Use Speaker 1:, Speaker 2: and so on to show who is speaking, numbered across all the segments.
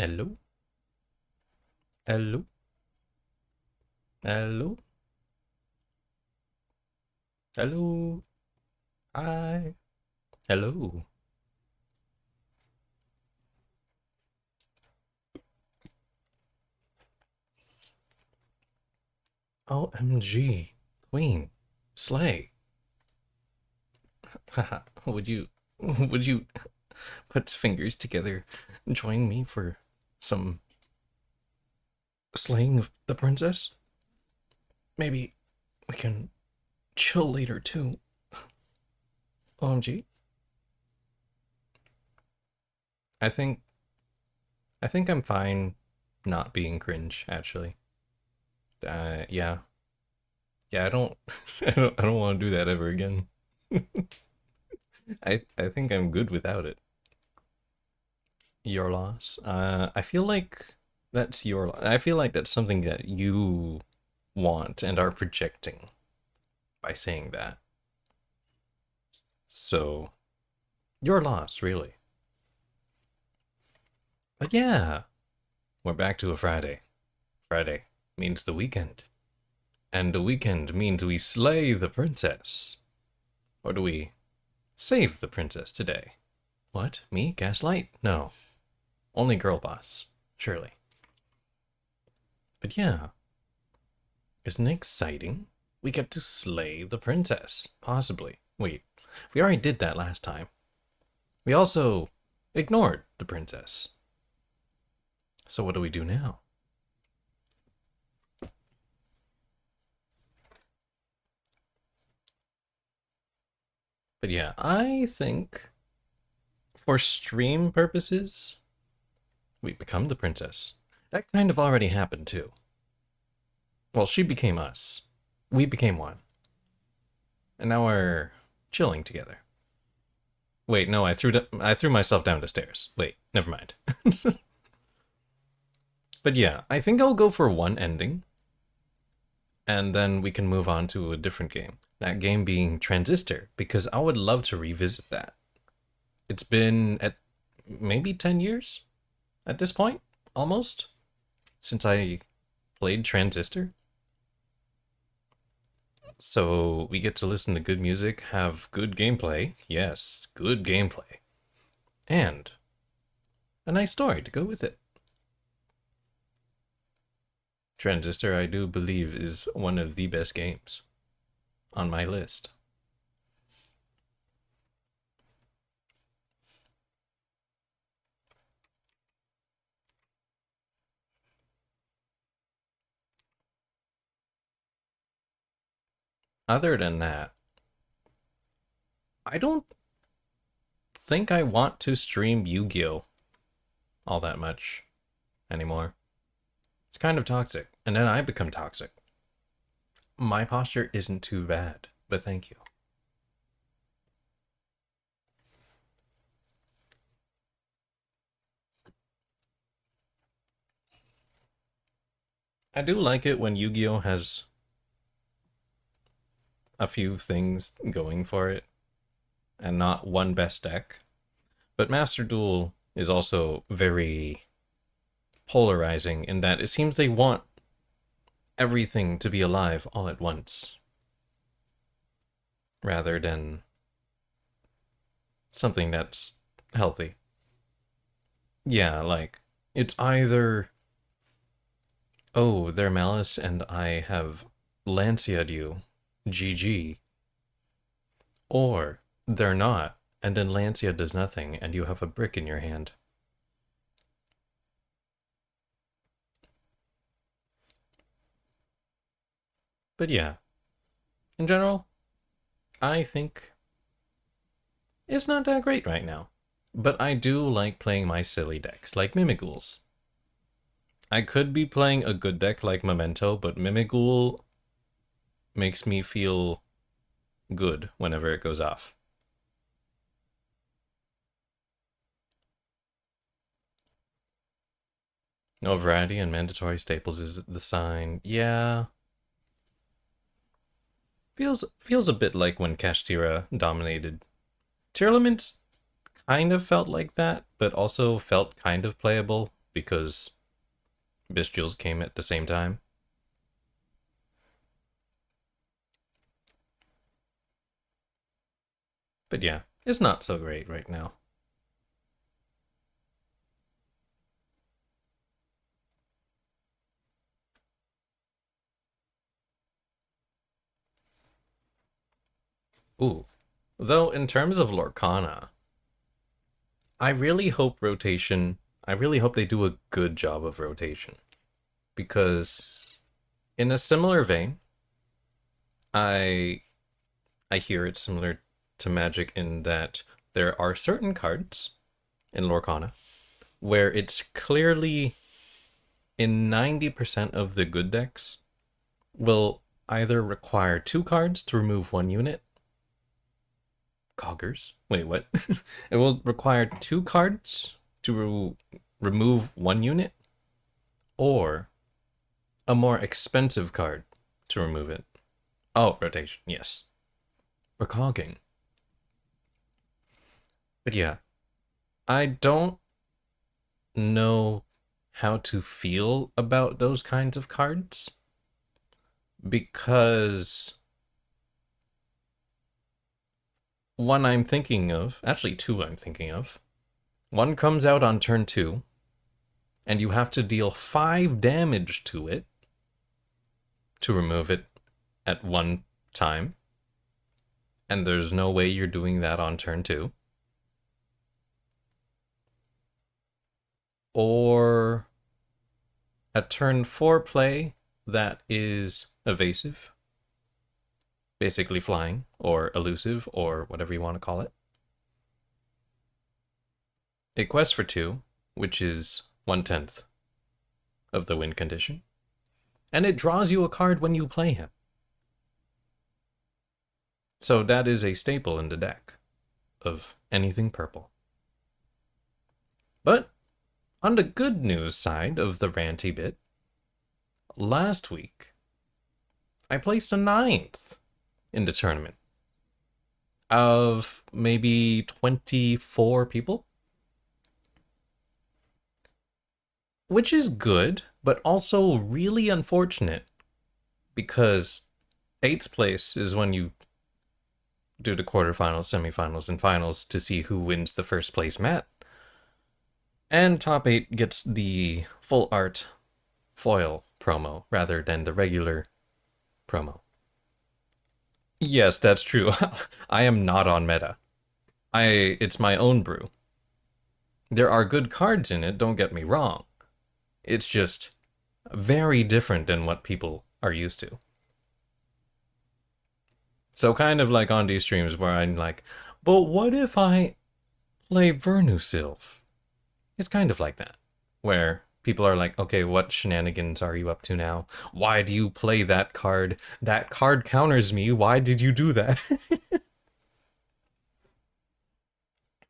Speaker 1: Hello? Hello? Hello? Hello? Hi? Hello? OMG. Queen. Slay. Haha. Would you put fingers together and join me for some slaying of the princess? Maybe we can chill later too. OMG. I think I think I'm fine not being cringe, actually. Yeah. Yeah, I don't I don't want to do that ever again. I think I'm good without it. Your loss. I feel like that's your I feel like that's something that you want and are projecting by saying that. So, your loss, really. But yeah, we're back to a Friday. Friday means the weekend. And the weekend means we slay the princess. Or do we save the princess today? What? Me? Gaslight? No. Only girl boss. Surely. But yeah, isn't it exciting? We get to slay the princess. Possibly. Wait, we already did that last time. We also ignored the princess. So what do we do now? But yeah, I think for stream purposes, we become the princess. That kind of already happened too. Well, she became us. We became one. And now we're chilling together. Wait, no, I threw myself down the stairs. Wait, never mind. But yeah, I think I'll go for one ending, and then we can move on to a different game. That game being Transistor, because I would love to revisit that. It's been at maybe 10 years at this point, almost, since I played Transistor. So we get to listen to good music, have good gameplay. Yes, good gameplay. And a nice story to go with it. Transistor, I do believe, is one of the best games on my list. Other than that, I don't think I want to stream Yu-Gi-Oh! All that much anymore. It's kind of toxic, and then I become toxic. My posture isn't too bad, but thank you. I do like it when Yu-Gi-Oh! Has a few things going for it, and not one best deck. But Master Duel is also very polarizing in that it seems they want everything to be alive all at once, rather than something that's healthy. Yeah, like, it's either, oh, they're Malice and I have Lancia'd you, GG, or they're not, and then Lancia does nothing and you have a brick in your hand. But yeah, in general, I think it's not that great right now. But I do like playing my silly decks, like Mimigools. I could be playing a good deck like Memento, but Mimigool makes me feel good whenever it goes off. No variety and mandatory staples is the sign. Yeah. Feels a bit like when Kashtira dominated. Tearlaments kind of felt like that, but also felt kind of playable because Bestials came at the same time. But yeah, it's not so great right now. Ooh. Though, in terms of Lorcana, I really hope rotation. I really hope they do a good job of rotation. Because, in a similar vein, I I hear it's similar to Magic in that there are certain cards in Lorcana where it's clearly in 90% of the good decks will either require two cards to remove one unit. Coggers. Wait, what? It will require two cards to remove one unit, or a more expensive card to remove it. Oh, rotation. Yes. Recogging. But yeah, I don't know how to feel about those kinds of cards because one I'm thinking of, actually two I'm thinking of. One comes out on turn 2, and you have to deal 5 damage to it to remove it at one time. And there's no way you're doing that on turn 2. Or a turn 4 play that is evasive, basically flying, or elusive, or whatever you want to call it. A quest for 2, which is 1/10 of the win condition. And it draws you a card when you play him. So that is a staple in the deck of anything purple. But on the good news side of the ranty bit, last week I placed a 9th in the tournament of maybe 24 people, which is good, but also really unfortunate because 8th place is when you do the quarterfinals, semifinals, and finals to see who wins the first place mat. And top 8 gets the full art foil promo rather than the regular promo. Yes, that's true. I am not on meta. It's my own brew. There are good cards in it, don't get me wrong. It's just very different than what people are used to. So kind of like on these streams where I'm like, but what if I play Vernusylph? It's kind of like that, where people are like, okay, what shenanigans are you up to now? Why do you play that card? That card counters me. Why did you do that?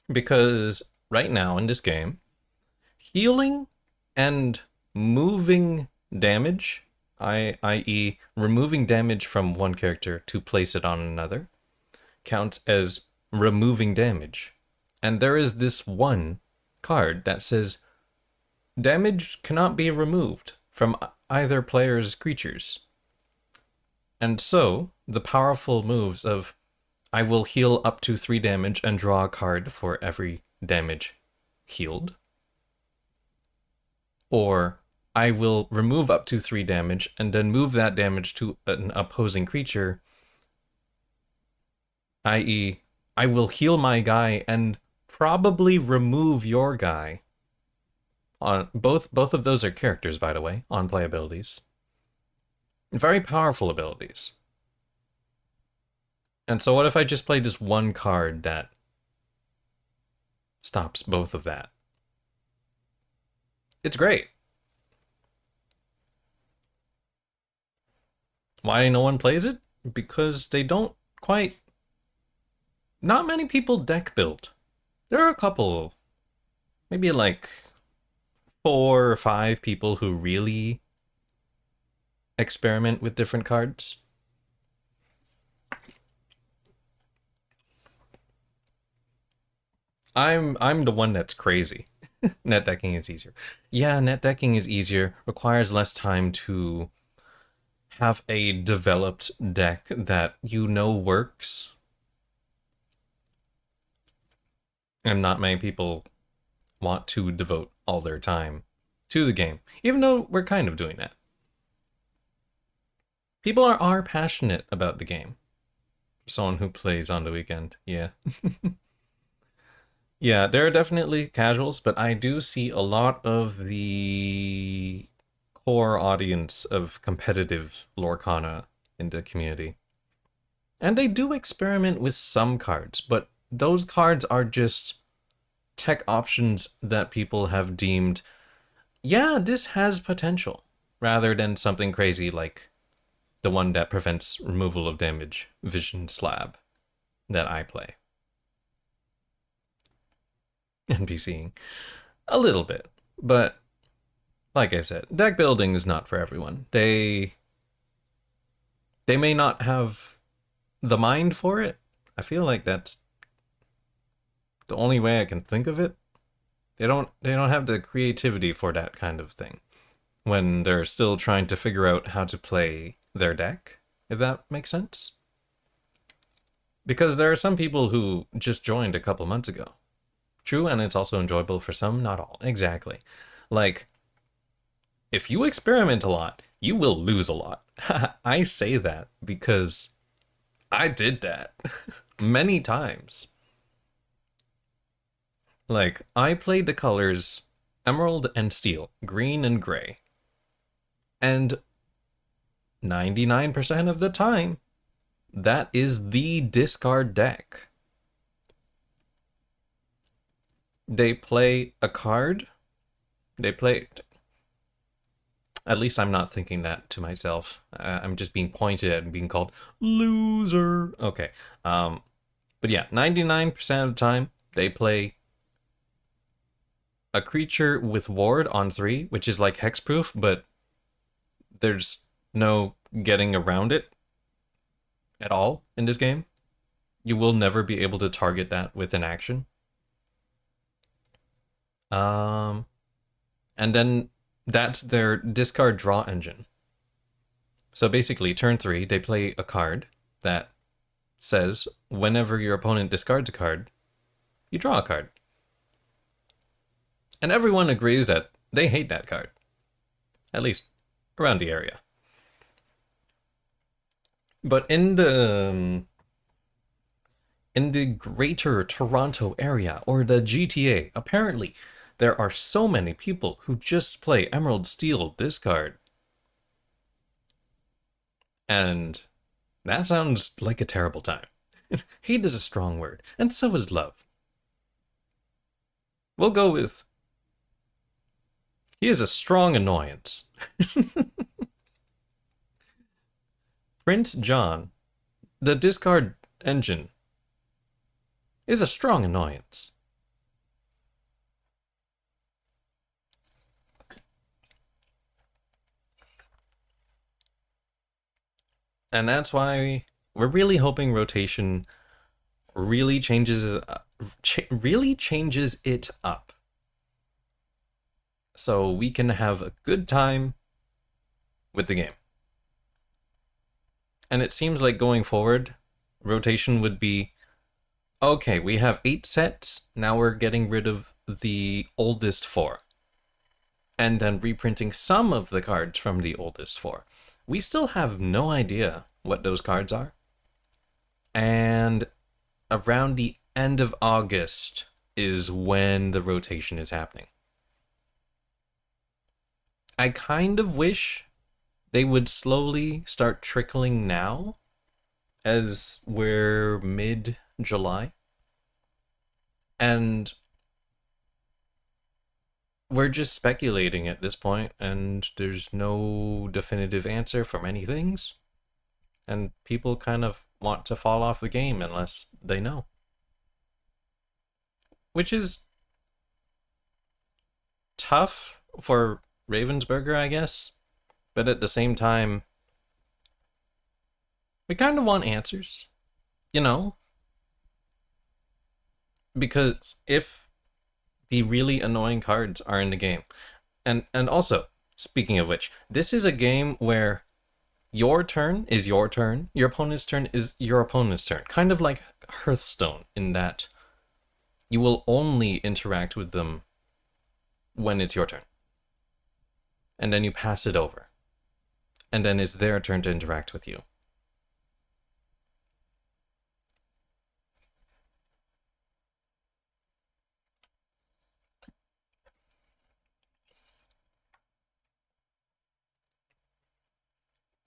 Speaker 1: Because right now in this game, healing and moving damage, i.e., removing damage from one character to place it on another, counts as removing damage. And there is this one card that says damage cannot be removed from either player's creatures. And so, the powerful moves of I will heal up to 3 damage and draw a card for every damage healed, or I will remove up to 3 damage and then move that damage to an opposing creature, i.e., I will heal my guy and probably remove your guy. On both of those are characters, by the way, on play abilities. Very powerful abilities. And so what if I just play this one card that stops both of that? It's great. Why no one plays it? Because they don't quite... Not many people deck build. There are a couple, maybe like 4 or 5 people who really experiment with different cards. I'm the one that's crazy. Net decking is easier. Yeah, net decking is easier, requires less time to have a developed deck that you know works. And not many people want to devote all their time to the game, even though we're kind of doing that. People are passionate about the game. For someone who plays on the weekend, yeah. Yeah, there are definitely casuals, but I do see a lot of the core audience of competitive Lorcana in the community. And they do experiment with some cards, but those cards are just tech options that people have deemed, yeah, this has potential, rather than something crazy like the one that prevents removal of damage, Vision Slab, that I play. NPCing. A little bit. But like I said, deck building is not for everyone. They may not have the mind for it. I feel like that's the only way I can think of it. They don't have the creativity for that kind of thing when they're still trying to figure out how to play their deck, if that makes sense. Because there are some people who just joined a couple months ago. True, and it's also enjoyable for some, not all. Exactly. Like, if you experiment a lot, you will lose a lot. I say that because I did that many times. Like, I played the colors emerald and steel, green and gray. And 99% of the time, that is the discard deck. They play a card. They play. At least I'm not thinking that to myself. I'm just being pointed at and being called loser. Okay. But yeah, 99% of the time, they play a creature with ward on 3, which is like hexproof, but there's no getting around it at all in this game. You will never be able to target that with an action. And then that's their discard draw engine. So basically, turn 3, they play a card that says whenever your opponent discards a card, you draw a card. And everyone agrees that they hate that card. At least around the area. But in the greater Toronto area, or the GTA, apparently there are so many people who just play Emerald Steel discard. And that sounds like a terrible time. Hate is a strong word, and so is love. We'll go with, he is a strong annoyance. Prince John, the discard engine, is a strong annoyance. And that's why we're really hoping rotation really changes it up. So we can have a good time with the game. And it seems like going forward, rotation would be, okay, we have 8 sets, now we're getting rid of the oldest 4. And then reprinting some of the cards from the oldest 4. We still have no idea what those cards are. And around the end of August is when the rotation is happening. I kind of wish they would slowly start trickling now, as we're mid-July. And we're just speculating at this point, and there's no definitive answer for many things. And people kind of want to fall off the game unless they know. Which is tough for Ravensburger, I guess. But at the same time, we kind of want answers, you know? Because if The really annoying cards are in the game. And also, speaking of which, this is a game where your turn is your turn, your opponent's turn is your opponent's turn. Kind of like Hearthstone, in that you will only interact with them when it's your turn. And then you pass it over. And then it's their turn to interact with you.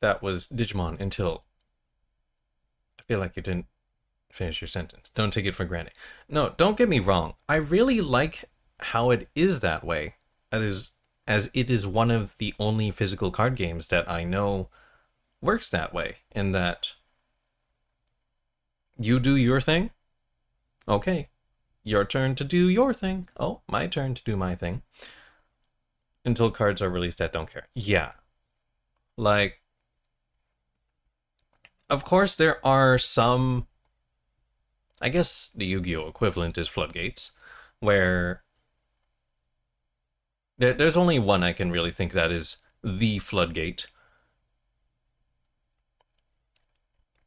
Speaker 1: That was Digimon until I feel like you didn't finish your sentence. Don't take it for granted. No, don't get me wrong. I really like how it is that way. As it is one of the only physical card games that I know works that way. In that you do your thing. Okay. Your turn to do your thing. Oh, my turn to do my thing. Until cards are released that don't care. Yeah. Like, of course, there are some. I guess the Yu-Gi-Oh! Equivalent is Floodgates, where there's only one I can really think that is the Floodgate.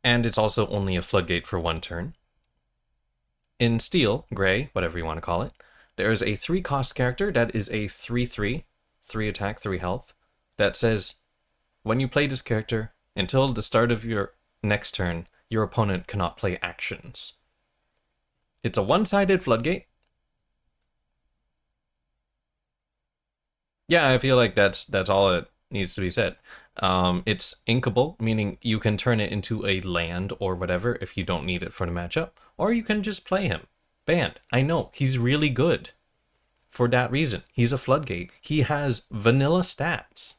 Speaker 1: And it's also only a Floodgate for one turn. In Steel, Gray, whatever you want to call it, there is a 3-cost character that is a 3/3, 3 attack, 3 health, that says, when you play this character, until the start of your next turn, your opponent cannot play actions. It's a one-sided Floodgate. Yeah, I feel like that's all it needs to be said. It's inkable, meaning you can turn it into a land or whatever if you don't need it for the matchup, or you can just play him. Banned. I know, he's really good. For that reason, he's a Floodgate. He has vanilla stats.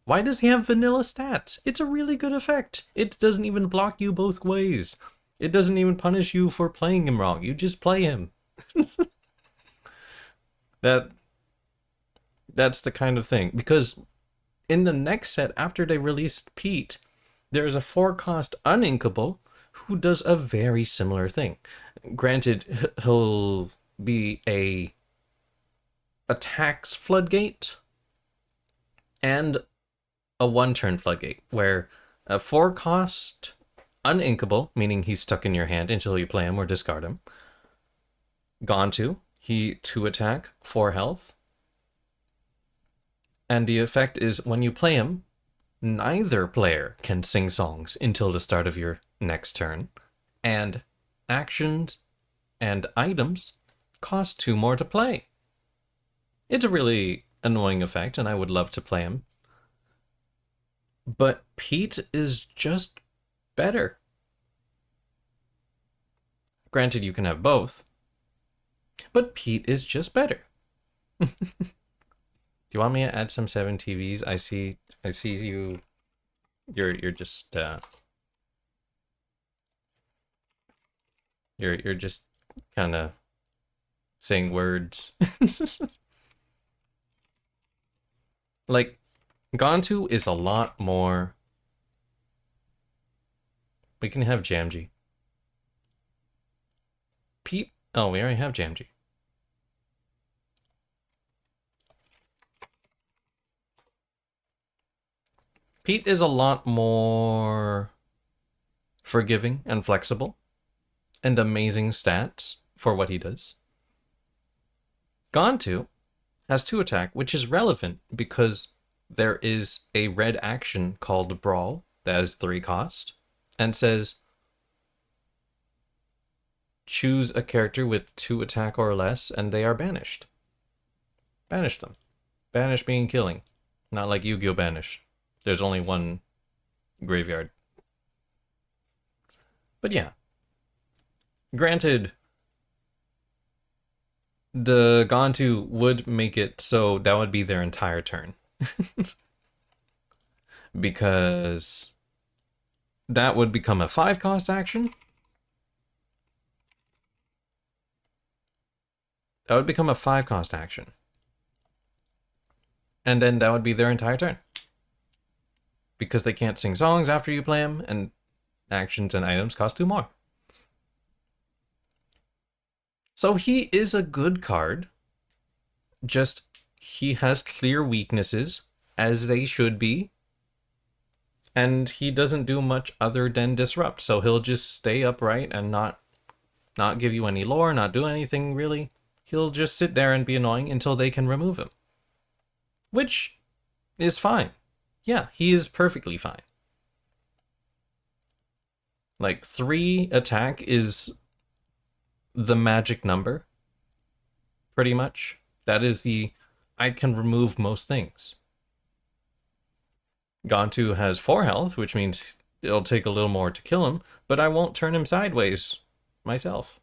Speaker 1: Why does he have vanilla stats? It's a really good effect. It doesn't even block you both ways. It doesn't even punish you for playing him wrong. You just play him. That's the kind of thing. Because in the next set, after they released Pete, there's a 4-cost uninkable who does a very similar thing. Granted, he'll be a attacks Floodgate and a 1-turn Floodgate, where a 4-cost uninkable, meaning he's stuck in your hand until you play him or discard him. Gone to, he 2 attack, 4 health. And the effect is when you play him, neither player can sing songs until the start of your next turn. And actions and items cost 2 more to play. It's a really annoying effect, and I would love to play him. But Pete is just better. Granted, you can have both, but Pete is just better. Do you want me to add some 7 TVs? I see you. You're just you're just kind of saying words. Like, Gontu is a lot more. We can have Jamji. Pete. Oh, we already have Jamji. Pete is a lot more forgiving and flexible and amazing stats for what he does. Gontu has 2 attack, which is relevant because there is a red action called Brawl that has 3 cost and says choose a character with 2 attack or less and they are banished. Banish them. Banish being killing. Not like Yu-Gi-Oh! Banish. There's only 1 graveyard. But yeah. Granted, the Gontu would make it so that would be their entire turn. Because that would become a 5-cost action. That would become a 5-cost action. And then that would be their entire turn. Because they can't sing songs after you play them, and actions and items cost 2 more. So he is a good card. Just he has clear weaknesses, as they should be, and he doesn't do much other than disrupt. So he'll just stay upright and not give you any lore, not do anything really. He'll just sit there and be annoying until they can remove him. Which is fine. Yeah, he is perfectly fine. Like 3 attack is the magic number, pretty much. That is the I can remove most things. Gantu has 4 health, which means it'll take a little more to kill him, but I won't turn him sideways myself.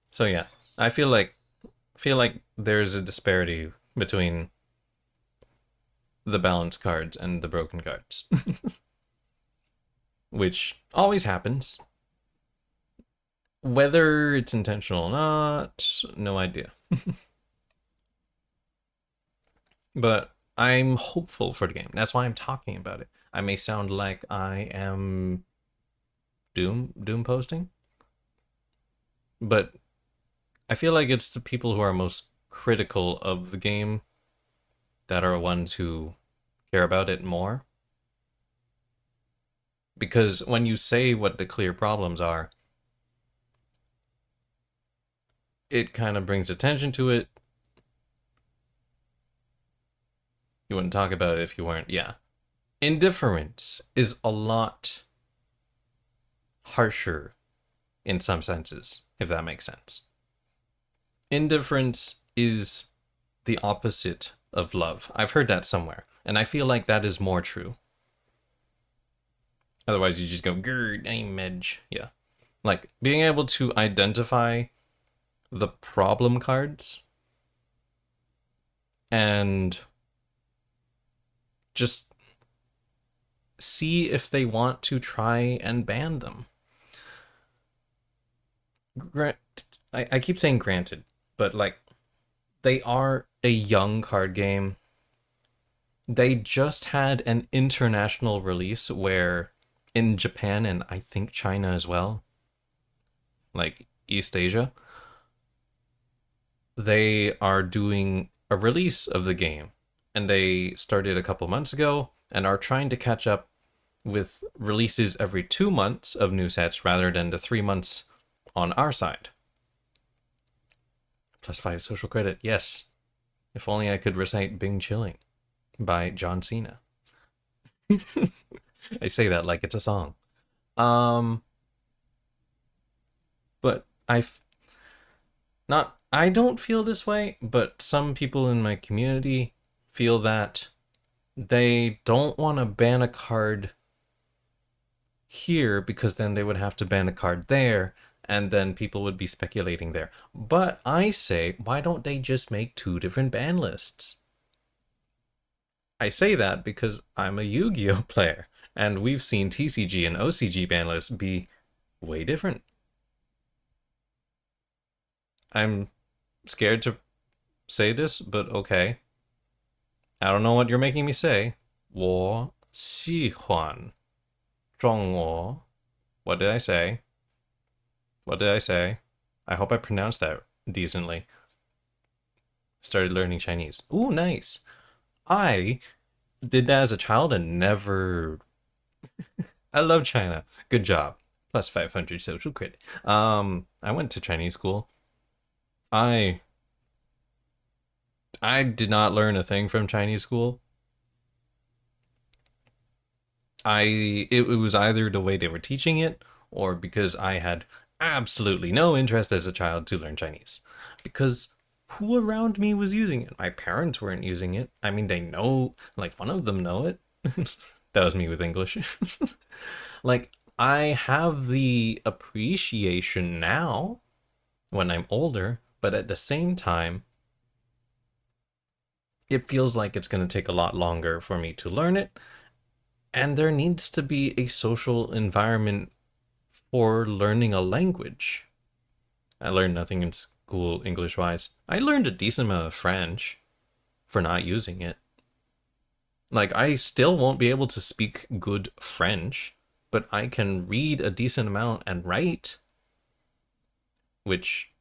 Speaker 1: So yeah, I feel like there's a disparity between the balanced cards and the broken cards. Which always happens. Whether it's intentional or not, no idea. But I'm hopeful for the game. That's why I'm talking about it. I may sound like I am doom posting, but I feel like it's the people who are most critical of the game that are ones who care about it more. Because when you say what the clear problems are, it kind of brings attention to it. You wouldn't talk about it if you weren't, yeah. Indifference is a lot harsher in some senses, if that makes sense. Indifference is the opposite of love. I've heard that somewhere, and I feel like that is more true. Otherwise, you just go, grrr, I'm Medj. Yeah. Like, being able to identify the problem cards and just see if they want to try and ban them. I keep saying granted, but like, they are a young card game. They just had an international release where in Japan and I think China as well, like East Asia, they are doing a release of the game. And they started a couple months ago and are trying to catch up with releases every 2 months of new sets rather than the 3 months on our side. +5 social credit, yes. If only I could recite Bing Chilling by John Cena. I say that like it's a song. But I don't feel this way, but some people in my community feel that they don't want to ban a card here because then they would have to ban a card there and then people would be speculating there. But I say, why don't they just make 2 different ban lists? I say that because I'm a Yu-Gi-Oh player and we've seen TCG and OCG ban lists be way different. I'm scared to say this, but okay. I don't know what you're making me say. 我喜欢中国. What did I say? What did I say? I hope I pronounced that decently. Started learning Chinese. Ooh, nice. I did that as a child and never... I love China. Good job. +500 social credit. I went to Chinese school. I did not learn a thing from Chinese school. It was either the way they were teaching it or because I had absolutely no interest as a child to learn Chinese. Because who around me was using it? My parents weren't using it. I mean, they know, like one of them know it. That was me with English. Like, I have the appreciation now when I'm older, but at the same time, it feels like it's going to take a lot longer for me to learn it. And there needs to be a social environment for learning a language. I learned nothing in school English-wise. I learned a decent amount of French for not using it. Like, I still won't be able to speak good French, but I can read a decent amount and write, which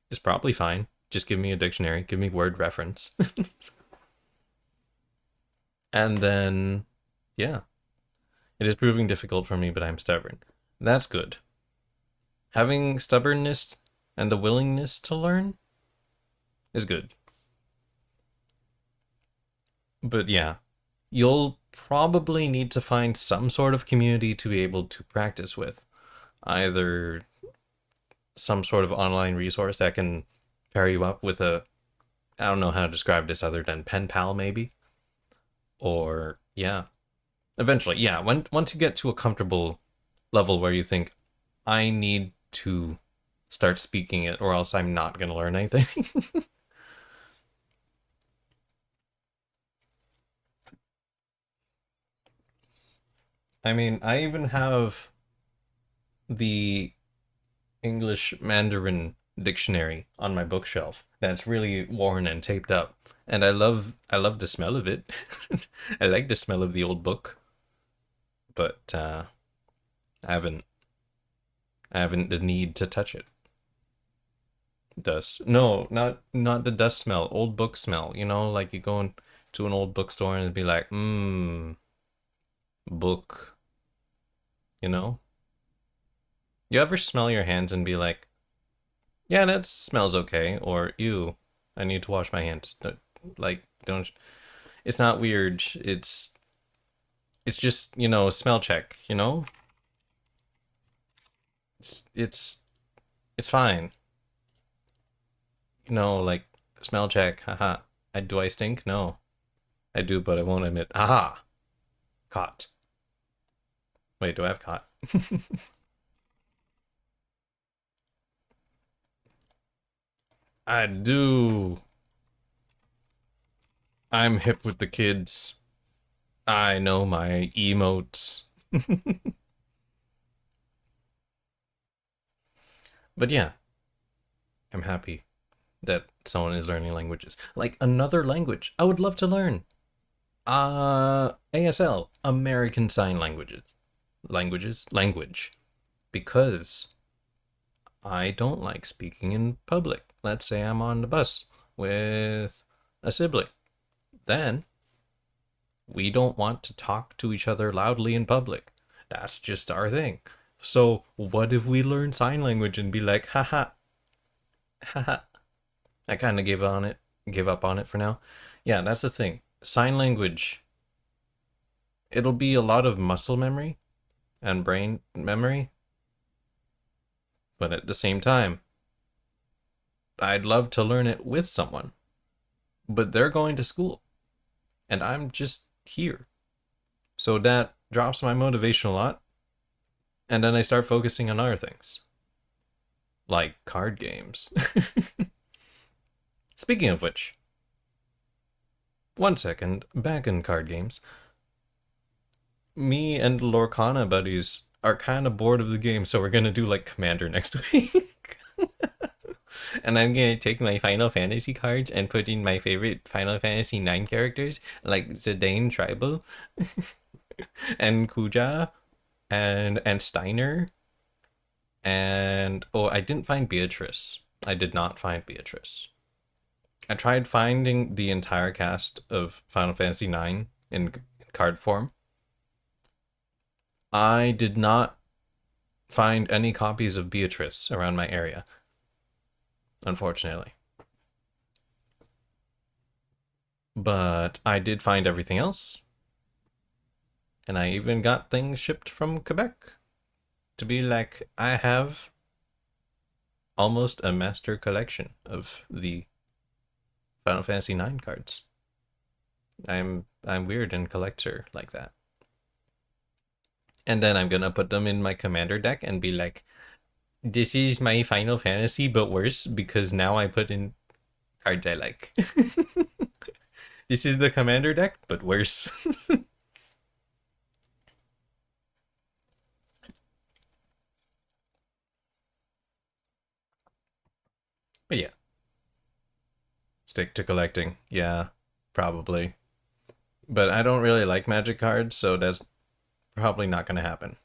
Speaker 1: is probably fine. Just give me a dictionary, give me word reference. And then, yeah, it is proving difficult for me, but I'm stubborn. That's good. Having stubbornness and the willingness to learn is good. But yeah, you'll probably need to find some sort of community to be able to practice with. Either some sort of online resource that can pair you up with a, I don't know how to describe this other than pen pal maybe, or yeah, eventually, yeah, once you get to a comfortable level where you think I need to start speaking it or else I'm not going to learn anything. I mean, I even have the English Mandarin dictionary on my bookshelf that's really worn and taped up. And I love the smell of it. I like the smell of the old book, but I haven't I haven't the need to touch it. Dust. No, not the dust smell, old book smell. You know, like you go into an old bookstore and be like, book, you know? You ever smell your hands and be like, yeah, that smells okay, or ew, I need to wash my hands. Like, don't. It's not weird. It's just smell check. It's it's fine. Like smell check. Haha. Do I stink? No, I do, but I won't admit. Aha, caught. Wait, do I have caught? I do. I'm hip with the kids. I know my emotes. But yeah, I'm happy that someone is learning languages. Like another language I would love to learn. ASL, American Sign Languages. Language. Because I don't like speaking in public. Let's say I'm on the bus with a sibling. Then we don't want to talk to each other loudly in public. That's just our thing. So what if we learn sign language and be like, haha, haha. I kind of give up on it for now. Yeah, that's the thing. Sign language, it'll be a lot of muscle memory and brain memory, but at the same time, I'd love to learn it with someone. But they're going to school, and I'm just here. So that drops my motivation a lot, and then I start focusing on other things, like card games. Speaking of which, one second, back in card games, me and Lorcana buddies are kind of bored of the game, so we're gonna do like Commander next week. And I'm gonna take my Final Fantasy cards and put in my favorite Final Fantasy 9 characters, like Zidane Tribal, and Kuja, and Steiner, and oh, I didn't find Beatrice. I did not find Beatrice. I tried finding the entire cast of Final Fantasy 9 in card form. I did not find any copies of Beatrice around my area, unfortunately. But I did find everything else, and I even got things shipped from Quebec to be like, I have almost a master collection of the Final Fantasy 9 cards. I'm weird and collector like that. And then I'm gonna put them in my commander deck and be like, this is my Final Fantasy, but worse because now I put in cards I like. This is the commander deck, but worse. But yeah, stick to collecting. Yeah, probably. But I don't really like magic cards, so that's probably not gonna happen.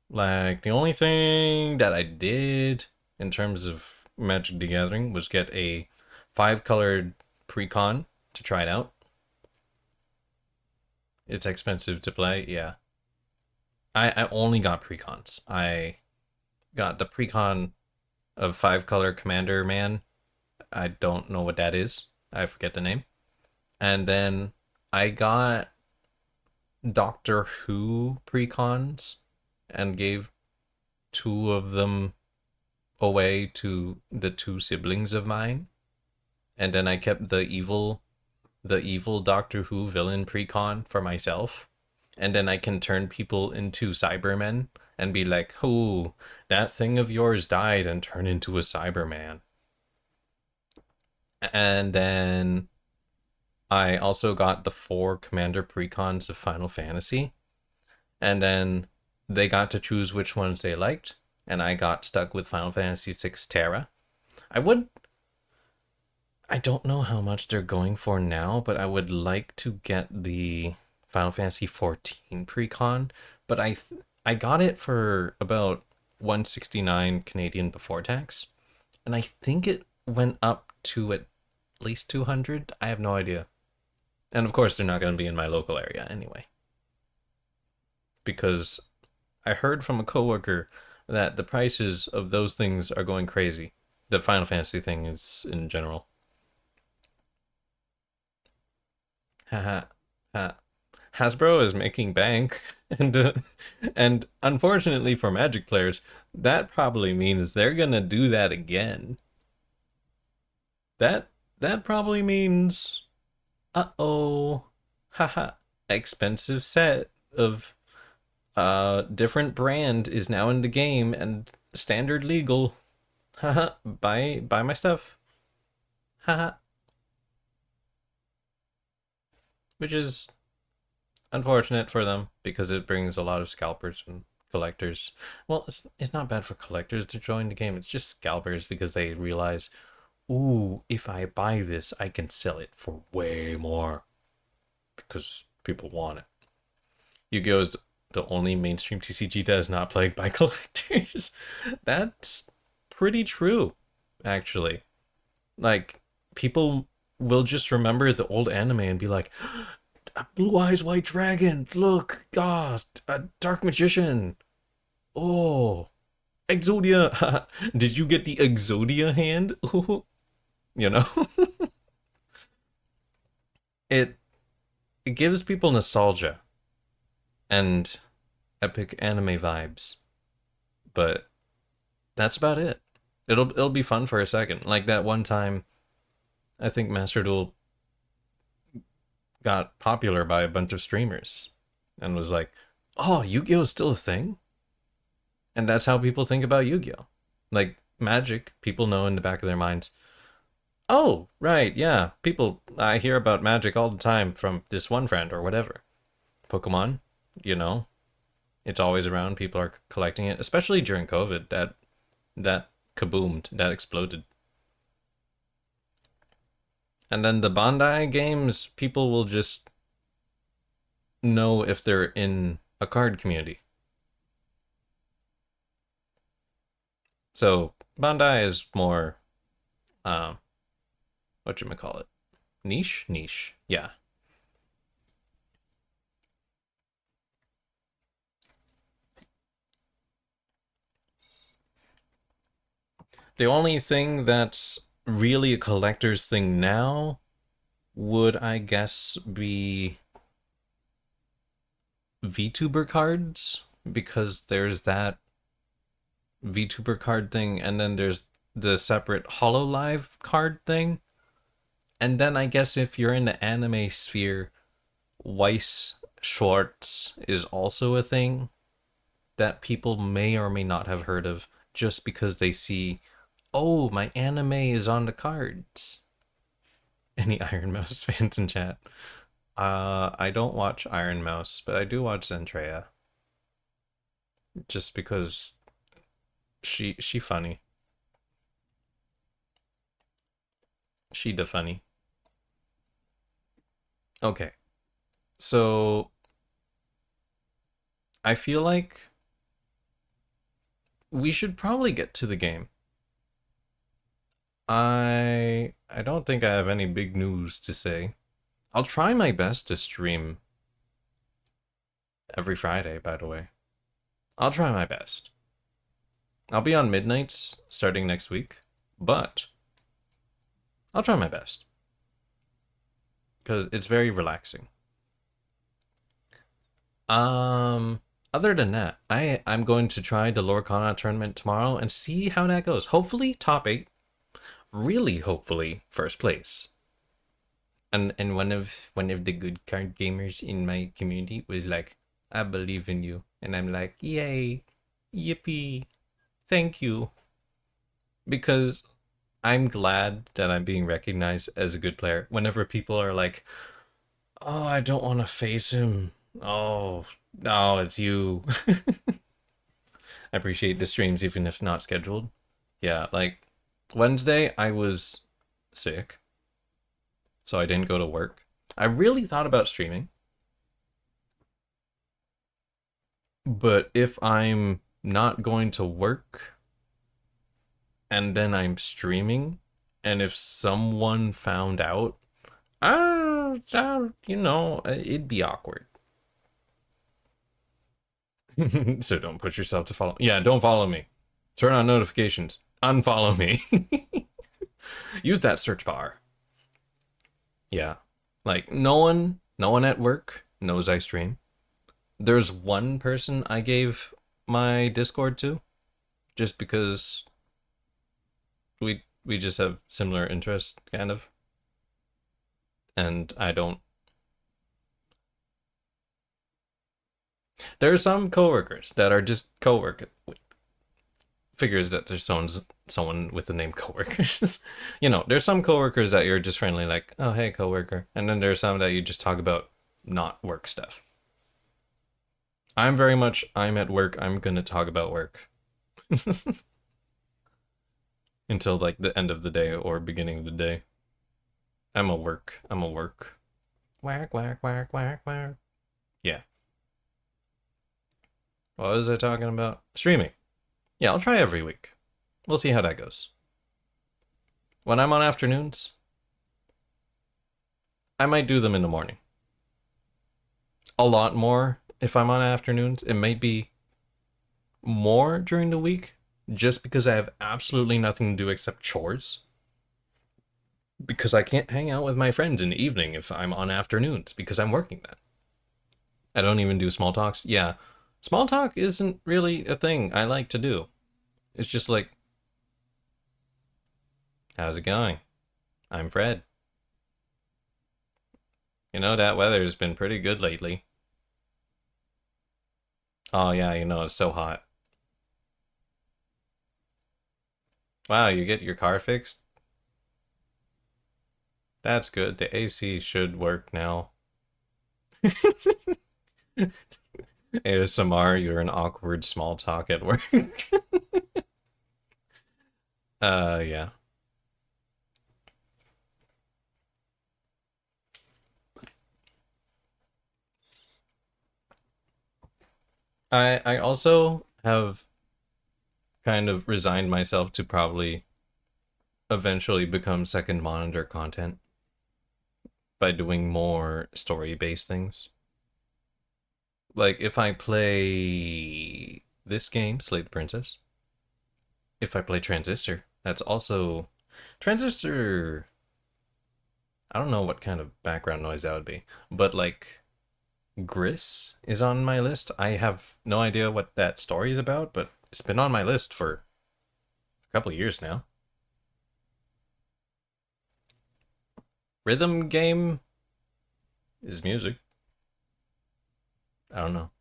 Speaker 1: Like, the only thing that I did in terms of Magic the Gathering was get a 5-colored pre-con to try it out. It's expensive to play, yeah. I only got pre-cons. I got the pre-con of 5-color Commander Man. I don't know what that is. I forget the name. And then I got Doctor Who pre-cons and gave 2 of them away to the 2 siblings of mine. And then I kept the evil Doctor Who villain pre-con for myself. And then I can turn people into Cybermen and be like, "Oh, that thing of yours died," and turn into a Cyberman. And then I also got the 4 Commander precons of Final Fantasy. And then they got to choose which ones they liked. And I got stuck with Final Fantasy VI Terra. I would. I don't know how much they're going for now, but I would like to get the Final Fantasy 14 precon. But I got it for about 169 Canadian before tax. And I think it went up to at least 200. I have no idea. And of course, they're not going to be in my local area anyway. Because I heard from a coworker that the prices of those things are going crazy. The Final Fantasy thing is in general. Haha. Hasbro is making bank, and unfortunately for Magic players, that probably means they're gonna do that again. That that probably means, uh-oh, haha, expensive set of different brand is now in the game and standard legal. Haha, buy my stuff. Haha, which is unfortunate for them because it brings a lot of scalpers and collectors. Well, it's not bad for collectors to join the game. It's just scalpers because they realize, ooh, if I buy this, I can sell it for way more because people want it. Yu-Gi-Oh is the only mainstream TCG that is not plagued by collectors. That's pretty true, actually. Like, people will just remember the old anime and be like, Blue Eyes White Dragon, look, God, a Dark Magician. Oh, Exodia. Did you get the Exodia hand? You know, it it gives people nostalgia and epic anime vibes, but that's about it. It'll be fun for a second. Like that one time, I think Master Duel got popular by a bunch of streamers and was like, "Oh, Yu-Gi-Oh is still a thing?" And that's how people think about Yu-Gi-Oh. Like Magic, people know in the back of their minds, "Oh, right, yeah, people I hear about Magic all the time from this one friend or whatever." Pokemon, you know, it's always around. People are collecting it, especially during COVID. That kaboomed, that exploded. And then the Bandai games, people will just know if they're in a card community. So Bandai is more, um, what you call it, niche. Yeah. The only thing that's really a collector's thing now would, I guess, be VTuber cards because there's that VTuber card thing, and then there's the separate Hololive card thing. And then I guess if you're in the anime sphere, Weiss Schwartz is also a thing that people may or may not have heard of just because they see, oh, my anime is on the cards. Any Iron Mouse fans in chat? I don't watch Iron Mouse, but I do watch Zentreya. Just because she funny. She da funny. Okay. So I feel like we should probably get to the game. I don't think I have any big news to say. I'll try my best to stream every Friday, by the way. I'll try my best. I'll be on midnights starting next week, but I'll try my best. Because it's very relaxing. Other than that, I'm going to try the Lorcana tournament tomorrow and see how that goes. Hopefully top 8. Really hopefully first place. And one of the good card gamers in my community was like, I believe in you. And I'm like, yay, yippee, thank you. Because I'm glad that I'm being recognized as a good player. Whenever people are like, oh, I don't want to face him. Oh, no, it's you. I appreciate the streams even if not scheduled. Yeah, like Wednesday I was sick, so I didn't go to work. I really thought about streaming, but if I'm not going to work and then I'm streaming, and if someone found out, it'd be awkward. So don't push yourself to follow. Yeah, don't follow me. Turn on notifications. Unfollow me. Use that search bar. Yeah. Like no one at work knows I stream. There's one person I gave my Discord to just because we just have similar interests kind of. And I don't there are some coworkers that are just coworker figures that there's someone with the name coworkers. There's some coworkers that you're just friendly like, oh hey coworker, and then there's some that you just talk about not work stuff. I'm very much I'm at work, I'm gonna talk about work until like the end of the day or beginning of the day. I'm a work. Whack whack whack whack whack. Yeah. What was I talking about? Streaming. Yeah, I'll try every week. We'll see how that goes. When I'm on afternoons, I might do them in the morning. A lot more if I'm on afternoons. It might be more during the week just because I have absolutely nothing to do except chores. Because I can't hang out with my friends in the evening if I'm on afternoons because I'm working then. I don't even do small talks. Yeah, small talk isn't really a thing I like to do. It's just like, how's it going? I'm Fred. That weather's been pretty good lately. Oh yeah, it's so hot. Wow, you get your car fixed? That's good. The AC should work now. ASMR, you're an awkward small talk at work. Yeah. I also have kind of resigned myself to probably eventually become second monitor content by doing more story-based things. Like if I play this game, Slay the Princess, if I play Transistor, that's also Transistor. I don't know what kind of background noise that would be, but like Gris is on my list. I have no idea what that story is about, but it's been on my list for a couple of years now. Rhythm game is music. I don't know.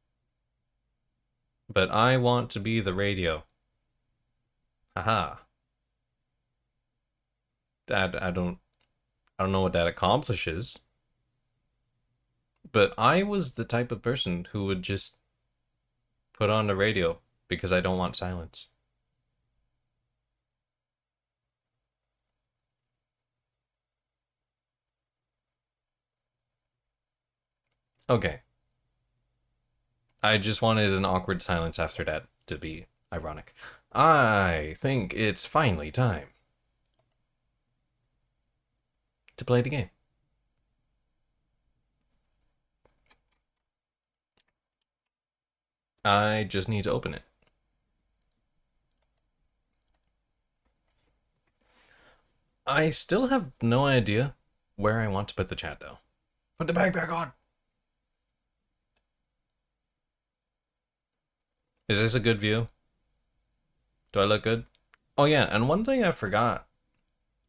Speaker 1: But I want to be the radio. Haha. That I don't know what that accomplishes. But I was the type of person who would just put on the radio because I don't want silence. Okay. I just wanted an awkward silence after that to be ironic. I think it's finally time to play the game. I just need to open it. I still have no idea where I want to put the chat, though. Put the bag back on. Is this a good view? Do I look good? Oh yeah, and one thing I forgot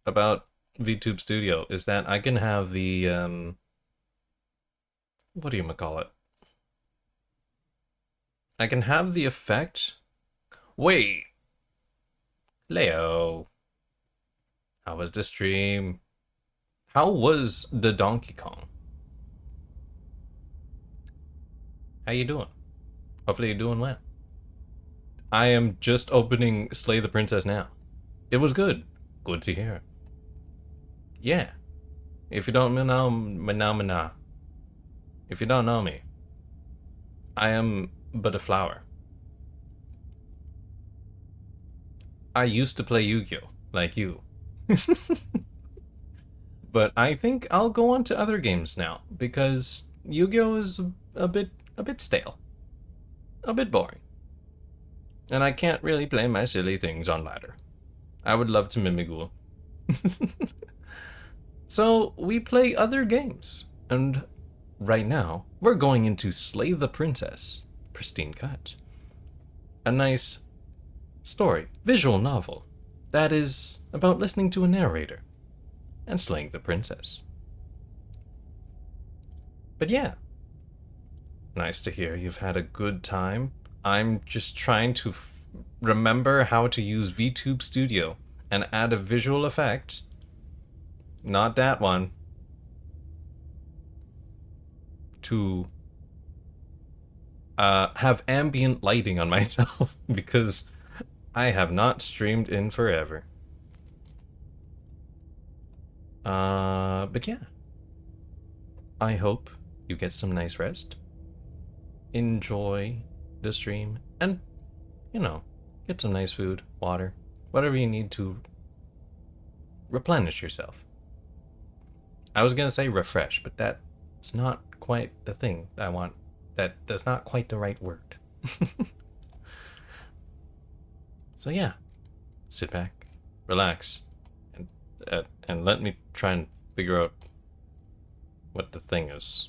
Speaker 1: about VTube Studio is that I can have the, what do you call it? I can have the effect. Wait. Leo. How was the stream? How was the Donkey Kong? How you doing? Hopefully you're doing well. I am just opening Slay the Princess now. It was good. Good to hear. Yeah. If you don't know, if you don't know me, I am but a flower. I used to play Yu-Gi-Oh! Like you. But I think I'll go on to other games now, because Yu-Gi-Oh! Is a bit stale. A bit boring. And I can't really play my silly things on ladder. I would love to Mimigul. So we play other games. And right now, we're going into Slay the Princess. Pristine cut. A nice story, visual novel, that is about listening to a narrator and slaying the princess. But yeah, nice to hear you've had a good time. I'm just trying to remember how to use VTube Studio and add a visual effect. Not that one. To have ambient lighting on myself because I have not streamed in forever. But yeah. I hope you get some nice rest. Enjoy the stream and, you know, get some nice food, water, whatever you need to replenish yourself. I was gonna say refresh, but that's not quite the thing I want. That's not quite the right word. So yeah, sit back, relax, and let me try and figure out what the thing is.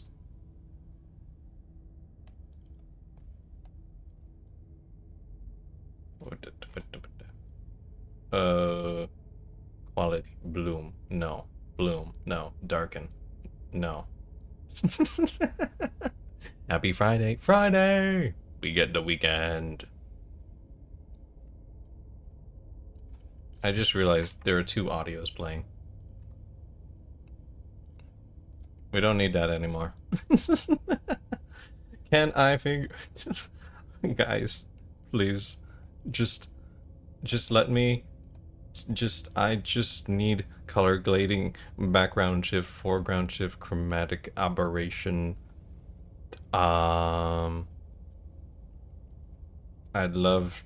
Speaker 1: Quality, bloom, no, darken, no. Happy Friday, Friday! We get the weekend. I just realized there are two audios playing. We don't need that anymore. Can I figure... Guys, please, just let me... I just need color grading, background shift, foreground shift, chromatic aberration. I'd love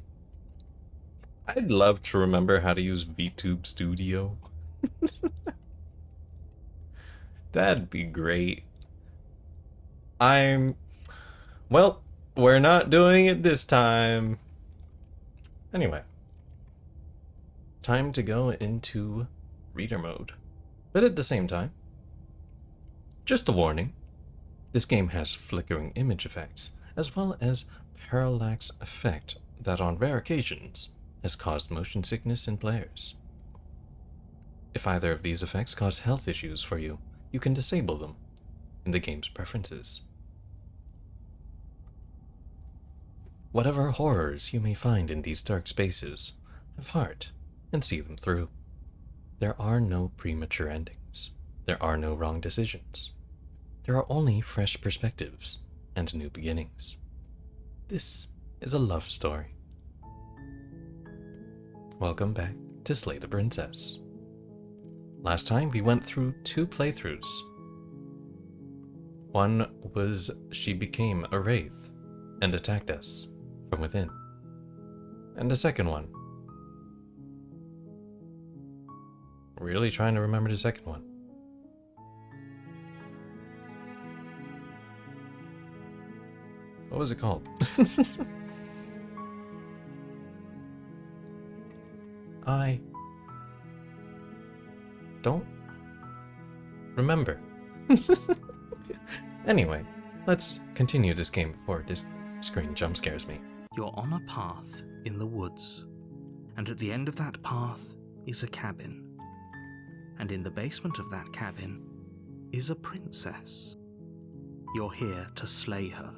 Speaker 1: to remember how to use VTube Studio. That'd be great. Well, we're not doing it this time. Anyway. Time to go into reader mode. But at the same time, just a warning. This game has flickering image effects, as well as parallax effect that on rare occasions has caused motion sickness in players. If either of these effects cause health issues for you, you can disable them in the game's preferences. Whatever horrors you may find in these dark spaces, have heart and see them through. There are no premature endings. There are no wrong decisions. There are only fresh perspectives and new beginnings. This is a love story. Welcome back to Slay the Princess. Last time we went through 2 playthroughs. One was she became a wraith and attacked us from within. And the second one. Really trying to remember the second one. What was it called? I don't remember. Anyway, let's continue this game before this screen jump scares me.
Speaker 2: You're on a path in the woods, and at the end of that path is a cabin. And in the basement of that cabin is a princess. You're here to slay her.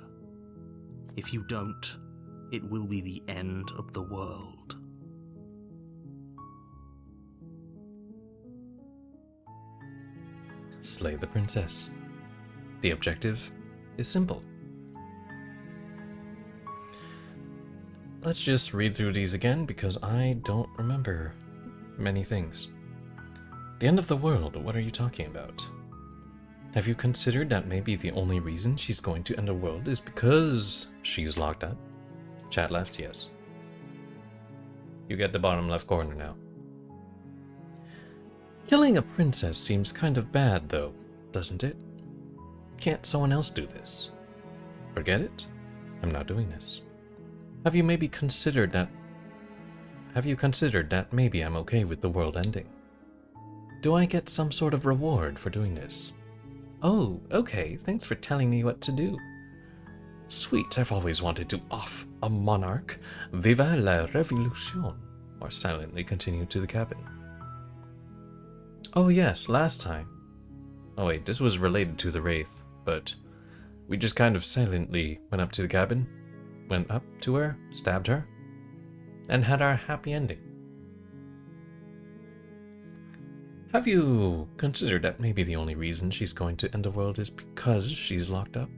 Speaker 2: If you don't, it will be the end of the world.
Speaker 1: Slay the princess. The objective is simple. Let's just read through these again because I don't remember many things. The end of the world, what are you talking about? Have you considered that maybe the only reason she's going to end the world is because she's locked up? Chat left, yes. You get the bottom left corner now. Killing a princess seems kind of bad though, doesn't it? Can't someone else do this? Forget it? I'm not doing this. Have you considered that maybe I'm okay with the world ending? Do I get some sort of reward for doing this? Oh, okay, thanks for telling me what to do. Sweet, I've always wanted to off a monarch. Viva la révolution. Or silently continue to the cabin. Oh yes, last time. Oh wait, this was related to the Wraith, but we just kind of silently went up to the cabin, went up to her, stabbed her, and had our happy ending. Have you considered that maybe the only reason she's going to end the world is because she's locked up?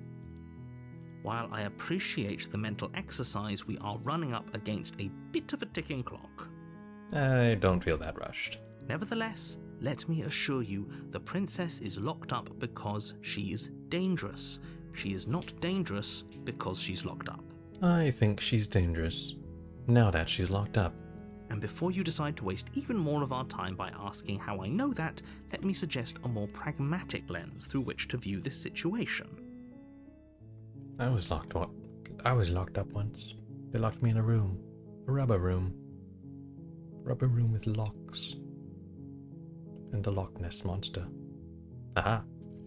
Speaker 2: While I appreciate the mental exercise, we are running up against a bit of a ticking clock.
Speaker 1: I don't feel that rushed.
Speaker 2: Nevertheless, let me assure you, the princess is locked up because she is dangerous. She is not dangerous because she's locked up.
Speaker 1: I think she's dangerous, now that she's locked up.
Speaker 2: And before you decide to waste even more of our time by asking how I know that, let me suggest a more pragmatic lens through which to view this situation.
Speaker 1: I was locked up once. They locked me in a room. A rubber room. Rubber room with locks. And a Loch Ness monster. Aha.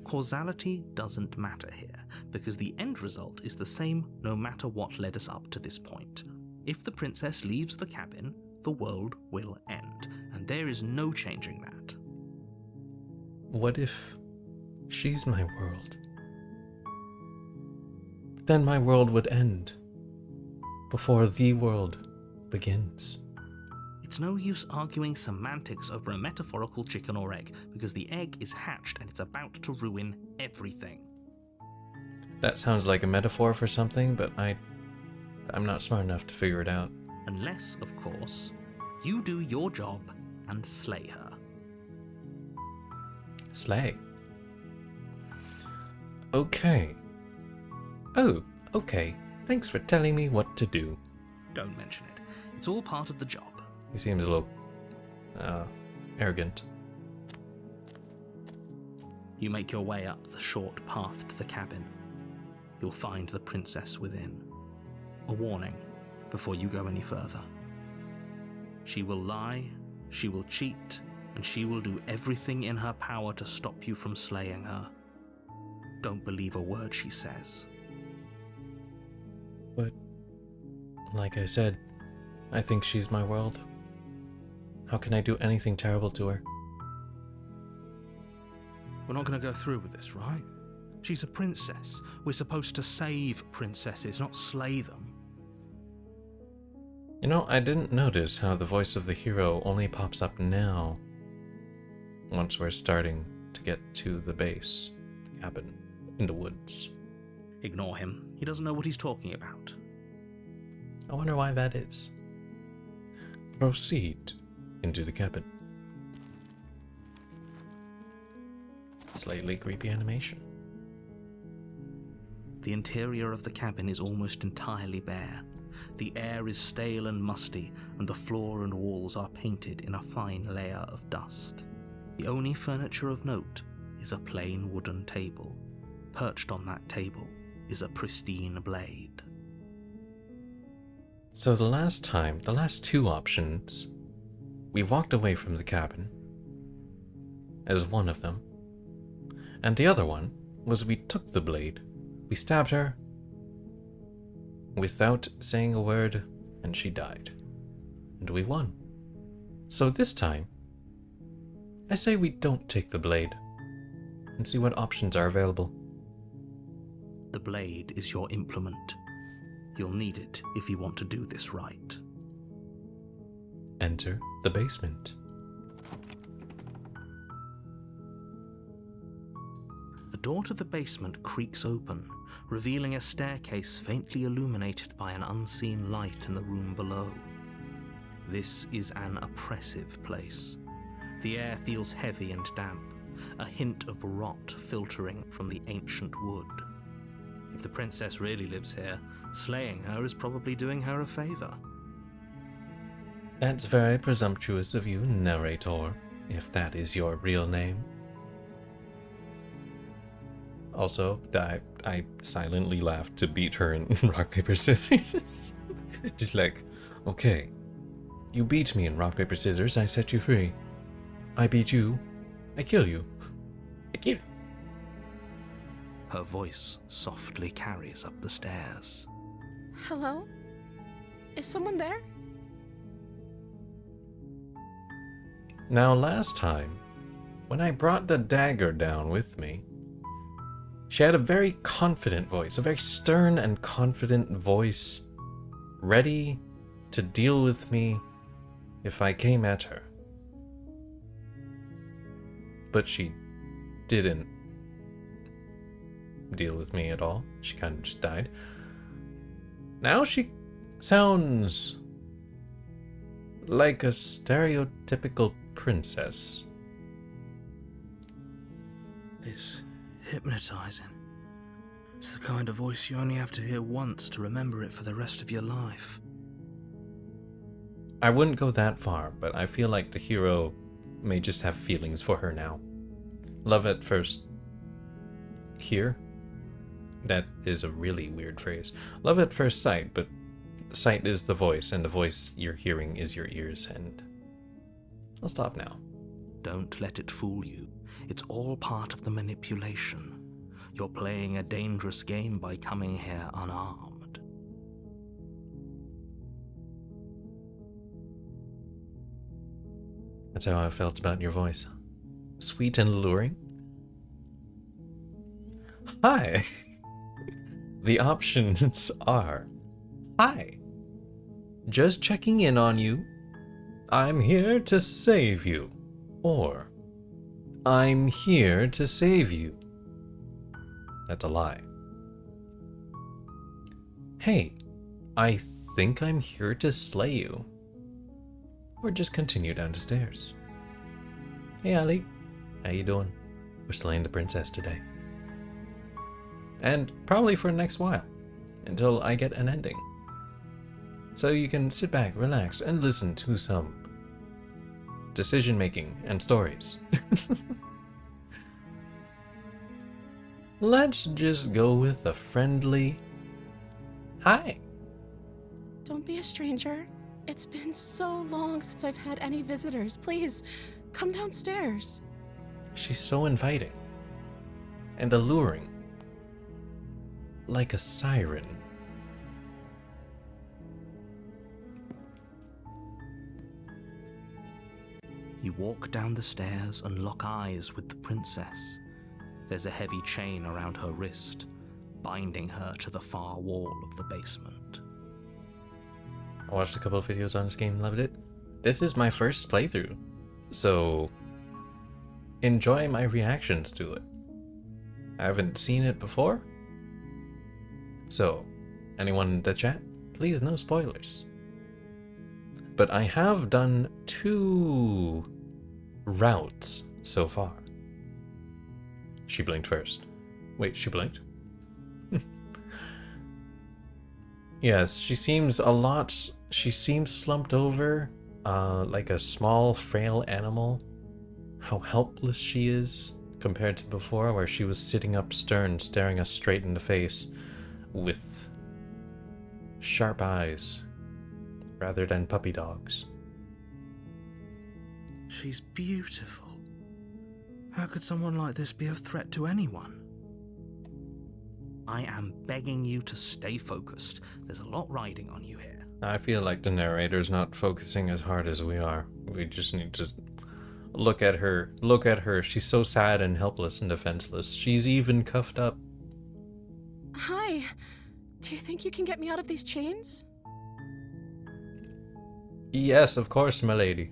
Speaker 2: Causality doesn't matter here, because the end result is the same no matter what led us up to this point. If the princess leaves the cabin, the world will end, and there is no changing that.
Speaker 1: What if she's my world? Then my world would end before the world begins.
Speaker 2: It's no use arguing semantics over a metaphorical chicken or egg, because the egg is hatched and it's about to ruin everything.
Speaker 1: That sounds like a metaphor for something, but I'm not smart enough to figure it out.
Speaker 2: Unless, of course, you do your job and slay her.
Speaker 1: Slay. Okay. Oh, okay. Thanks for telling me what to do.
Speaker 2: Don't mention it. It's all part of the job.
Speaker 1: He seems a little arrogant.
Speaker 2: You make your way up the short path to the cabin. You'll find the princess within. A warning before you go any further. She will lie, she will cheat, and she will do everything in her power to stop you from slaying her. Don't believe a word she says.
Speaker 1: But, like I said, I think she's my world. How can I do anything terrible to her?
Speaker 2: We're not going to go through with this, right? She's a princess. We're supposed to save princesses, not slay them.
Speaker 1: You know, I didn't notice how the voice of the hero only pops up now, once we're starting to get to the base, the cabin, in the woods.
Speaker 2: Ignore him. He doesn't know what he's talking about.
Speaker 1: I wonder why that is. Proceed into the cabin. Slightly creepy animation.
Speaker 2: The interior of the cabin is almost entirely bare. The air is stale and musty, and the floor and walls are painted in a fine layer of dust. The only furniture of note is a plain wooden table. Perched on that table is a pristine blade.
Speaker 1: So the last two options, we walked away from the cabin as one of them. And the other one was we took the blade, we stabbed her without saying a word, and she died. And we won. So this time, I say we don't take the blade and see what options are available.
Speaker 2: The blade is your implement. You'll need it if you want to do this right.
Speaker 1: Enter the basement.
Speaker 2: The door to the basement creaks open, revealing a staircase faintly illuminated by an unseen light in the room below. This is an oppressive place. The air feels heavy and damp, a hint of rot filtering from the ancient wood. If the princess really lives here, slaying her is probably doing her a favor.
Speaker 1: That's very presumptuous of you, narrator, if that is your real name. Also, I silently laughed to beat her in rock, paper, scissors. Just like, okay, you beat me in rock, paper, scissors, I set you free. I beat you, I kill you. I kill you.
Speaker 2: Her voice softly carries up the stairs.
Speaker 3: Hello? Is someone there?
Speaker 1: Now last time, when I brought the dagger down with me, she had a very confident voice, a very stern and confident voice, ready to deal with me if I came at her. But she didn't deal with me at all. She kind of just died. Now she sounds like a stereotypical princess.
Speaker 2: It's hypnotizing. It's the kind of voice you only have to hear once to remember it for the rest of your life.
Speaker 1: I wouldn't go that far, but I feel like the hero may just have feelings for her now. Love at first hear? That is a really weird phrase. Love at first sight, but sight is the voice, and the voice you're hearing is your ears, and I'll stop now.
Speaker 2: Don't let it fool you. It's all part of the manipulation. You're playing a dangerous game by coming here unarmed.
Speaker 1: That's how I felt about your voice. Sweet and alluring. Hi. The options are: hi. Just checking in on you. I'm here to save you. Or, I'm here to save you. That's a lie. Hey, I think I'm here to slay you. Or just continue down the stairs. Hey Ali, how you doing? We're slaying the princess today. And probably for the next while, until I get an ending. So you can sit back, relax, and listen to some decision making and stories. Let's just go with a friendly hi.
Speaker 3: Don't be a stranger. It's been so long since I've had any visitors. Please, come downstairs.
Speaker 1: She's so inviting and alluring, like a siren.
Speaker 2: You walk down the stairs and lock eyes with the princess. There's a heavy chain around her wrist, binding her to the far wall of the basement.
Speaker 1: I watched a couple of videos on this game, loved it. This is my first playthrough, so enjoy my reactions to it. I haven't seen it before, so anyone in the chat, please no spoilers. But I have done 2 routes so far. She blinked first. Wait, she blinked? Yes, she seems slumped over, like a small, frail animal. How helpless she is compared to before, where she was sitting up stern, staring us straight in the face with sharp eyes rather than puppy dogs.
Speaker 2: She's beautiful. How could someone like this be a threat to anyone? I am begging you to stay focused. There's a lot riding on you here.
Speaker 1: I feel like the narrator's not focusing as hard as we are. We just need to look at her. Look at her. She's so sad and helpless and defenseless. She's even cuffed up.
Speaker 3: Hi. Do you think you can get me out of these chains?
Speaker 1: Yes, of course, my lady.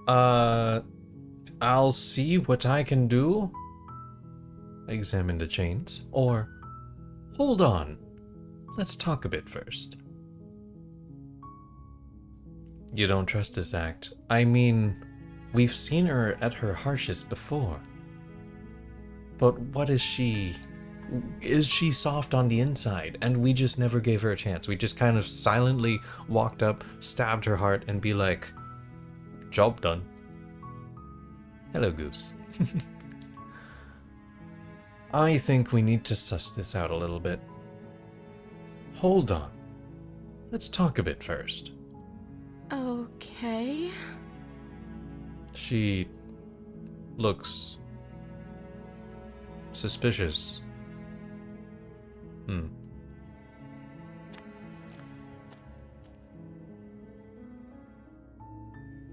Speaker 1: I'll see what I can do. Examine the chains. Or, hold on. Let's talk a bit first. You don't trust this act. I mean, we've seen her at her harshest before. But what is she? Is she soft on the inside? And we just never gave her a chance. We just kind of silently walked up, stabbed her heart, and be like, job done. Hello, Goose. I think we need to suss this out a little bit. Hold on. Let's talk a bit first.
Speaker 3: Okay.
Speaker 1: She looks suspicious.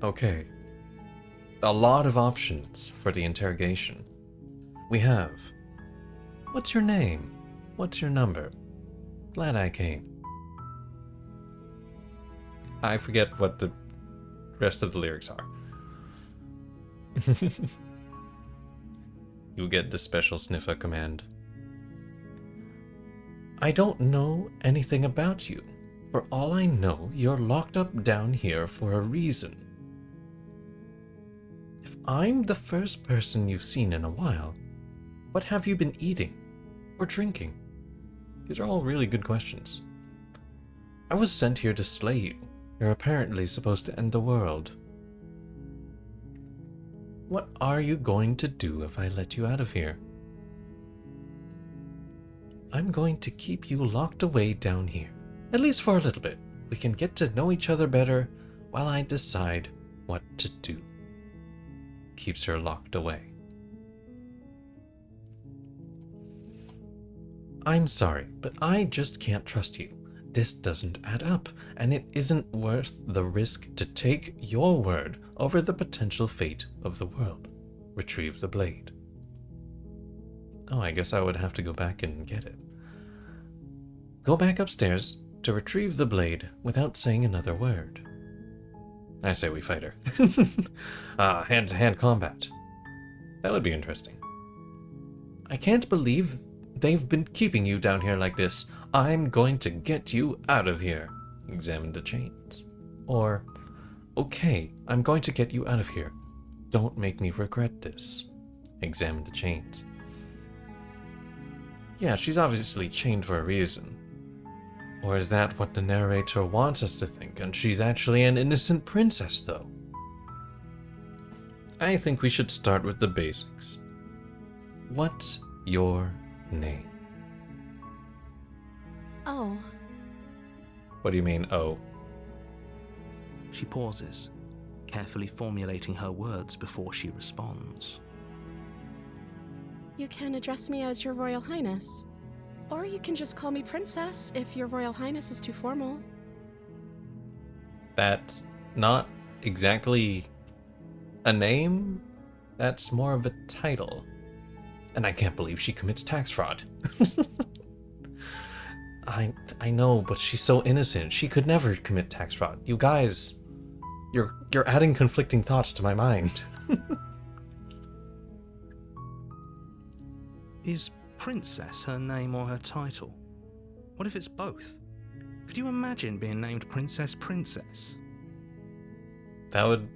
Speaker 1: Okay. A lot of options for the interrogation. We have, what's your name? What's your number? Glad I came. I forget what the rest of the lyrics are. You get the special sniffer command. I don't know anything about you. For all I know, you're locked up down here for a reason. If I'm the first person you've seen in a while, what have you been eating or drinking? These are all really good questions. I was sent here to slay you. You're apparently supposed to end the world. What are you going to do if I let you out of here? I'm going to keep you locked away down here, at least for a little bit. We can get to know each other better while I decide what to do. Keeps her locked away. I'm sorry, but I just can't trust you. This doesn't add up, and it isn't worth the risk to take your word over the potential fate of the world. Retrieve the blade. Oh, I guess I would have to go back and get it. Go back upstairs to retrieve the blade without saying another word. I say we fight her. Hand-to-hand combat. That would be interesting. I can't believe they've been keeping you down here like this. I'm going to get you out of here. Examine the chains. Or, okay, I'm going to get you out of here. Don't make me regret this. Examine the chains. Yeah, she's obviously chained for a reason. Or is that what the narrator wants us to think, and she's actually an innocent princess, though? I think we should start with the basics. What's your name?
Speaker 3: Oh.
Speaker 1: What do you mean, oh?
Speaker 2: She pauses, carefully formulating her words before she responds.
Speaker 3: You can address me as Your Royal Highness. Or you can just call me Princess if Your Royal Highness is too formal.
Speaker 1: That's not exactly a name. That's more of a title. And I can't believe she commits tax fraud. I know, but she's so innocent. She could never commit tax fraud. You guys, you're adding conflicting thoughts to my mind.
Speaker 2: Is Princess her name or her title? What if it's both? Could you imagine being named Princess Princess?
Speaker 1: That would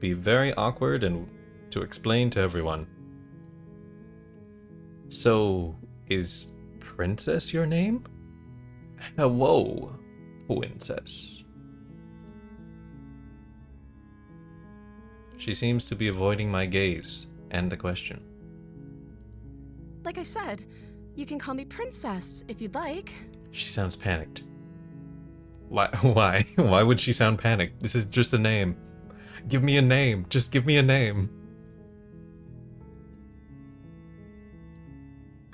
Speaker 1: be very awkward and to explain to everyone. So, is Princess your name? Hello, princess. She seems to be avoiding my gaze and the question.
Speaker 3: Like I said, you can call me Princess if you'd like.
Speaker 1: She sounds panicked. Why? Why? Why would she sound panicked? This is just a name. Give me a name. Just give me a name.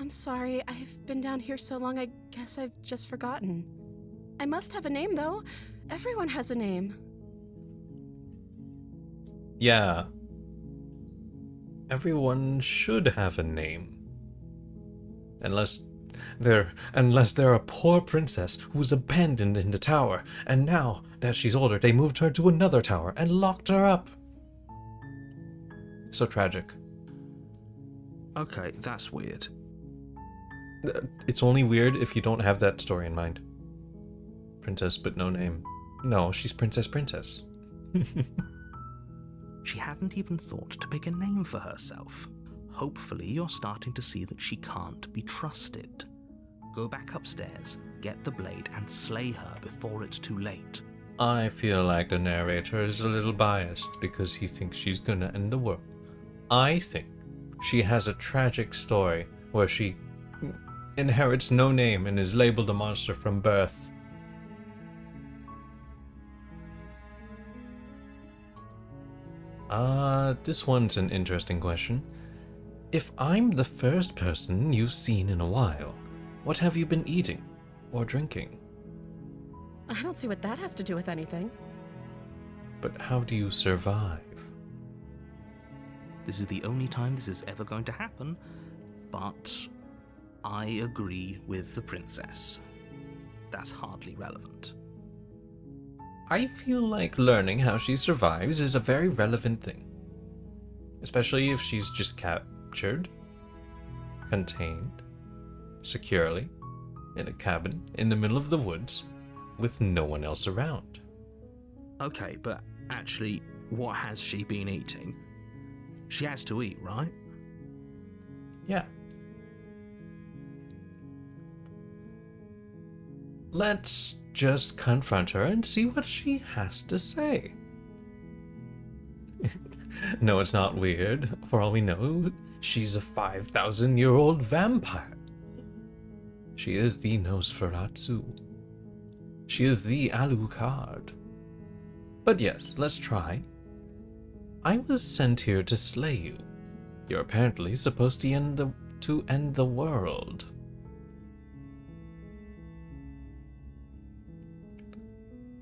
Speaker 3: I'm sorry, I've been down here so long, I guess I've just forgotten. I must have a name, though. Everyone has a name.
Speaker 1: Yeah. Everyone should have a name. Unless they're a poor princess who was abandoned in the tower, and now that she's older, they moved her to another tower and locked her up. So tragic.
Speaker 2: Okay, that's weird.
Speaker 1: It's only weird if you don't have that story in mind. Princess but no name. No, she's Princess.
Speaker 2: She hadn't even thought to pick a name for herself. Hopefully you're starting to see that she can't be trusted. Go back upstairs, get the blade, and slay her before it's too late.
Speaker 1: I feel like the narrator is a little biased because he thinks she's gonna end the world. I think she has a tragic story where she inherits no name and is labeled a monster from birth. This one's an interesting question. If I'm the first person you've seen in a while, what have you been eating or drinking?
Speaker 3: I don't see what that has to do with anything.
Speaker 1: But how do you survive?
Speaker 2: This is the only time this is ever going to happen, but I agree with the princess. That's hardly relevant.
Speaker 1: I feel like learning how she survives is a very relevant thing. Especially if she's just captured, contained, securely, in a cabin in the middle of the woods, with no one else around.
Speaker 2: Okay, but actually, what has she been eating? She has to eat, right?
Speaker 1: Yeah. Let's just confront her and see what she has to say. No, it's not weird. For all we know, she's a 5,000-year-old vampire. She is the Nosferatu. She is the Alucard. But yes, let's try. I was sent here to slay you. You're apparently supposed to end the world.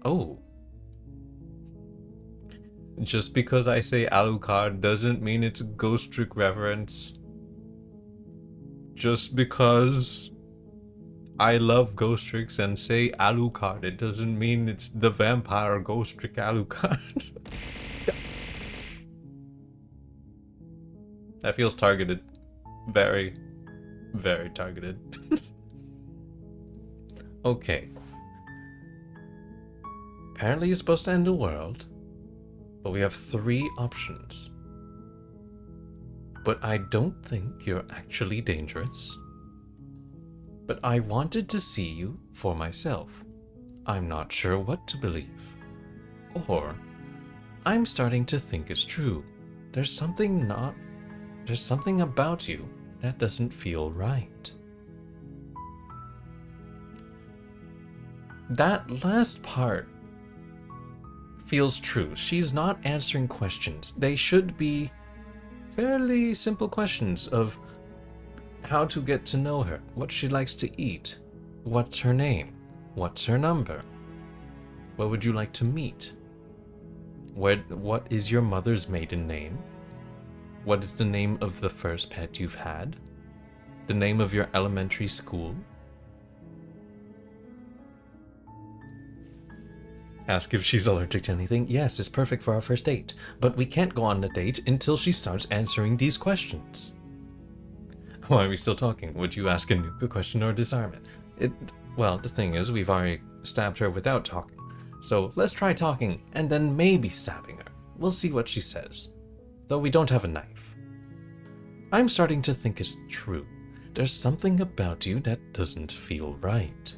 Speaker 1: Oh. Just because I say Alucard doesn't mean it's a Ghost Trick reference. Just because I love Ghost Tricks and say Alucard, it doesn't mean it's the vampire Ghost Trick Alucard. That feels targeted. Very, very targeted. Okay. Apparently you're supposed to end the world, but we have 3 options. But I don't think you're actually dangerous. But I wanted to see you for myself. I'm not sure what to believe. Or, I'm starting to think it's true. There's something about you that doesn't feel right. That last part feels true. She's not answering questions. They should be fairly simple questions of how to get to know her, what she likes to eat, what's her name, what's her number, where would you like to meet, what is your mother's maiden name, what is the name of the first pet you've had, the name of your elementary school. Ask if she's allergic to anything. Yes, it's perfect for our first date, but we can't go on the date until she starts answering these questions. Why are we still talking? Would you ask a new question or disarmament? Well, the thing is, we've already stabbed her without talking. So let's try talking and then maybe stabbing her. We'll see what she says. Though we don't have a knife. I'm starting to think it's true There's something about you that doesn't feel right.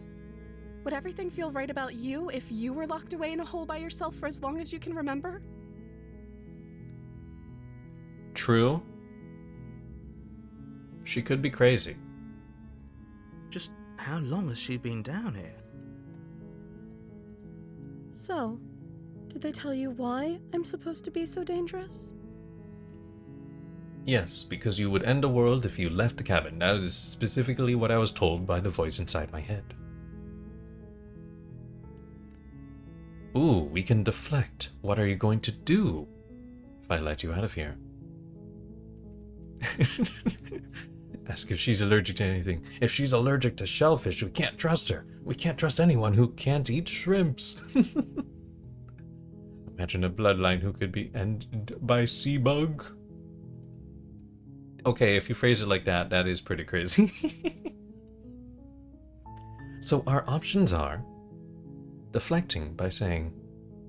Speaker 3: Would everything feel right about you if you were locked away in a hole by yourself for as long as you can remember?
Speaker 1: True. She could be crazy.
Speaker 2: Just how long has she been down here?
Speaker 3: So, did they tell you why I'm supposed to be so dangerous?
Speaker 1: Yes, because you would end the world if you left the cabin. That is specifically what I was told by the voice inside my head. Ooh, we can deflect. What are you going to do if I let you out of here? Ask if she's allergic to anything. If she's allergic to shellfish, we can't trust her. We can't trust anyone who can't eat shrimps. Imagine a bloodline who could be ended by sea bug. Okay, if you phrase it like that, that is pretty crazy. So our options are deflecting by saying,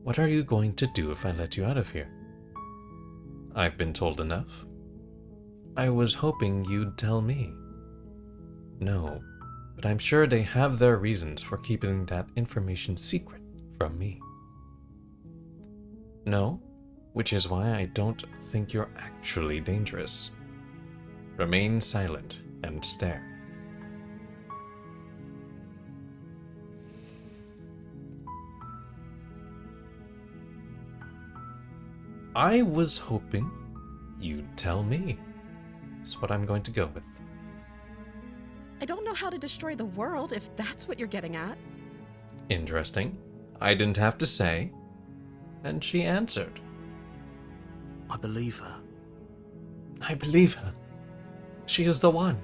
Speaker 1: "What are you going to do if I let you out of here?" I've been told enough. I was hoping you'd tell me. No, but I'm sure they have their reasons for keeping that information secret from me. No, which is why I don't think you're actually dangerous. Remain silent and stare. I was hoping you'd tell me. That's what I'm going to go with.
Speaker 3: I don't know how to destroy the world, if that's what you're getting at.
Speaker 1: Interesting. I didn't have to say. And she answered.
Speaker 2: I believe her.
Speaker 1: I believe her. She is the one.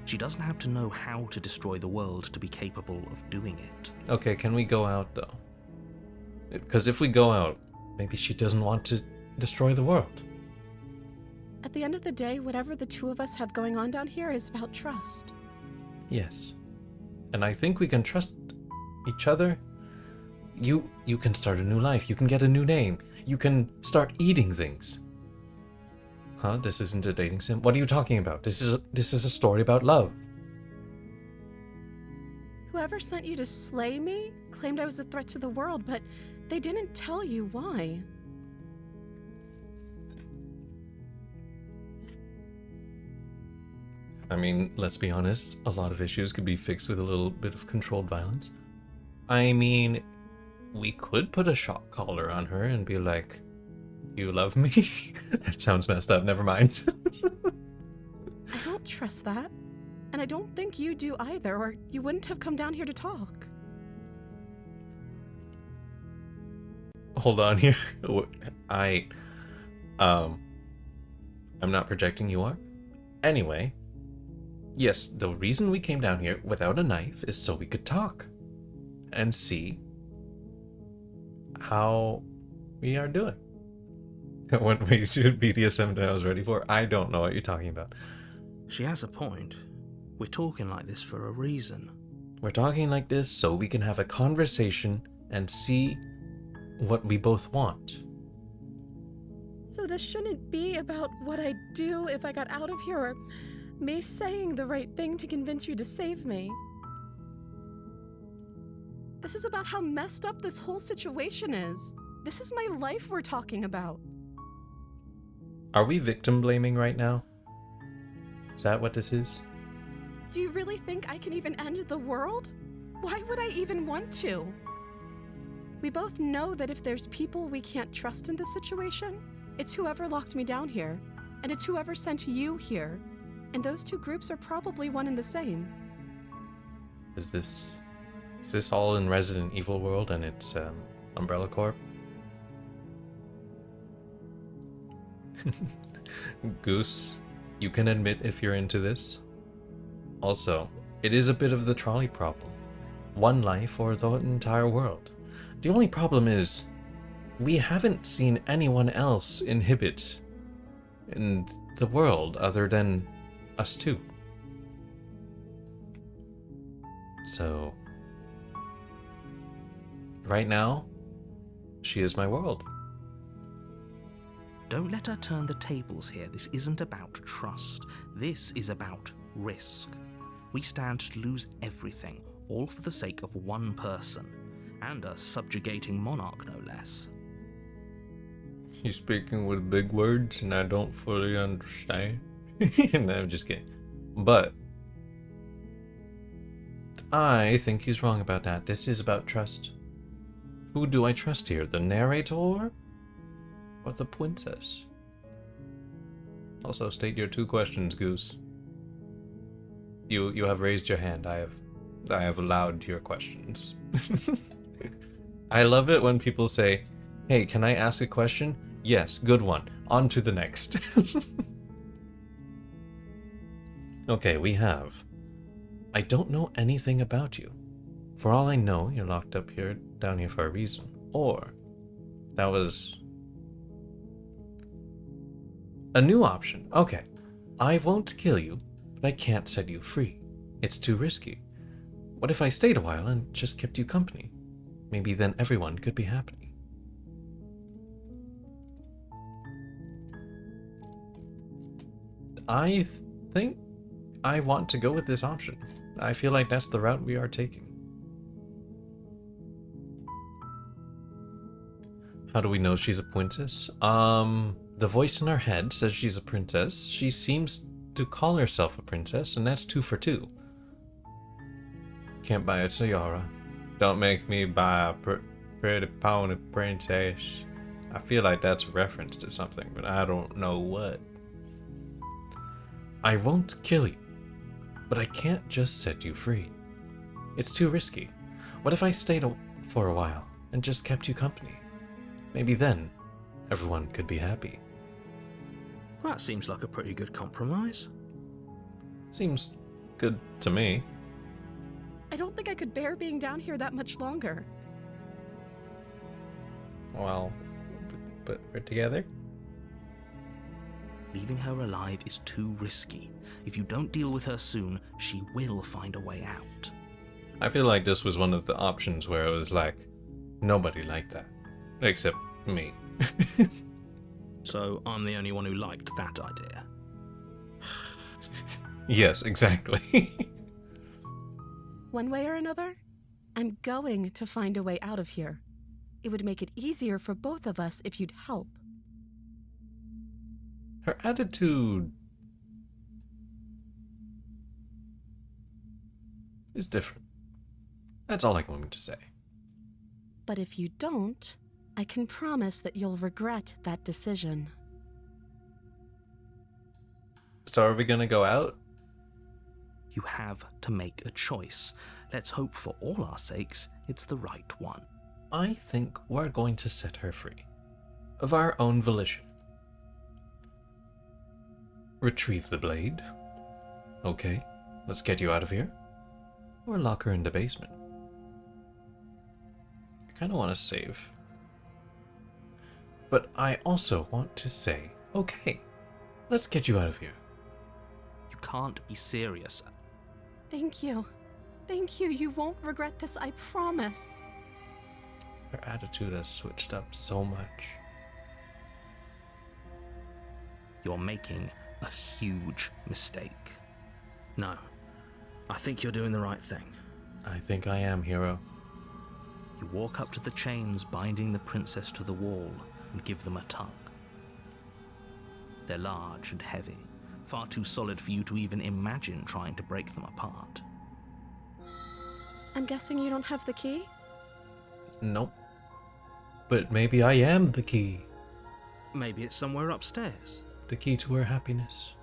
Speaker 2: She doesn't have to know how to destroy the world to be capable of doing it.
Speaker 1: Okay, can we go out though? Because if we go out, maybe she doesn't want to destroy the world.
Speaker 3: At the end of the day, whatever the two of us have going on down here is about trust.
Speaker 1: Yes. And I think we can trust each other. You can start a new life. You can get a new name. You can start eating things. Huh? This isn't a dating sim? What are you talking about? This is a story about love.
Speaker 3: Whoever sent you to slay me claimed I was a threat to the world, but they didn't tell you why.
Speaker 1: I mean, let's be honest, a lot of issues could be fixed with a little bit of controlled violence. I mean, we could put a shock collar on her and be like, "You love me?" That sounds messed up, never mind.
Speaker 3: I don't trust that. And I don't think you do either, or you wouldn't have come down here to talk.
Speaker 1: Hold on here. I'm not projecting, you are. Anyway, yes, the reason we came down here without a knife is so we could talk and see how we are doing. That went way too BDSM than I was ready for. I don't know what you're talking about.
Speaker 2: She has a point. We're talking like this for a reason.
Speaker 1: We're talking like this so we can have a conversation and see what we both want.
Speaker 3: So this shouldn't be about what I'd do if I got out of here, or me saying the right thing to convince you to save me. This is about how messed up this whole situation is. This is my life we're talking about.
Speaker 1: Are we victim blaming right now? Is that what this is?
Speaker 3: Do you really think I can even end the world? Why would I even want to? We both know that if there's people we can't trust in this situation, it's whoever locked me down here, and it's whoever sent you here. And those two groups are probably one and the same.
Speaker 1: Is this all in Resident Evil world and it's Umbrella Corp? Goose, you can admit if you're into this. Also, it is a bit of the trolley problem. One life or the entire world. The only problem is, we haven't seen anyone else inhibit in the world other than us two. So, right now, she is my world.
Speaker 2: Don't let her turn the tables here. This isn't about trust. This is about risk. We stand to lose everything, all for the sake of one person, and a subjugating monarch, no less.
Speaker 1: He's speaking with big words, and I don't fully understand. No, I'm just kidding. But I think he's wrong about that. This is about trust. Who do I trust here? The narrator or the princess? Also, state your 2 questions, Goose. You have raised your hand. I have allowed your questions. I love it when people say, "Hey, can I ask a question?" Yes, good one. On to the next. Okay, we have. I don't know anything about you. For all I know, you're locked up here, down here for a reason. Or, that was a new option. Okay, I won't kill you, but I can't set you free. It's too risky. What if I stayed a while and just kept you company? Maybe then everyone could be happy. I think I want to go with this option. I feel like that's the route we are taking. How do we know she's a princess? The voice in her head says she's a princess. She seems to call herself a princess, and that's 2 for 2. Can't buy a tiara. Don't make me buy a pretty pony princess. I feel like that's a reference to something, but I don't know what. I won't kill you, but I can't just set you free. It's too risky. What if I stayed for a while and just kept you company? Maybe then everyone could be happy.
Speaker 2: That seems like a pretty good compromise.
Speaker 1: Seems good to me.
Speaker 3: I don't think I could bear being down here that much longer.
Speaker 1: Well, but we're together?
Speaker 2: Leaving her alive is too risky. If you don't deal with her soon, she will find a way out.
Speaker 1: I feel like this was one of the options where it was like, nobody liked that. Except me.
Speaker 2: So I'm the only one who liked that idea.
Speaker 1: Yes, exactly.
Speaker 3: One way or another, I'm going to find a way out of here. It would make it easier for both of us if you'd help.
Speaker 1: Her attitude is different. That's all I'm going to say.
Speaker 3: But if you don't, I can promise that you'll regret that decision.
Speaker 1: So are we gonna go out?
Speaker 2: You have to make a choice. Let's hope for all our sakes it's the right one.
Speaker 1: I think we're going to set her free. Of our own volition. Retrieve the blade. Okay, let's get you out of here. Or lock her in the basement. I kind of want to save. But I also want to say, okay, let's get you out of here.
Speaker 2: You can't be serious.
Speaker 3: Thank you. Thank you. You won't regret this, I promise.
Speaker 1: Her attitude has switched up so much.
Speaker 2: You're making a huge mistake. No, I think you're doing the right thing.
Speaker 1: I think I am, hero.
Speaker 2: You walk up to the chains binding the princess to the wall and give them a tug. They're large and heavy, far too solid for you to even imagine trying to break them apart.
Speaker 3: I'm guessing you don't have the key?
Speaker 1: Nope. But maybe I am the key.
Speaker 2: Maybe it's somewhere upstairs.
Speaker 1: The key to her happiness.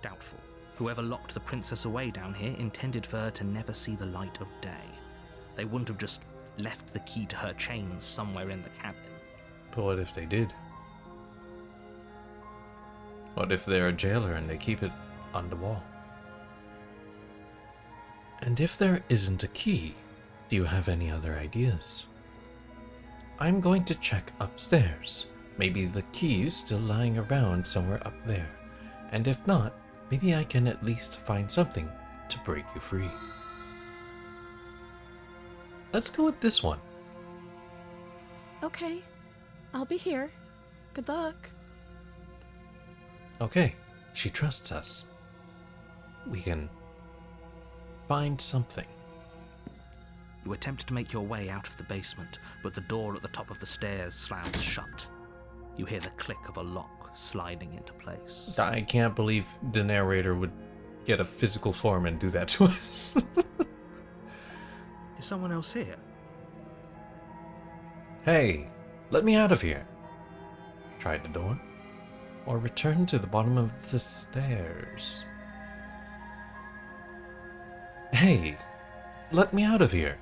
Speaker 2: Doubtful. Whoever locked the princess away down here intended for her to never see the light of day. They wouldn't have just left the key to her chains somewhere in the cabin.
Speaker 1: But what if they did? What if they're a jailer and they keep it on the wall? And if there isn't a key, do you have any other ideas? I'm going to check upstairs. Maybe the key's still lying around somewhere up there. And if not, maybe I can at least find something to break you free. Let's go with this one.
Speaker 3: Okay. I'll be here. Good luck.
Speaker 1: Okay, she trusts us. We can find something.
Speaker 2: You attempt to make your way out of the basement, but the door at the top of the stairs slams shut. You hear the click of a lock sliding into place.
Speaker 1: I can't believe the narrator would get a physical form and do that to us.
Speaker 2: Is someone else here?
Speaker 1: Hey, let me out of here. Try the door, or return to the bottom of the stairs. Hey, let me out of here.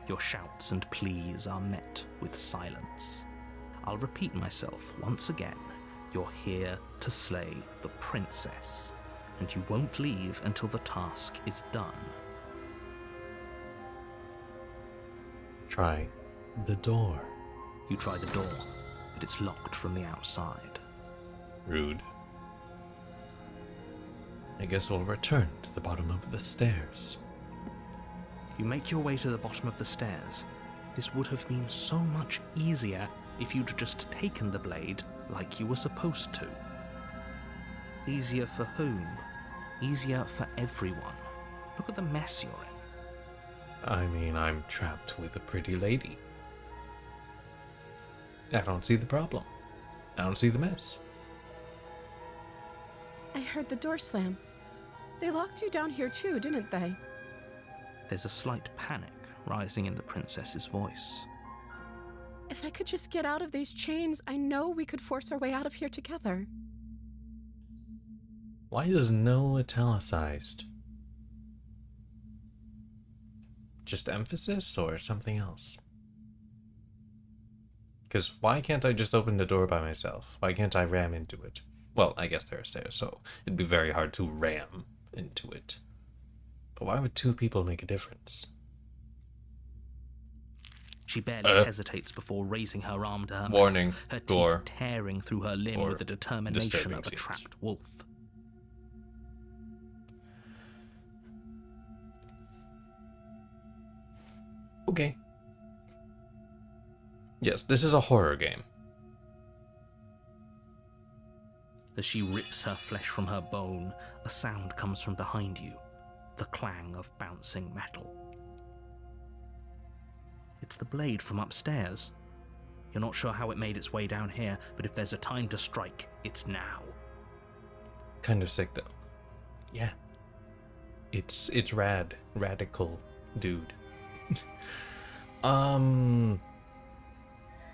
Speaker 2: Your shouts and pleas are met with silence. I'll repeat myself once again. You're here to slay the princess, and you won't leave until the task is done.
Speaker 1: Try the door.
Speaker 2: You try the door, but it's locked from the outside.
Speaker 1: Rude. I guess we'll return to the bottom of the stairs.
Speaker 2: You make your way to the bottom of the stairs. This would have been so much easier if you'd just taken the blade like you were supposed to. Easier for whom? Easier for everyone. Look at the mess you're in.
Speaker 1: I mean, I'm trapped with a pretty lady. I don't see the problem. I don't see the mess.
Speaker 3: I heard the door slam. They locked you down here too, didn't they?
Speaker 2: There's a slight panic rising in the princess's voice.
Speaker 3: If I could just get out of these chains, I know we could force our way out of here together.
Speaker 1: Why is no italicized? Just emphasis or something else? Because why can't I just open the door by myself? Why can't I ram into it? Well, I guess there are stairs, so it'd be very hard to ram into it. But why would two people make a difference?
Speaker 2: She barely hesitates before raising her arm to her
Speaker 1: Warning,
Speaker 2: mouth, her
Speaker 1: door,
Speaker 2: teeth tearing through her limb
Speaker 1: or
Speaker 2: with the determination
Speaker 1: disturbing
Speaker 2: of a
Speaker 1: scenes.
Speaker 2: trapped wolf.
Speaker 1: Okay. Yes, this is a horror game.
Speaker 2: As she rips her flesh from her bone, a sound comes from behind you, the clang of bouncing metal. It's the blade from upstairs. You're not sure how it made its way down here, but if there's a time to strike, it's now.
Speaker 1: Kind of sick though. Yeah. It's rad. Radical dude.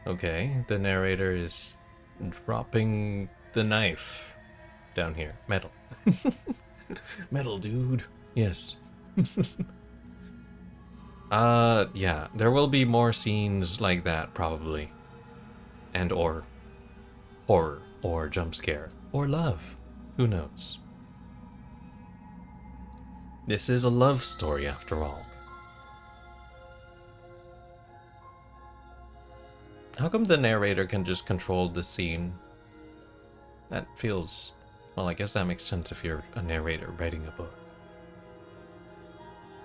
Speaker 1: Okay, the narrator is dropping the knife down here. Metal. Metal, dude. Yes. Yeah, there will be more scenes like that, probably. And or horror, or jump scare, or love. Who knows? This is a love story, after all. How come the narrator can just control the scene? That feels... Well, I guess that makes sense if you're a narrator writing a book.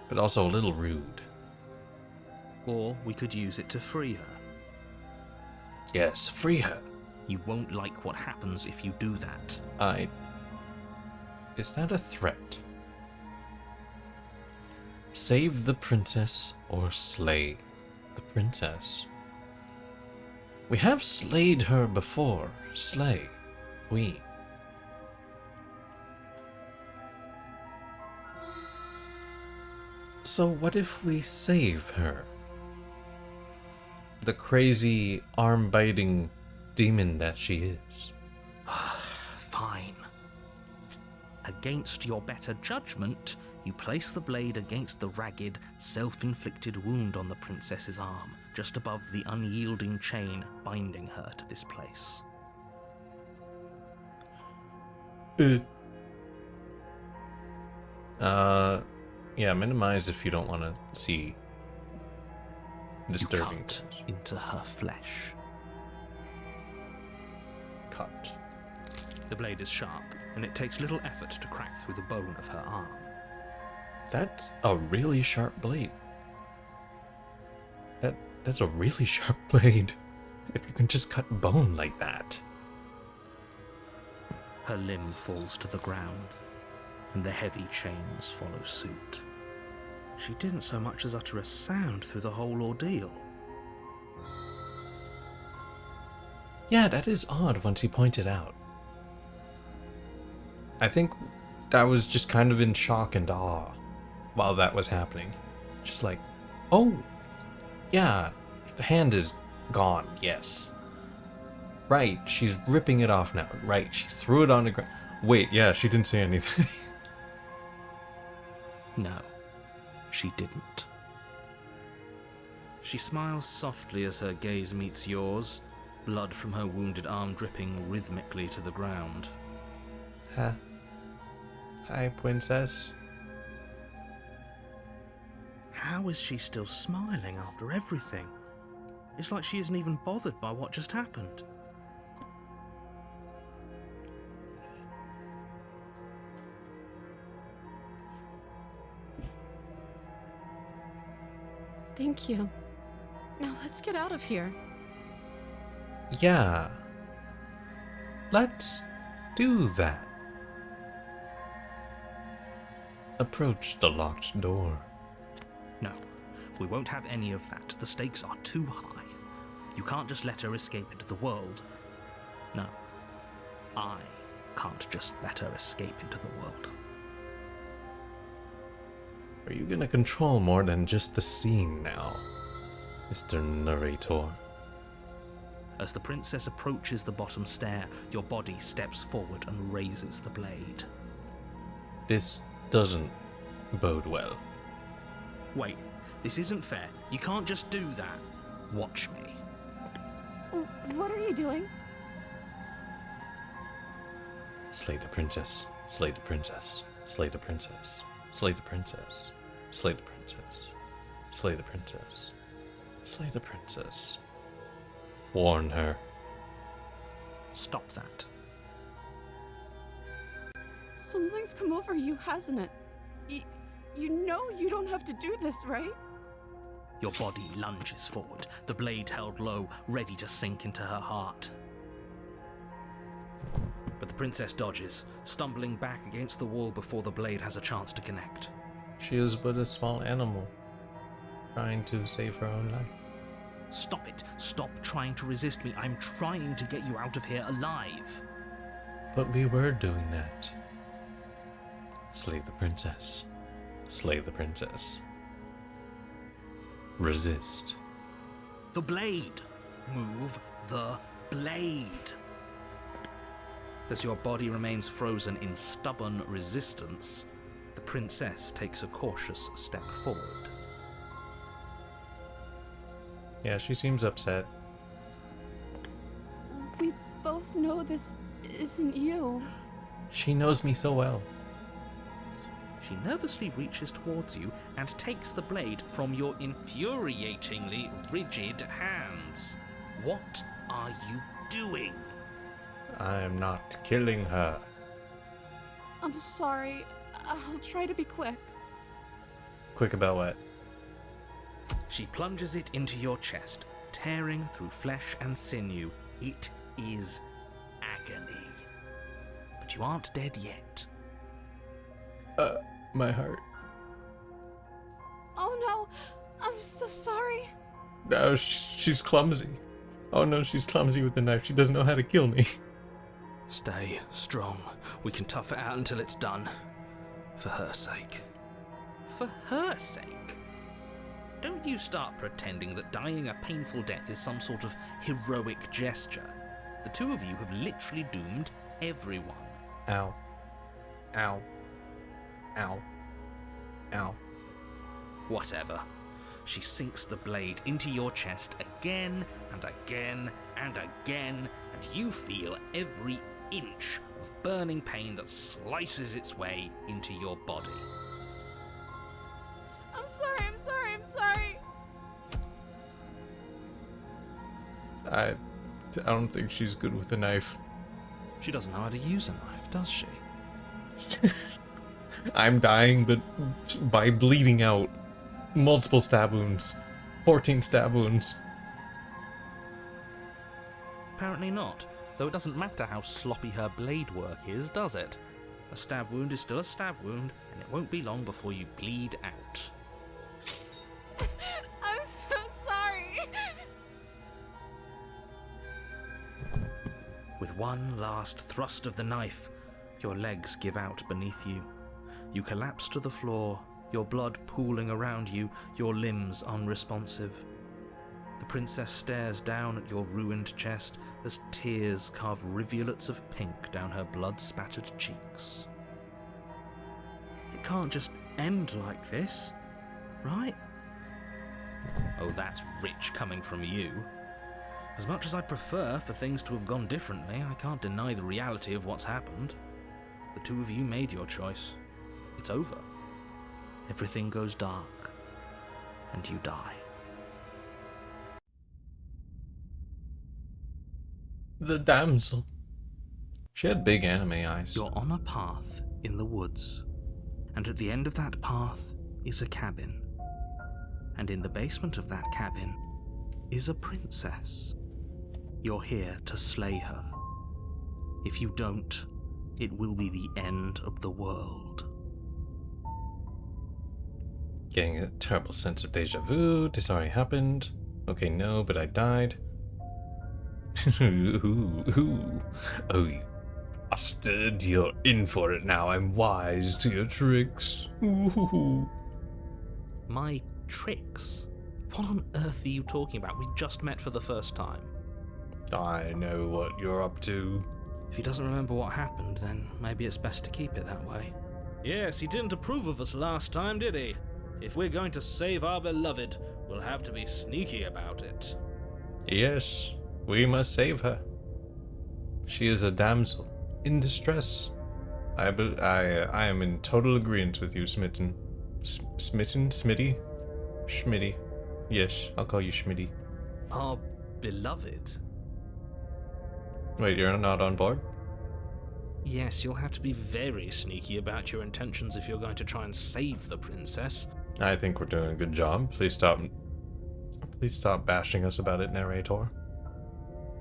Speaker 1: But also a little rude.
Speaker 2: Or we could use it to free her.
Speaker 1: Yes, free her.
Speaker 2: You won't like what happens if you do that.
Speaker 1: Is that a threat? Save the princess or slay the princess. We have slayed her before. Slay, queen. So what if we save her? The crazy, arm-biting demon that she is.
Speaker 2: Fine. Against your better judgment, you place the blade against the ragged, self-inflicted wound on the princess's arm, just above the unyielding chain binding her to this place.
Speaker 1: Yeah, minimize if you don't want to see
Speaker 2: You
Speaker 1: disturbing
Speaker 2: cut
Speaker 1: things.
Speaker 2: into her flesh.
Speaker 1: Cut.
Speaker 2: The blade is sharp, and it takes little effort to crack through the bone of her arm.
Speaker 1: That's a really sharp blade. That's a really sharp blade. If you can just cut bone like that.
Speaker 2: Her limb falls to the ground, and the heavy chains follow suit. She didn't so much as utter a sound through the whole ordeal.
Speaker 1: Yeah, that is odd once you point it out. I think that was just kind of in shock and awe while that was happening. Just like, oh, yeah, the hand is gone, yes. Right, she's ripping it off now. Right, she threw it on the ground. Wait, yeah, she didn't say anything.
Speaker 2: No, she didn't. She smiles softly as her gaze meets yours, blood from her wounded arm dripping rhythmically to the ground.
Speaker 1: Huh? Hi, princess.
Speaker 2: How is she still smiling after everything? It's like she isn't even bothered by what just happened.
Speaker 3: Thank you. Now let's get out of here.
Speaker 1: Yeah. Let's do that. Approach the locked door.
Speaker 2: No, we won't have any of that. The stakes are too high. You can't just let her escape into the world. No, I can't just let her escape into the world.
Speaker 1: Are you gonna control more than just the scene now, Mr. Narrator?
Speaker 2: As the princess approaches the bottom stair, your body steps forward and raises the blade.
Speaker 1: This doesn't bode well.
Speaker 2: Wait, this isn't fair. You can't just do that. Watch me.
Speaker 3: What are you doing?
Speaker 1: Slay the princess, slay the princess, slay the princess, slay the princess, slay the princess, slay the princess, slay the princess. Warn her.
Speaker 2: Stop that.
Speaker 3: Something's come over you, hasn't it? You know you don't have to do this, right?
Speaker 2: Your body lunges forward, the blade held low, ready to sink into her heart. But the princess dodges, stumbling back against the wall before the blade has a chance to connect.
Speaker 1: She is but a small animal, trying to save her own life.
Speaker 2: Stop it. Stop trying to resist me. I'm trying to get you out of here alive.
Speaker 1: But we were doing that. Slay the princess. Slay the princess. Resist.
Speaker 2: The blade. Move the blade. As your body remains frozen in stubborn resistance, the princess takes a cautious step forward.
Speaker 1: Yeah, she seems upset.
Speaker 3: We both know this isn't you.
Speaker 1: She knows me so well.
Speaker 2: She nervously reaches towards you and takes the blade from your infuriatingly rigid hands. What are you doing?
Speaker 1: I am not killing her.
Speaker 3: I'm sorry. I'll try to be quick.
Speaker 1: Quick about what?
Speaker 2: She plunges it into your chest, tearing through flesh and sinew. It is agony. But you aren't dead yet.
Speaker 1: My heart.
Speaker 3: Oh no, I'm so sorry.
Speaker 1: No, she's clumsy. Oh no, she's clumsy with the knife. She doesn't know how to kill me.
Speaker 2: Stay strong. We can tough it out until it's done. For her sake. For her sake? Don't you start pretending that dying a painful death is some sort of heroic gesture. The two of you have literally doomed everyone.
Speaker 1: Ow. Ow. Ow. Ow.
Speaker 2: Whatever. She sinks the blade into your chest again and again and again, and you feel every inch of burning pain that slices its way into your body.
Speaker 3: I'm sorry, I'm sorry, I'm sorry.
Speaker 1: I don't think she's good with a knife.
Speaker 2: She doesn't know how to use a knife, does she?
Speaker 1: I'm dying, but by bleeding out. Multiple stab wounds. 14 stab wounds.
Speaker 2: Apparently not, though it doesn't matter how sloppy her blade work is, does it? A stab wound is still a stab wound, and it won't be long before you bleed out. With one last thrust of the knife, your legs give out beneath you. You collapse to the floor, your blood pooling around you, your limbs unresponsive. The princess stares down at your ruined chest as tears carve rivulets of pink down her blood-spattered cheeks. It can't just end like this, right? Oh, that's rich coming from you. As much as I'd prefer for things to have gone differently, I can't deny the reality of what's happened. The two of you made your choice. It's over. Everything goes dark, and you die.
Speaker 1: The damsel. She had big anime eyes.
Speaker 2: You're on a path in the woods, and at the end of that path is a cabin. And in the basement of that cabin is a princess. You're here to slay her. If you don't, it will be the end of the world.
Speaker 1: Getting a terrible sense of deja vu. This already happened. Okay, no, but I died. Ooh. Oh, you bastard. You're in for it now. I'm wise to your tricks. Ooh.
Speaker 2: My tricks? What on earth are you talking about? We just met for the first time.
Speaker 1: I know what you're up to.
Speaker 2: If he doesn't remember what happened, then maybe it's best to keep it that way. Yes, he didn't approve of us last time, did he? If we're going to save our beloved, we'll have to be sneaky about it.
Speaker 1: Yes, we must save her. She is a damsel in distress. I am in total agreement with you, Smitten. Smitten? Smitty? Schmitty. Yes, I'll call you Schmitty.
Speaker 2: Our beloved?
Speaker 1: Wait, you're not on board?
Speaker 2: Yes, you'll have to be very sneaky about your intentions if you're going to try and save the princess.
Speaker 1: I think we're doing a good job. Please stop bashing us about it, narrator.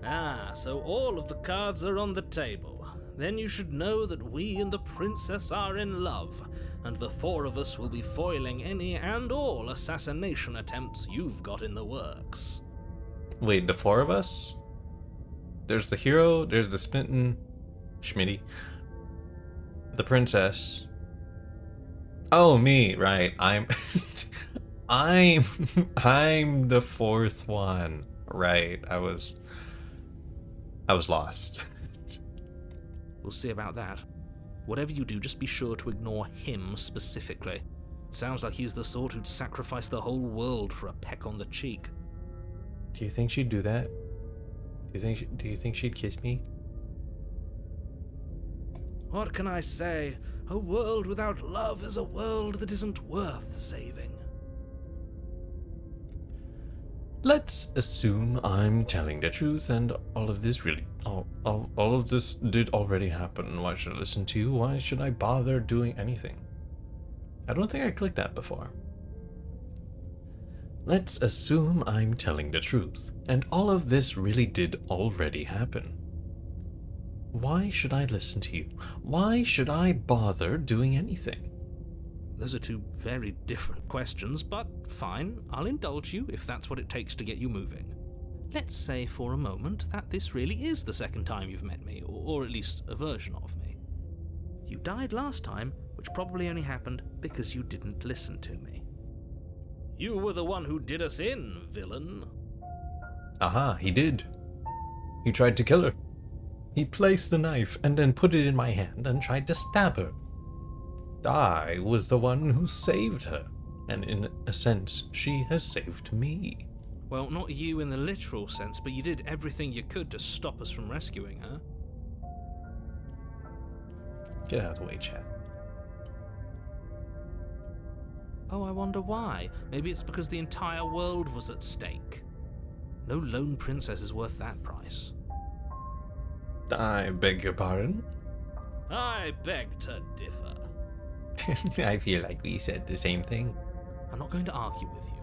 Speaker 2: Ah, so all of the cards are on the table. Then you should know that we and the princess are in love, and the four of us will be foiling any and all assassination attempts you've got in the works.
Speaker 1: Wait, the four of us? There's the hero, there's the Smitten, Schmitty, the princess. Oh, me, right. I'm the fourth one. Right. I was lost.
Speaker 2: We'll see about that. Whatever you do, just be sure to ignore him specifically. It sounds like he's the sort who'd sacrifice the whole world for a peck on the cheek.
Speaker 1: Do you think she'd do that? Do you think she'd kiss me?
Speaker 2: What can I say? A world without love is a world that isn't worth saving.
Speaker 1: Let's assume I'm telling the truth and all of this did already happen. Why should I listen to you? Why should I bother doing anything? I don't think I clicked that before. Let's assume I'm telling the truth and all of this really did already happen. Why should I listen to you? Why should I bother doing anything?
Speaker 2: Those are two very different questions, but fine, I'll indulge you if that's what it takes to get you moving. Let's say for a moment that this really is the second time you've met me, or at least a version of me. You died last time, which probably only happened because you didn't listen to me. You were the one who did us in, villain.
Speaker 1: Aha, he did. He tried to kill her. He placed the knife and then put it in my hand and tried to stab her. I was the one who saved her, and in a sense, she has saved me.
Speaker 2: Well, not you in the literal sense, but you did everything you could to stop us from rescuing her.
Speaker 1: Get out of the way, chat.
Speaker 2: Oh, I wonder why. Maybe it's because the entire world was at stake. No lone princess is worth that price.
Speaker 1: I beg your pardon?
Speaker 2: I beg to differ.
Speaker 1: I feel like we said the same thing.
Speaker 2: I'm not going to argue with you.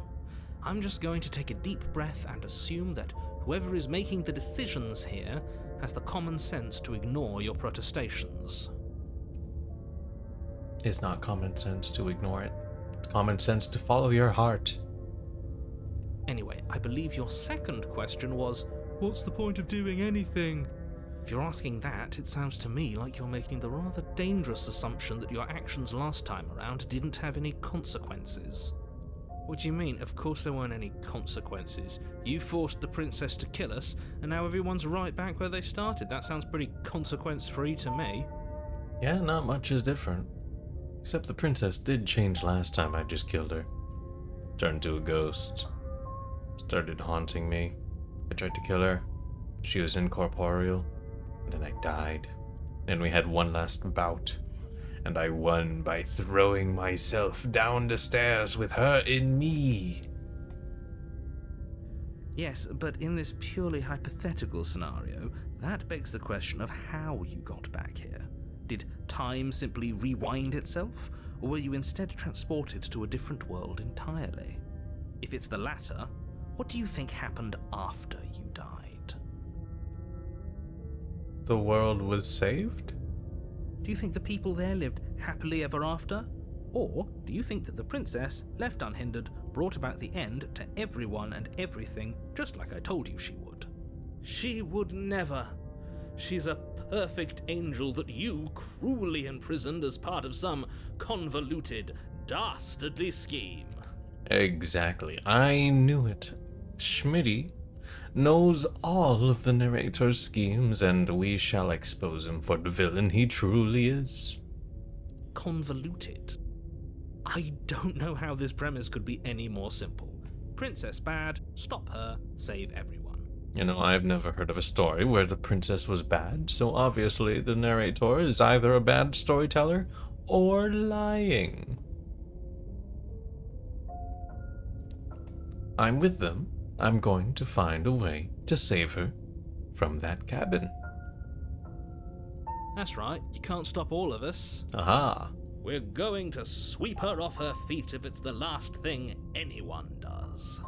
Speaker 2: I'm just going to take a deep breath and assume that whoever is making the decisions here has the common sense to ignore your protestations.
Speaker 1: It's not common sense to ignore it. It's common sense to follow your heart.
Speaker 2: Anyway, I believe your second question was, what's the point of doing anything? If you're asking that, it sounds to me like you're making the rather dangerous assumption that your actions last time around didn't have any consequences. What do you mean? Of course there weren't any consequences. You forced the princess to kill us, and now everyone's right back where they started. That sounds pretty consequence-free to me.
Speaker 1: Yeah, not much is different. Except the princess did change last time I just killed her. Turned to a ghost. Started haunting me. I tried to kill her. She was incorporeal. And then I died. And we had one last bout. And I won by throwing myself down the stairs with her in me.
Speaker 2: Yes, but in this purely hypothetical scenario, that begs the question of how you got back here. Did time simply rewind itself, or were you instead transported to a different world entirely? If it's the latter, what do you think happened after you died?
Speaker 1: The world was saved?
Speaker 2: Do you think the people there lived happily ever after? Or do you think that the princess, left unhindered, brought about the end to everyone and everything, just like I told you she would? She would never. She's a perfect angel that you cruelly imprisoned as part of some convoluted, dastardly scheme.
Speaker 1: Exactly. I knew it. Schmitty knows all of the narrator's schemes, and we shall expose him for the villain he truly is.
Speaker 2: Convoluted? I don't know how this premise could be any more simple. Princess bad, stop her, save everyone.
Speaker 1: You know, I've never heard of a story where the princess was bad, so obviously the narrator is either a bad storyteller or lying. I'm with them. I'm going to find a way to save her from that cabin.
Speaker 2: That's right, you can't stop all of us.
Speaker 1: Aha!
Speaker 2: We're going to sweep her off her feet if it's the last thing anyone does.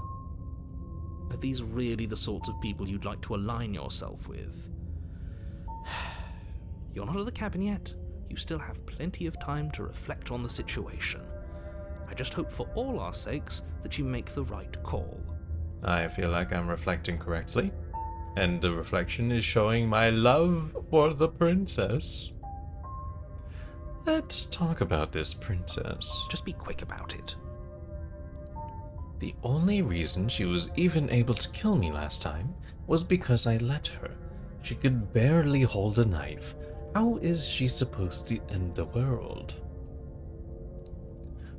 Speaker 2: Are these really the sorts of people you'd like to align yourself with? You're not at the cabin yet. You still have plenty of time to reflect on the situation. I just hope for all our sakes that you make the right call.
Speaker 1: I feel like I'm reflecting correctly, and the reflection is showing my love for the princess. Let's talk about this princess.
Speaker 2: Just be quick about it.
Speaker 1: The only reason she was even able to kill me last time was because I let her. She could barely hold a knife. How is she supposed to end the world?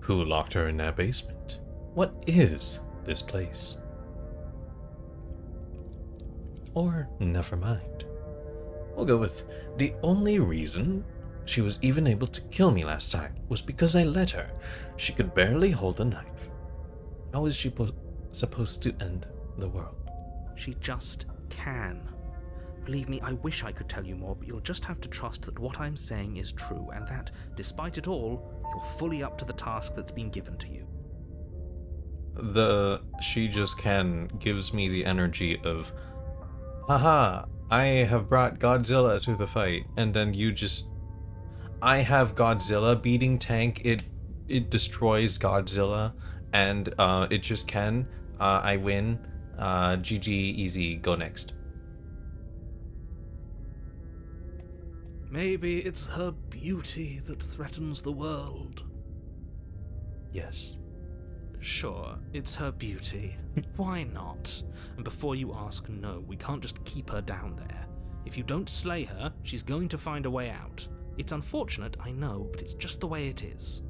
Speaker 1: Who locked her in that basement? What is this place? Or never mind. We'll go with the only reason she was even able to kill me last time was because I let her. She could barely hold a knife. How is she supposed to end the world?
Speaker 2: She just can. Believe me, I wish I could tell you more, but you'll just have to trust that what I'm saying is true, and that, despite it all, you're fully up to the task that's been given to you.
Speaker 1: The she just can gives me the energy of, haha, I have brought Godzilla to the fight, and then you just, I have Godzilla beating tank, it destroys Godzilla, and it just can, I win, GG, easy, go next.
Speaker 2: Maybe it's her beauty that threatens the world.
Speaker 1: Yes.
Speaker 2: Sure, it's her beauty. Why not? And before you ask, no, we can't just keep her down there. If you don't slay her, she's going to find a way out. It's unfortunate, I know, but it's just the way it is.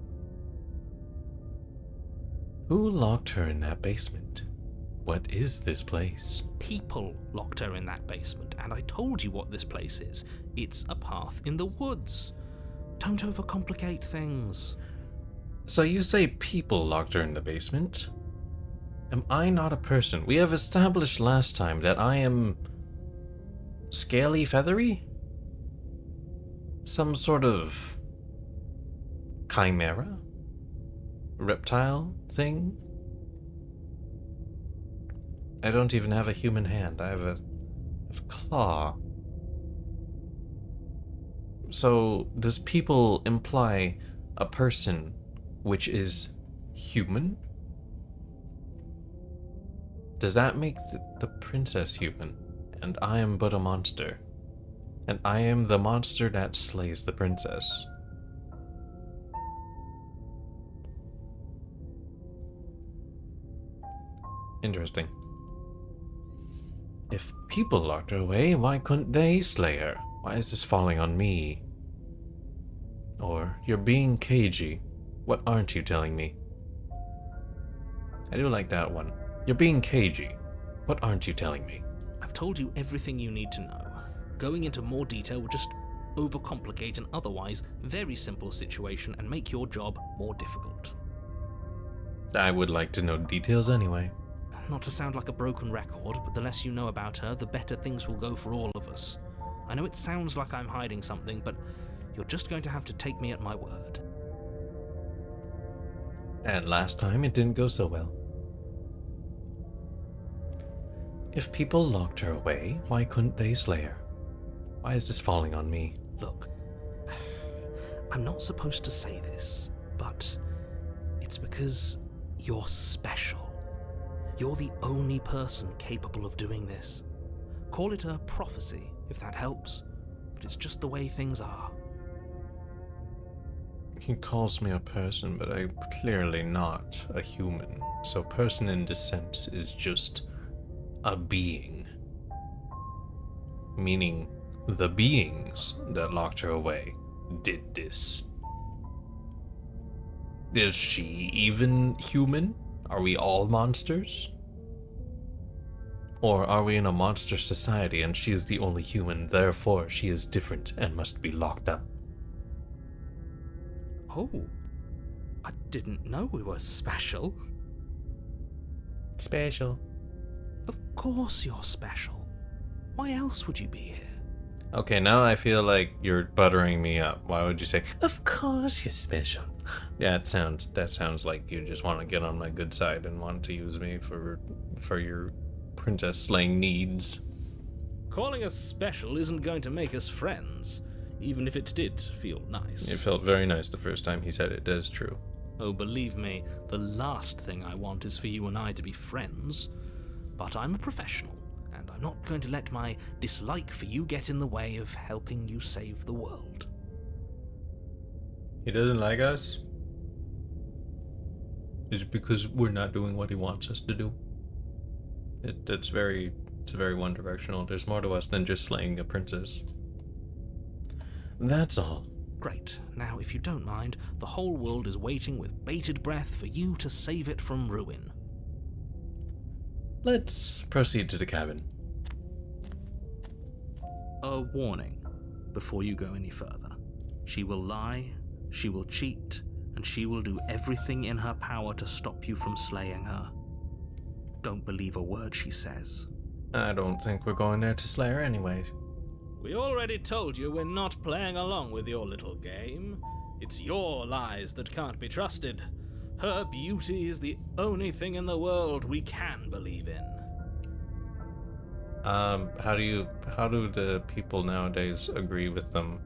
Speaker 1: Who locked her in that basement? What is this place?
Speaker 2: People locked her in that basement, and I told you what this place is. It's a path in the woods. Don't overcomplicate things.
Speaker 1: So you say people locked her in the basement? Am I not a person? We have established last time that I am scaly feathery? Some sort of chimera? Reptile thing? I don't even have a human hand. I have a claw. So does people imply a person which is human? Does that make the princess human? And I am but a monster. And I am the monster that slays the princess. Interesting. If people locked her away, why couldn't they slay her? Why is this falling on me? Or, you're being cagey. What aren't you telling me? I do like that one. You're being cagey. What aren't you telling me?
Speaker 2: I've told you everything you need to know. Going into more detail would just overcomplicate an otherwise very simple situation and make your job more difficult.
Speaker 1: I would like to know details anyway.
Speaker 2: Not to sound like a broken record, but the less you know about her, the better things will go for all of us. I know it sounds like I'm hiding something, but you're just going to have to take me at my word.
Speaker 1: And last time it didn't go so well. If people locked her away, why couldn't they slay her? Why is this falling on me?
Speaker 2: Look, I'm not supposed to say this, but it's because you're special. You're the only person capable of doing this. Call it a prophecy, if that helps, but it's just the way things are.
Speaker 1: He calls me a person, but I'm clearly not a human. So person in this sense is just a being. Meaning the beings that locked her away did this. Is she even human? Are we all monsters? Or are we in a monster society and she is the only human, therefore she is different and must be locked up?
Speaker 2: Oh, I didn't know we were special.
Speaker 1: Special.
Speaker 2: Of course you're special. Why else would you be here?
Speaker 1: Okay, now I feel like you're buttering me up. Why would you say, of course you're special? Yeah, that sounds like you just want to get on my good side and want to use me for your princess slaying needs.
Speaker 2: Calling us special isn't going to make us friends, even if it did feel nice.
Speaker 1: It felt very nice the first time he said it. That is true.
Speaker 2: Oh, believe me, the last thing I want is for you and I to be friends. But I'm a professional, and I'm not going to let my dislike for you get in the way of helping you save the world.
Speaker 1: He doesn't like us? Is it because we're not doing what he wants us to do? It's very one directional. There's more to us than just slaying a princess. That's all.
Speaker 2: Great. Now, if you don't mind, the whole world is waiting with bated breath for you to save it from ruin.
Speaker 1: Let's proceed to the cabin.
Speaker 2: A warning before you go any further. She will lie, she will cheat, and she will do everything in her power to stop you from slaying her. Don't believe a word she says.
Speaker 1: I don't think we're going there to slay her anyway.
Speaker 2: We already told you we're not playing along with your little game. It's your lies that can't be trusted. Her beauty is the only thing in the world we can believe in.
Speaker 1: How do the people nowadays agree with them?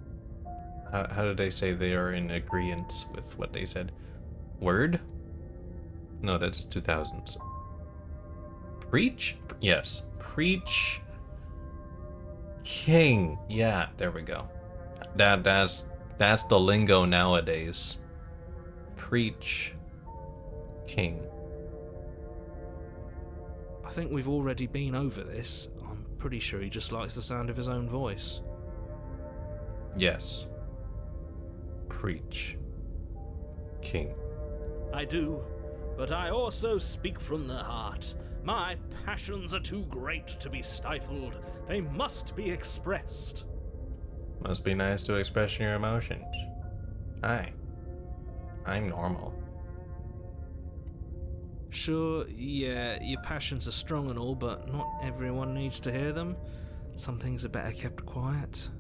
Speaker 1: How do they say they are in agreement with what they said? Word? No, that's 2000s. Preach? Yes. Preach. King. Yeah, there we go. That's the lingo nowadays. Preach. King.
Speaker 2: I think we've already been over this. I'm pretty sure he just likes the sound of his own voice.
Speaker 1: Yes. Preach. King.
Speaker 2: I do, but I also speak from the heart. My passions are too great to be stifled. They must be expressed.
Speaker 1: Must be nice to express your emotions. Hi. I'm normal.
Speaker 2: Sure, yeah, your passions are strong and all, but not everyone needs to hear them. Some things are better kept quiet.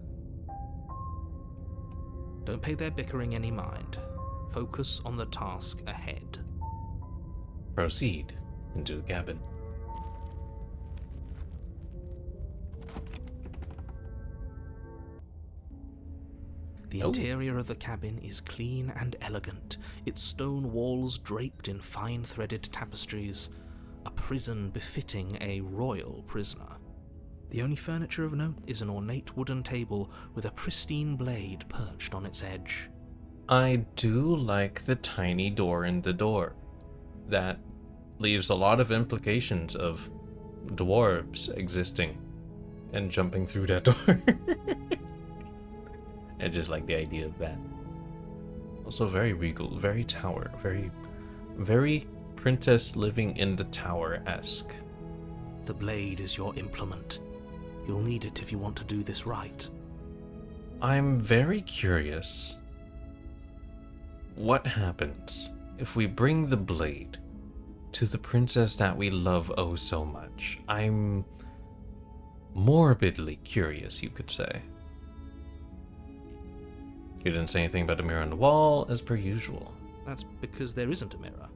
Speaker 2: Don't pay their bickering any mind. Focus on the task ahead.
Speaker 1: Proceed into the cabin.
Speaker 2: The interior of the cabin is clean and elegant, its stone walls draped in fine threaded tapestries, a prison befitting a royal prisoner. The only furniture of note is an ornate wooden table with a pristine blade perched on its edge.
Speaker 1: I do like the tiny door in the door. That leaves a lot of implications of dwarves existing and jumping through that door. I just like the idea of that. Also very regal, very tower, very princess living in the tower-esque.
Speaker 2: The blade is your implement. You'll need it if you want to do this right.
Speaker 1: I'm very curious. What happens if we bring the blade to the princess that we love oh so much? I'm morbidly curious, you could say. You didn't say anything about the mirror on the wall, as per usual.
Speaker 2: That's because there isn't a mirror.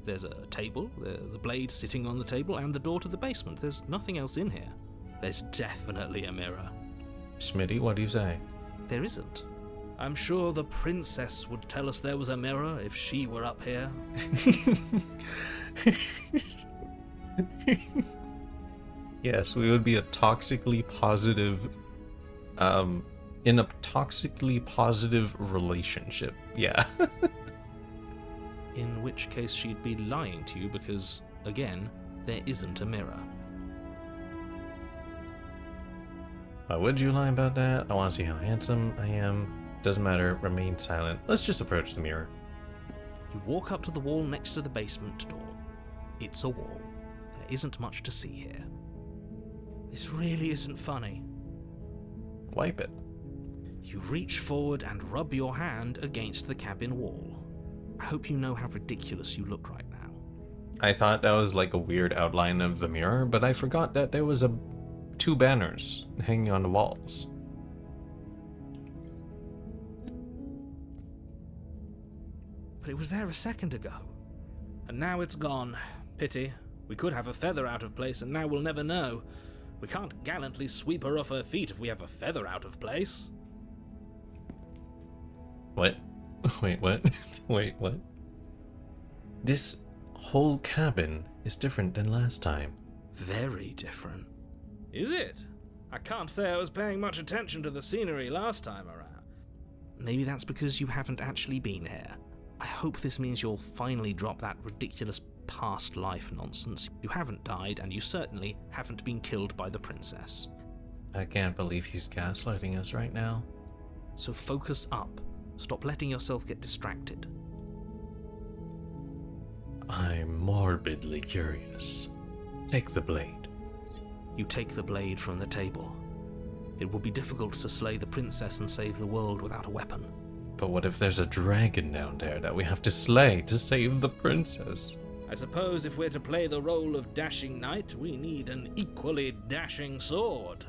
Speaker 2: There's a table, the blade sitting on the table, and the door to the basement. There's nothing else in here. There's definitely a mirror.
Speaker 1: Smitty, what do you say?
Speaker 2: There isn't. I'm sure the princess would tell us there was a mirror if she were up here.
Speaker 1: Yes, we would be a toxically positive, in a toxically positive relationship. Yeah.
Speaker 2: In which case she'd be lying to you because, again, there isn't a mirror.
Speaker 1: Why would you lie about that? I want to see how handsome I am. Doesn't matter, remain silent. Let's just approach the mirror.
Speaker 2: You walk up to the wall next to the basement door. It's a wall. There isn't much to see here. This really isn't funny.
Speaker 1: Wipe it.
Speaker 2: You reach forward and rub your hand against the cabin wall. I hope you know how ridiculous you look right now.
Speaker 1: I thought that was like a weird outline of the mirror, but I forgot that there was two banners hanging on the walls.
Speaker 2: But it was there a second ago. And now it's gone. Pity. We could have a feather out of place and now we'll never know. We can't gallantly sweep her off her feet if we have a feather out of place.
Speaker 1: What? Wait, what? Wait, what? This whole cabin is different than last time.
Speaker 2: Very different. Is it? I can't say I was paying much attention to the scenery last time around. Maybe that's because you haven't actually been here. I hope this means you'll finally drop that ridiculous past life nonsense. You haven't died, and you certainly haven't been killed by the princess.
Speaker 1: I can't believe he's gaslighting us right now.
Speaker 2: So focus up. Stop letting yourself get distracted.
Speaker 1: I'm morbidly curious. Take the blade.
Speaker 2: You take the blade from the table. It will be difficult to slay the princess and save the world without a weapon.
Speaker 1: But what if there's a dragon down there that we have to slay to save the princess?
Speaker 2: I suppose if we're to play the role of dashing knight, we need an equally dashing sword.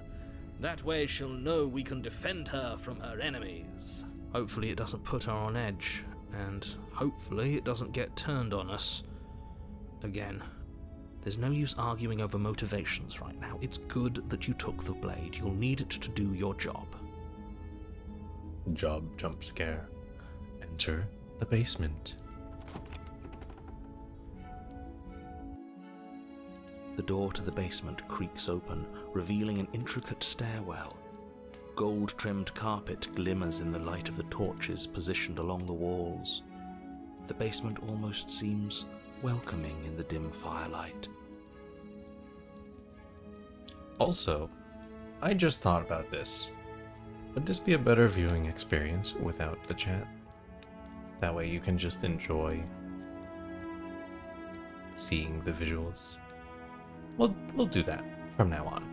Speaker 2: That way she'll know we can defend her from her enemies. Hopefully it doesn't put her on edge, and hopefully it doesn't get turned on us. Again. There's no use arguing over motivations right now. It's good that you took the blade. You'll need it to do your job.
Speaker 1: Job jump scare. Enter the basement.
Speaker 2: The door to the basement creaks open, revealing an intricate stairwell. Gold-trimmed carpet glimmers in the light of the torches positioned along the walls. The basement almost seems welcoming in the dim firelight.
Speaker 1: Also, I just thought about this. Would this be a better viewing experience without the chat? That way you can just enjoy seeing the visuals. We'll do that from now on.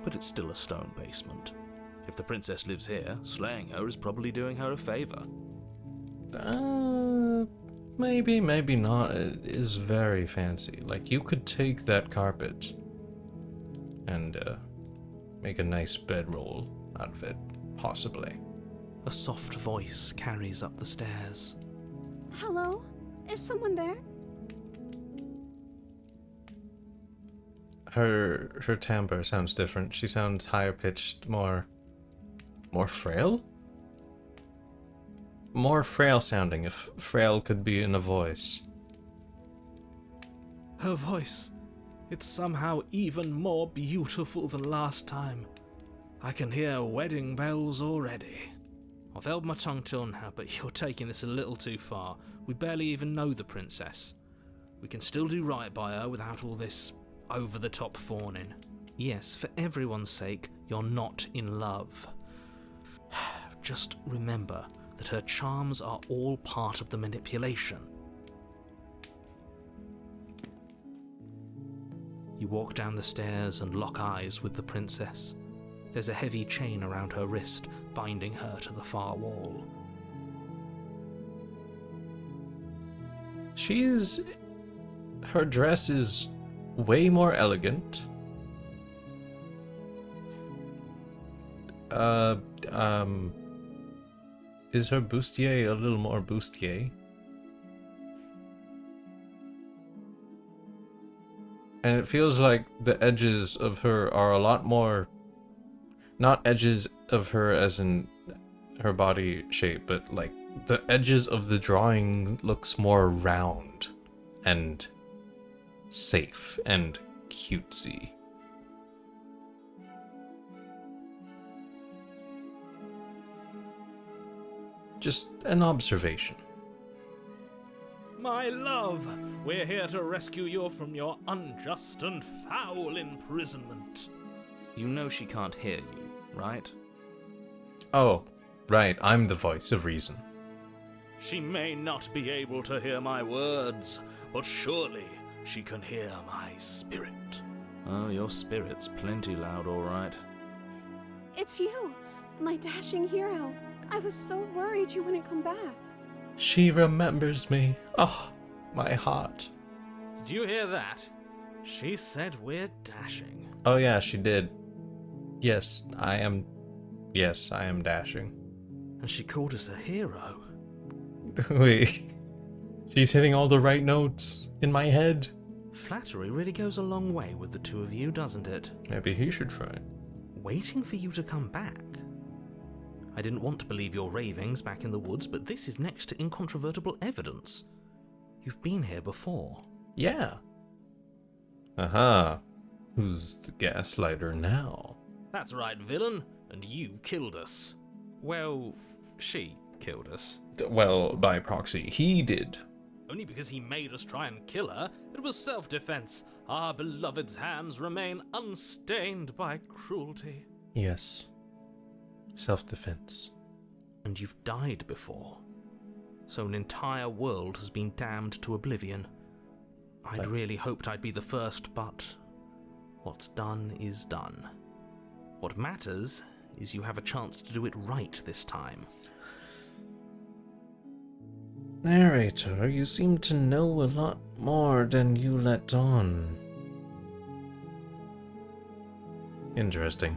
Speaker 2: But it's still a stone basement. If the princess lives here, slaying her is probably doing her a favor.
Speaker 1: Maybe, maybe not. It is very fancy. Like, you could take that carpet and make a nice bedroll out of it, possibly.
Speaker 2: A soft voice carries up the stairs.
Speaker 3: Hello? Is someone there?
Speaker 1: Her timbre sounds different. She sounds higher pitched, more frail? More frail sounding, if frail could be in a voice.
Speaker 2: Her voice, it's somehow even more beautiful than last time. I can hear wedding bells already. I've held my tongue till now, but you're taking this a little too far. We barely even know the princess. We can still do right by her without all this over-the-top fawning. Yes, for everyone's sake, you're not in love. Just remember that her charms are all part of the manipulation. You walk down the stairs and lock eyes with the princess. There's a heavy chain around her wrist, binding her to the far wall.
Speaker 1: Her dress is way more elegant. Is her bustier a little more bustier? And it feels like the edges of her are a lot more, not edges of her as in her body shape, but like the edges of the drawing looks more round and safe and cutesy. Just an observation.
Speaker 2: My love, we're here to rescue you from your unjust and foul imprisonment. You know she can't hear you, right?
Speaker 1: Oh, right, I'm the voice of reason.
Speaker 2: She may not be able to hear my words, but surely she can hear my spirit. Oh, your spirit's plenty loud, all right.
Speaker 3: It's you, my dashing hero. I was so worried you wouldn't come back.
Speaker 1: She remembers me. Oh, my heart.
Speaker 2: Did you hear that? She said we're dashing.
Speaker 1: Oh yeah, she did. Yes, I am dashing.
Speaker 2: And she called us a hero.
Speaker 1: Wait. She's hitting all the right notes in my head.
Speaker 2: Flattery really goes a long way with the two of you, doesn't it?
Speaker 1: Maybe he should try it.
Speaker 2: Waiting for you to come back. I didn't want to believe your ravings back in the woods, but this is next to incontrovertible evidence. You've been here before.
Speaker 1: Yeah. Aha. Who's the gaslighter now?
Speaker 2: That's right, villain, and you killed us. Well, she killed us.
Speaker 1: Well, by proxy, he did.
Speaker 2: Only because he made us try and kill her. It was self-defense. Our beloved's hands remain unstained by cruelty.
Speaker 1: Yes. Self-defense.
Speaker 2: And you've died before. So an entire world has been damned to oblivion. I'd really hoped I'd be the first, but what's done is done. What matters is you have a chance to do it right this time.
Speaker 1: Narrator, you seem to know a lot more than you let on. Interesting.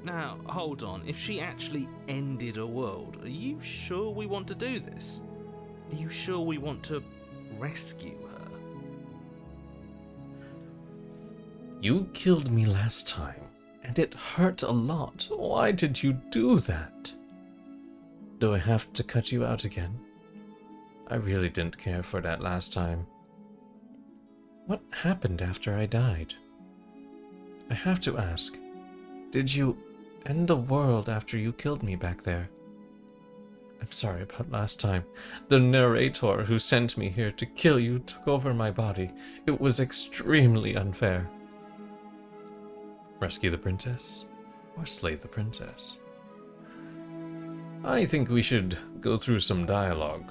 Speaker 2: Now, hold on. If she actually ended a world, are you sure we want to do this? Are you sure we want to rescue her?
Speaker 1: You killed me last time, and it hurt a lot. Why did you do that? Do I have to cut you out again? I really didn't care for that last time. What happened after I died? I have to ask, did you end the world after you killed me back there? I'm sorry about last time. The narrator who sent me here to kill you took over my body. It was extremely unfair. Rescue the princess, or slay the princess? I think we should go through some dialogue.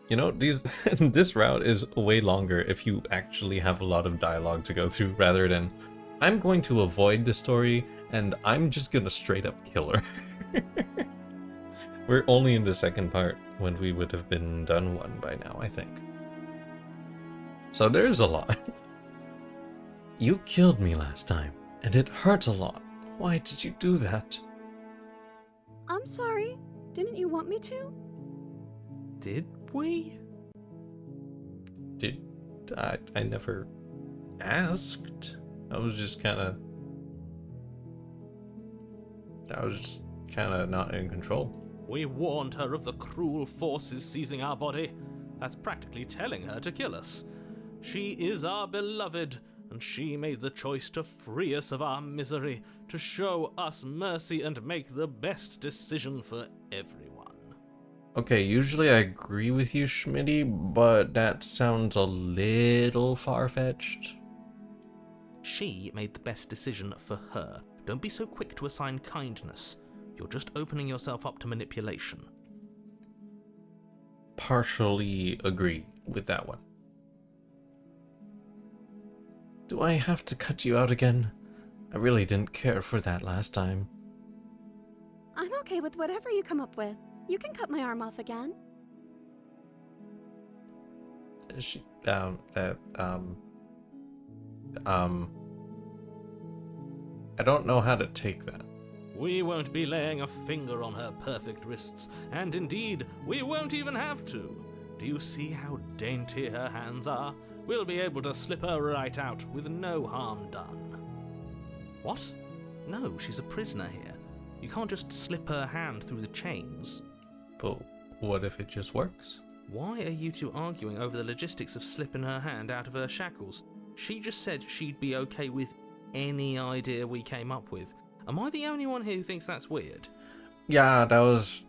Speaker 1: You know, this route is way longer if you actually have a lot of dialogue to go through, rather than I'm going to avoid the story and I'm just gonna straight up kill her. We're only in the second part when we would have been done one by now, I think. So there's a lot. You killed me last time, and it hurt a lot. Why did you do that?
Speaker 3: I'm sorry. Didn't you want me to?
Speaker 2: Did we?
Speaker 1: I never asked. I was just kind of not in control.
Speaker 2: We warned her of the cruel forces seizing our body. That's practically telling her to kill us. She is our beloved, and she made the choice to free us of our misery, to show us mercy and make the best decision for everyone.
Speaker 1: Okay, usually I agree with you, Schmitty, but that sounds a little far-fetched.
Speaker 2: She made the best decision for her. Don't be so quick to assign kindness. You're just opening yourself up to manipulation.
Speaker 1: Partially agree with that one. Do I have to cut you out again? I really didn't care for that last time.
Speaker 3: I'm okay with whatever you come up with. You can cut my arm off again.
Speaker 1: I don't know how to take that.
Speaker 2: We won't be laying a finger on her perfect wrists, and indeed, we won't even have to. Do you see how dainty her hands are? We'll be able to slip her right out with no harm done. What? No, she's a prisoner here. You can't just slip her hand through the chains.
Speaker 1: But what if it just works?
Speaker 2: Why are you two arguing over the logistics of slipping her hand out of her shackles? She just said she'd be okay with any idea we came up with. Am I the only one here who thinks that's weird?
Speaker 1: Yeah, that was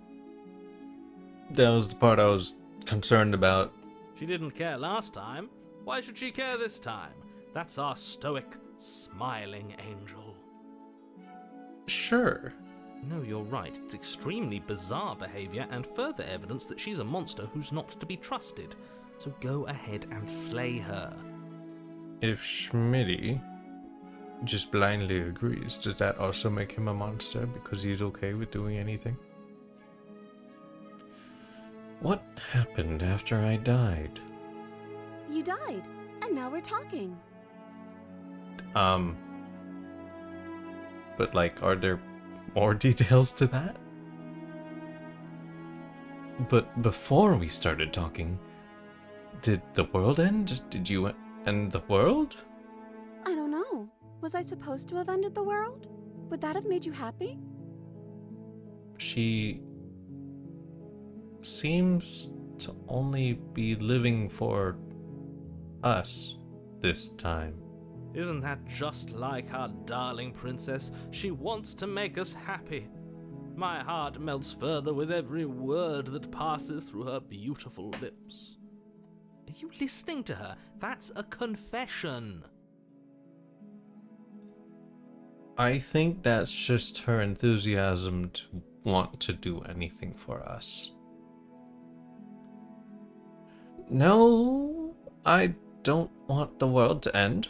Speaker 1: the part I was concerned about.
Speaker 2: She didn't care last time. Why should she care this time? That's our stoic, smiling angel.
Speaker 1: Sure.
Speaker 2: No, you're right. It's extremely bizarre behavior and further evidence that she's a monster who's not to be trusted. So go ahead and slay her.
Speaker 1: If Schmitty just blindly agrees, does that also make him a monster because he's okay with doing anything? What happened after I died?
Speaker 3: You died, and now we're talking.
Speaker 1: But like, are there more details to that? But before we started talking, did the world end? Did you end the world?
Speaker 3: I don't know. Was I supposed to have ended the world? Would that have made you happy?
Speaker 1: She seems to only be living for us this time.
Speaker 2: Isn't that just like our darling princess? She wants to make us happy. My heart melts further with every word that passes through her beautiful lips. Are you listening to her? That's a confession.
Speaker 1: I think that's just her enthusiasm to want to do anything for us. No, I don't want the world to end.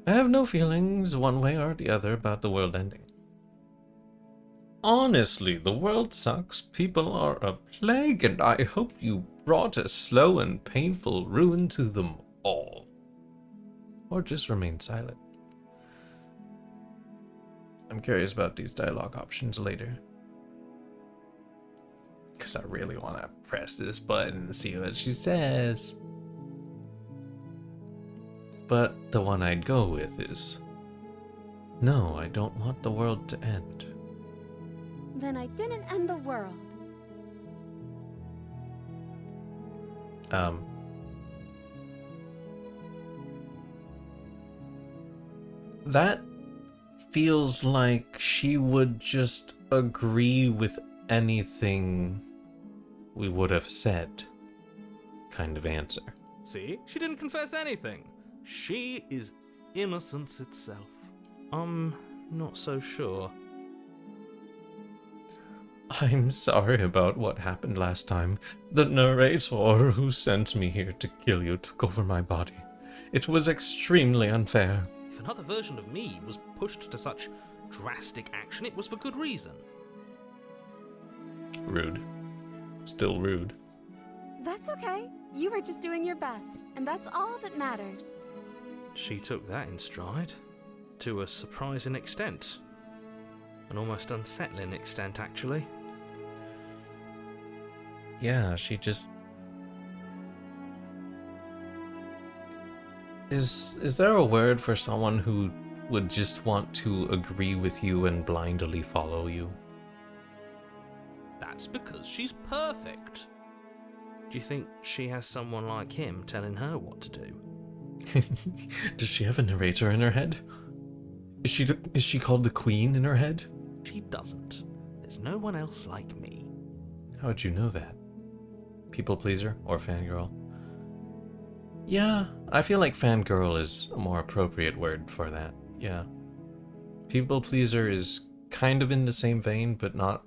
Speaker 1: I have no feelings one way or the other about the world ending. Honestly, the world sucks, people are a plague, and I hope you brought a slow and painful ruin to them all. Or just remain silent. I'm curious about these dialogue options later. Because I really want to press this button and see what she says. But the one I'd go with is, no, I don't want the world to end.
Speaker 3: Then I didn't end the world.
Speaker 1: That feels like she would just agree with anything we would have said kind of answer.
Speaker 2: See? She didn't confess anything. She is innocence itself. I'm not so sure.
Speaker 1: I'm sorry about what happened last time. The narrator who sent me here to kill you took over my body. It was extremely unfair.
Speaker 2: If another version of me was pushed to such drastic action, it was for good reason.
Speaker 1: Rude. Still rude.
Speaker 3: That's okay. You were just doing your best, and that's all that matters.
Speaker 2: She took that in stride. To a surprising extent. An almost unsettling extent, actually.
Speaker 1: Yeah, she just... Is there a word for someone who would just want to agree with you and blindly follow you?
Speaker 2: That's because she's perfect. Do you think she has someone like him telling her what to do?
Speaker 1: Does she have a narrator in her head? Is she called the Queen in her head?
Speaker 2: She doesn't. There's no one else like me.
Speaker 1: How would you know that? People pleaser or fangirl? Yeah, I feel like fangirl is a more appropriate word for that. Yeah. People pleaser is kind of in the same vein, but not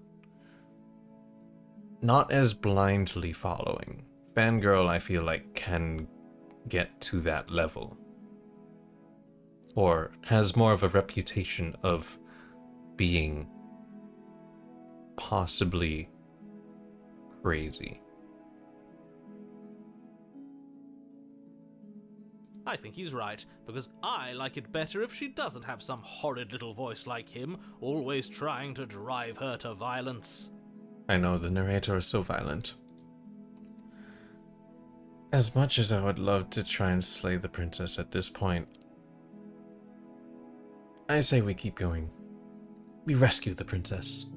Speaker 1: as blindly following. Fangirl, I feel like, can get to that level. Or has more of a reputation of being possibly crazy.
Speaker 2: I think he's right, because I like it better if she doesn't have some horrid little voice like him, always trying to drive her to violence.
Speaker 1: I know, the narrator is so violent. As much as I would love to try and slay the princess at this point, I say we keep going. We rescue the princess.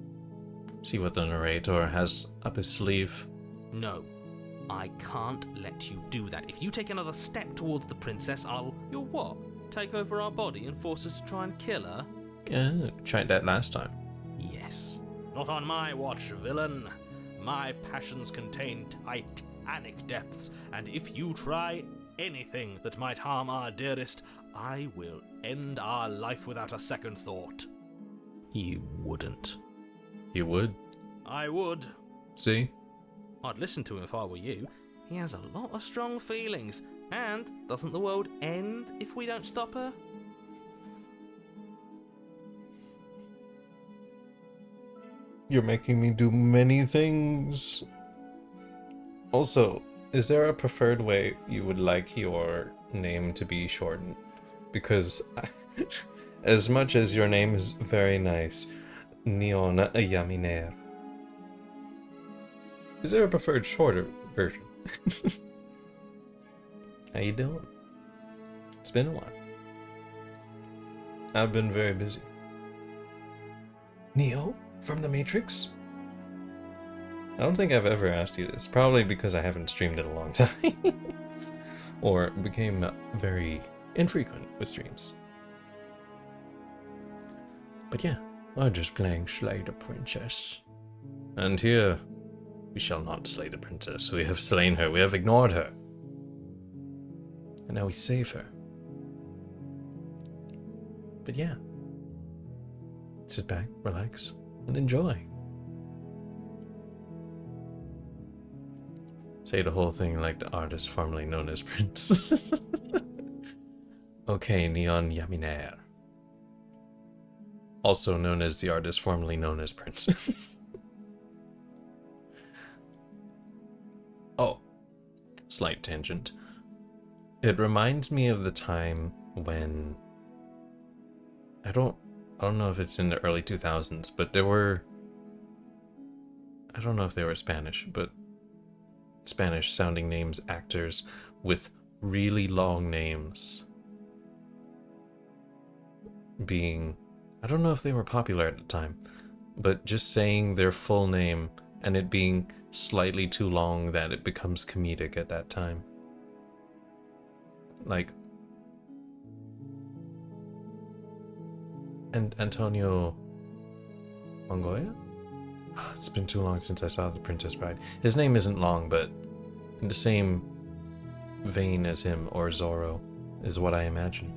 Speaker 1: See what the narrator has up his sleeve.
Speaker 2: No, I can't let you do that. If you take another step towards the princess, You'll what? Take over our body and force us to try and kill her?
Speaker 1: Yeah, tried that last time.
Speaker 2: Yes. Not on my watch, villain. My passions contain titanic depths, and if you try anything that might harm our dearest, I will end our life without a second thought. You wouldn't.
Speaker 1: You would.
Speaker 2: I would.
Speaker 1: See?
Speaker 2: I'd listen to him if I were you. He has a lot of strong feelings, and doesn't the world end if we don't stop her?
Speaker 1: You're making me do many things. Also, is there a preferred way you would like your name to be shortened? Because as much as your name is very nice, Oneleaon, is there a preferred shorter version? How you doing? It's been a while. I've been very busy. Neo from the Matrix? I don't think I've ever asked you this. Probably because I haven't streamed in a long time. Or became very infrequent with streams. But yeah, I'm just playing Slay the Princess. And here, we shall not slay the princess. We have slain her. We have ignored her. And now we save her. But yeah. Sit back, relax, and enjoy. Say the whole thing like the artist formerly known as Prince. Okay, Oneleaon. Also known as the artist formerly known as Prince. Oh, slight tangent. It reminds me of the time when I don't know if it's in the early 2000s, but there were, I don't know if they were Spanish, but Spanish sounding names, actors with really long names being, I don't know if they were popular at the time, but just saying their full name and it being slightly too long that it becomes comedic at that time. Like, and Antonio Mongoya? It's been too long since I saw The Princess Bride. His name isn't long, but in the same vein as him or Zorro is what I imagine.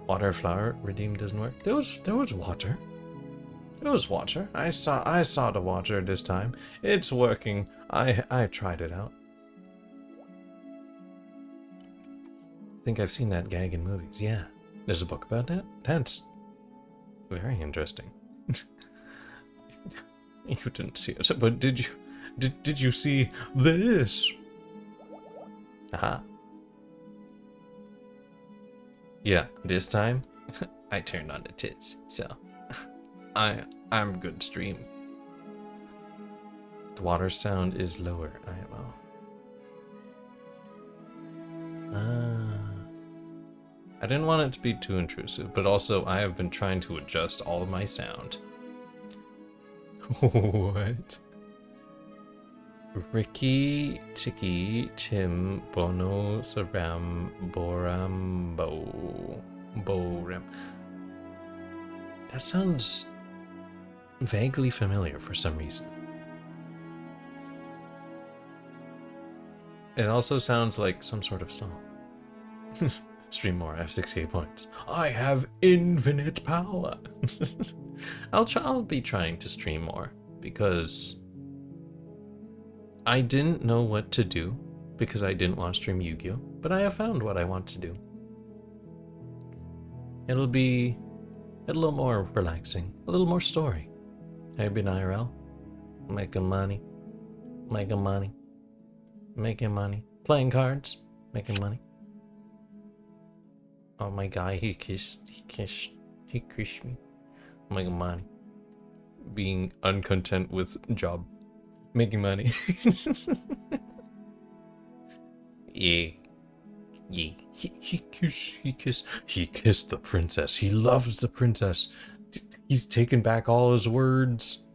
Speaker 1: Water flower redeemed doesn't work. There was water. There was water. I saw the water this time. It's working. I tried it out. I think I've seen that gag in movies. Yeah. There's a book about that? That's very interesting. You didn't see it, but did you see this? Aha. Yeah, this time I turned on the tits, so I'm good stream. The water sound is lower. I didn't want it to be too intrusive, but also I have been trying to adjust all of my sound. What? Ricky, Tiki, Tim, Bono, Saram, Boram, Boram. That sounds vaguely familiar for some reason. It also sounds like some sort of song. Stream more, I have 68 points. I have infinite power. I'll be trying to stream more because I didn't know what to do because I didn't want to stream Yu-Gi-Oh, but I have found what I want to do. It'll be a little more relaxing, a little more story. I've been IRL, making money, playing cards, making money. Oh my god, he kissed me. Making money. Being uncontent with job. Making money. Yeah. He kissed the princess. He loves the princess. He's taken back all his words.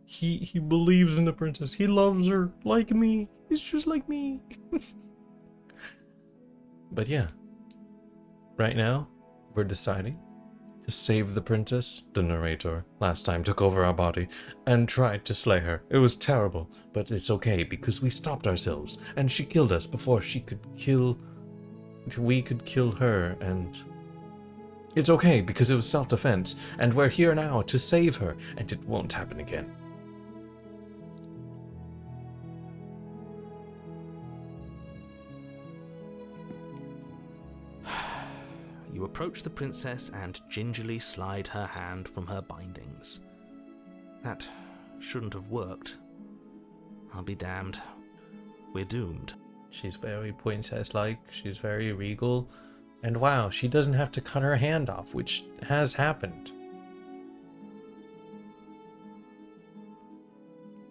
Speaker 1: He believes in the princess. He loves her like me. He's just like me. But yeah. Right now, we're deciding to save the princess. The narrator last time took over our body and tried to slay her. It was terrible, but it's okay because we stopped ourselves and she killed us before we could kill her, and it's okay because it was self-defense and we're here now to save her and it won't happen again.
Speaker 2: You approach the princess and gingerly slide her hand from her bindings. That shouldn't have worked. I'll be damned. We're doomed.
Speaker 1: She's very princess-like, she's very regal, and wow, she doesn't have to cut her hand off, which has happened.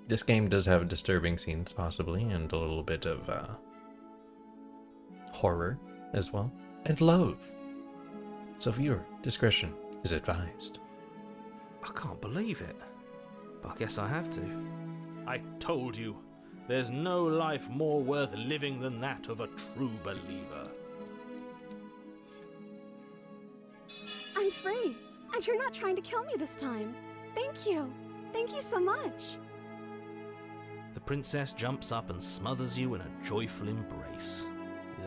Speaker 1: This game does have disturbing scenes, possibly, and a little bit of horror as well, and love. So viewer discretion is advised.
Speaker 2: I can't believe it, but I guess I have to. I told you, there's no life more worth living than that of a true believer.
Speaker 3: I'm free, and you're not trying to kill me this time. Thank you. Thank you so much.
Speaker 2: The princess jumps up and smothers you in a joyful embrace.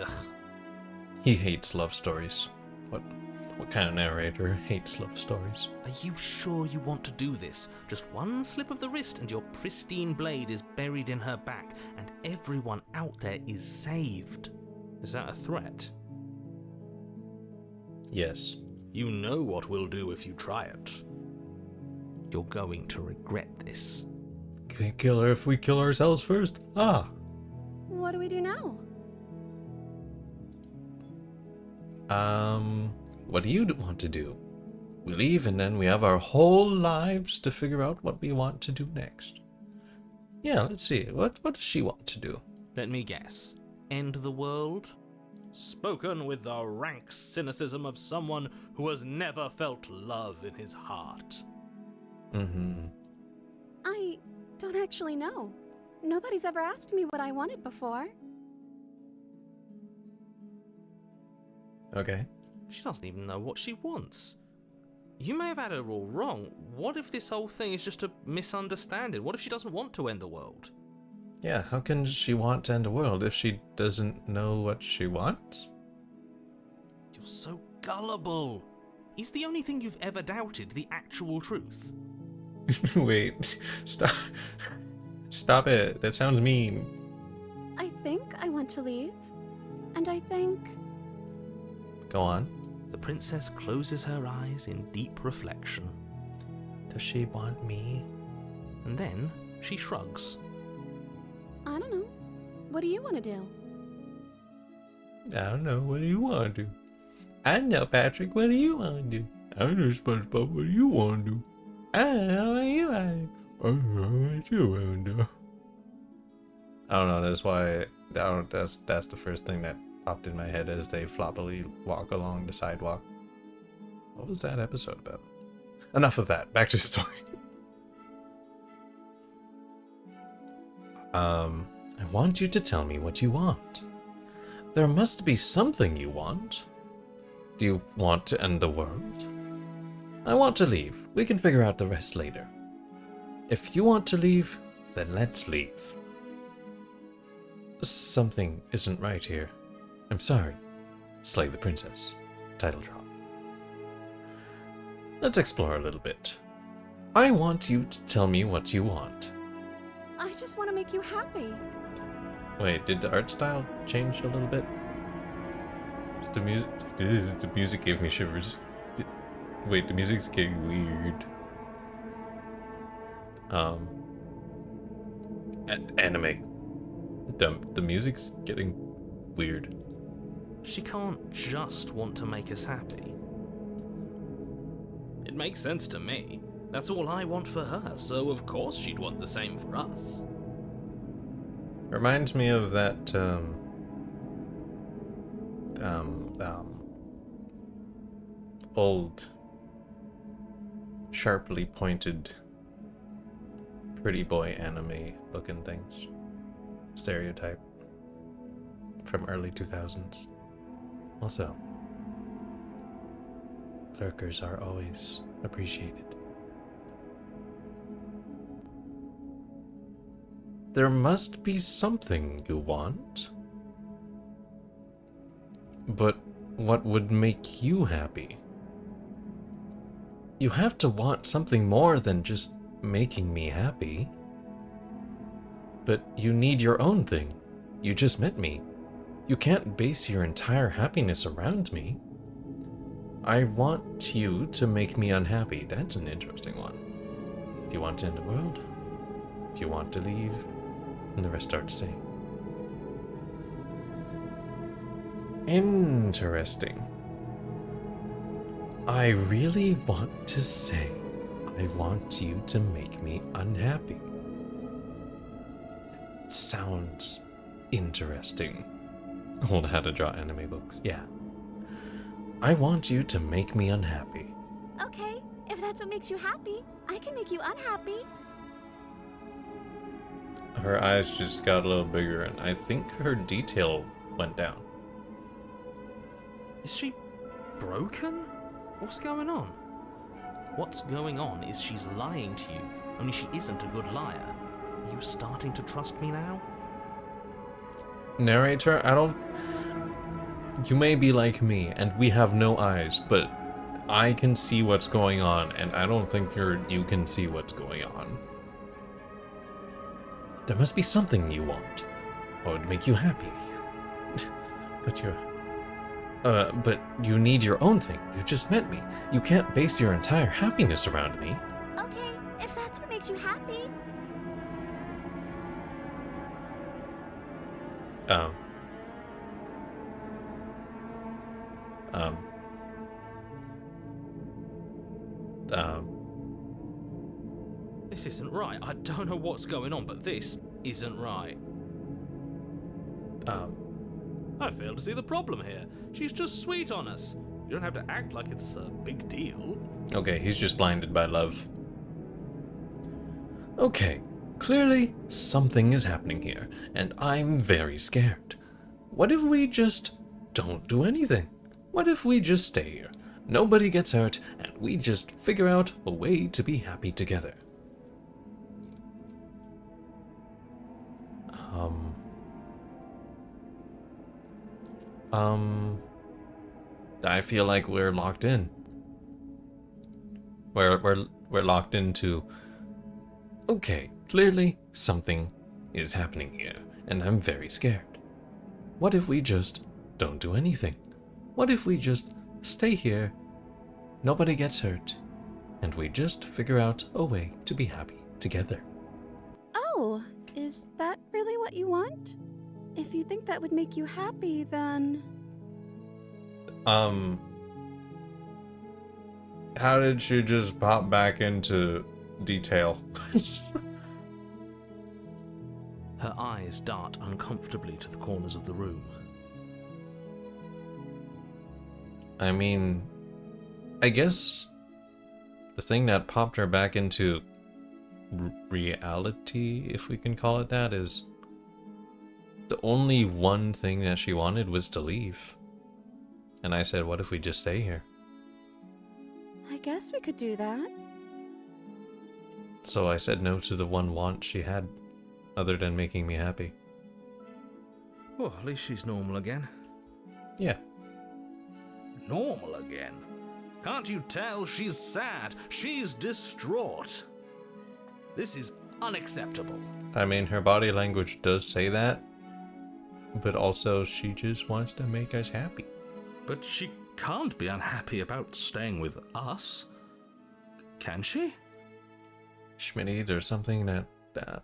Speaker 2: Ugh.
Speaker 1: He hates love stories. What kind of narrator hates love stories?
Speaker 2: Are you sure you want to do this? Just one slip of the wrist and your pristine blade is buried in her back, and everyone out there is saved. Is that a threat?
Speaker 1: Yes.
Speaker 2: You know what we'll do if you try it. You're going to regret this.
Speaker 1: Can't kill her if we kill ourselves first. Ah.
Speaker 3: What do we do now?
Speaker 1: What do you want to do? We leave and then we have our whole lives to figure out what we want to do next. Yeah, let's see. What does she want to do?
Speaker 2: Let me guess. End the world? Spoken with the rank cynicism of someone who has never felt love in his heart.
Speaker 1: Mm-hmm.
Speaker 3: I don't actually know. Nobody's ever asked me what I wanted before.
Speaker 1: Okay.
Speaker 2: She doesn't even know what she wants. You may have had her all wrong. What if this whole thing is just a misunderstanding? What if she doesn't want to end the world?
Speaker 1: Yeah, how can she want to end the world if she doesn't know what she wants?
Speaker 2: You're so gullible. Is the only thing you've ever doubted the actual truth?
Speaker 1: Wait, stop it. That sounds mean.
Speaker 3: I think I want to leave. And I think...
Speaker 1: Go on.
Speaker 2: The princess closes her eyes in deep reflection.
Speaker 1: Does she want me?
Speaker 2: And then she shrugs.
Speaker 3: I don't know. What do you want to do?
Speaker 1: I don't know. What do you want to do? I know, Patrick. What do you want to do? I know, SpongeBob. What do you want to do? I don't know what you want to do. I don't know what you want to do. I don't know. That's why. That's the first thing that popped in my head as they floppily walk along the sidewalk. What was that episode about? Enough of that. Back to the story. I want you to tell me what you want. There must be something you want. Do you want to end the world? I want to leave. We can figure out the rest later. If you want to leave, then let's leave. Something isn't right here. I'm sorry. Slay the princess. Title drop. Let's explore a little bit. I want you to tell me what you want.
Speaker 3: I just want to make you happy.
Speaker 1: Wait, did the art style change a little bit? The music gave me shivers. Wait, the music's getting weird. Anime. The music's getting weird.
Speaker 2: She can't just want to make us happy. It makes sense to me. That's all I want for her, so of course she'd want the same for us.
Speaker 1: Reminds me of that, old, sharply pointed, pretty boy anime looking things. Stereotype. From early 2000s. Also, lurkers are always appreciated. There must be something you want. But what would make you happy? You have to want something more than just making me happy. But you need your own thing. You just met me. You can't base your entire happiness around me. I want you to make me unhappy. That's an interesting one. Do you want to end the world? Do you want to leave? And the rest are the same. Interesting. I really want to say, I want you to make me unhappy. Sounds interesting. Old how to draw anime books. Yeah. I want you to make me unhappy.
Speaker 3: Okay, if that's what makes you happy, I can make you unhappy.
Speaker 1: Her eyes just got a little bigger, and I think her detail went down.
Speaker 2: Is she broken? What's going on? What's going on is she's lying to you, only she isn't a good liar. Are you starting to trust me now?
Speaker 1: Narrator, you may be like me, and we have no eyes, but I can see what's going on, and I don't think you can see what's going on. There must be something you want, or would make you happy. But you need your own thing. You just met me. You can't base your entire happiness around me.
Speaker 3: Okay, if that's what makes you happy.
Speaker 2: This isn't right. I don't know what's going on, but this isn't right. I fail to see the problem here. She's just sweet on us. You don't have to act like it's a big deal.
Speaker 1: Okay, he's just blinded by love. Okay, clearly something is happening here, and I'm very scared. What if we just don't do anything? What if we just stay here? Nobody gets hurt, and we just figure out a way to be happy together. I feel like we're locked in. We're locked into. Okay, clearly something is happening here, and I'm very scared. What if we just don't do anything? What if we just stay here, nobody gets hurt, and we just figure out a way to be happy together?
Speaker 3: Oh, is that really what you want? If you think that would make you happy, then...
Speaker 1: How did she just pop back into detail?
Speaker 2: Her eyes dart uncomfortably to the corners of the room.
Speaker 1: I mean, I guess the thing that popped her back into reality, if we can call it that, is the only one thing that she wanted was to leave. And I said, what if we just stay here?
Speaker 3: I guess we could do that.
Speaker 1: So I said no to the one want she had, other than making me happy.
Speaker 4: Well, at least she's normal again.
Speaker 1: Yeah.
Speaker 4: Normal again? Can't you tell she's sad? She's distraught. This is unacceptable.
Speaker 1: I mean, her body language does say that, but also she just wants to make us happy.
Speaker 4: But she can't be unhappy about staying with us. Can she?
Speaker 1: Schmitty, there's something that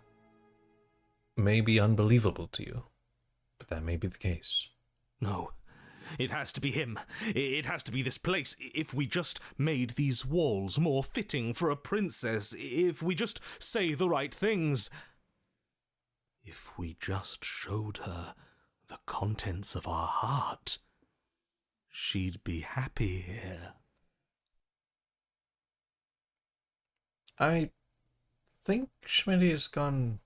Speaker 1: may be unbelievable to you, but that may be the case.
Speaker 4: No. It has to be him. It has to be this place. If we just made these walls more fitting for a princess, if we just say the right things, if we just showed her the contents of our heart, she'd be happy here.
Speaker 1: I think Schmitty has gone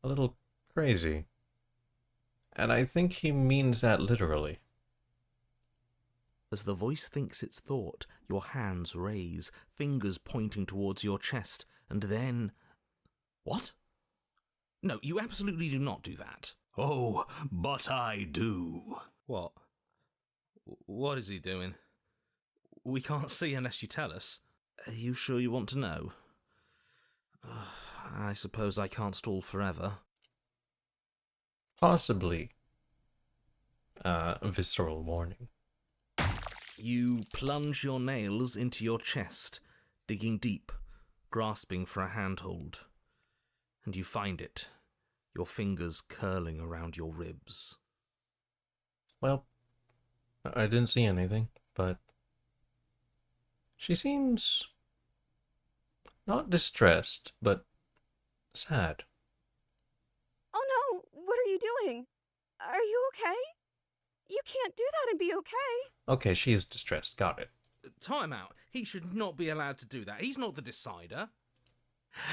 Speaker 1: a little crazy. And I think he means that literally.
Speaker 4: As the voice thinks its thought, your hands raise, fingers pointing towards your chest, and then... What? No, you absolutely do not do that. Oh, but I do. What? What is he doing? We can't see unless you tell us. Are you sure you want to know? I suppose I can't stall forever.
Speaker 1: Possibly. Visceral warning.
Speaker 4: You plunge your nails into your chest, digging deep, grasping for a handhold. And you find it, your fingers curling around your ribs.
Speaker 1: Well, I didn't see anything, but she seems not distressed, but sad.
Speaker 3: Oh no, what are you doing? Are you okay? You can't do that and be okay.
Speaker 1: Okay, she is distressed. Got it.
Speaker 4: Time out. He should not be allowed to do that. He's not the decider.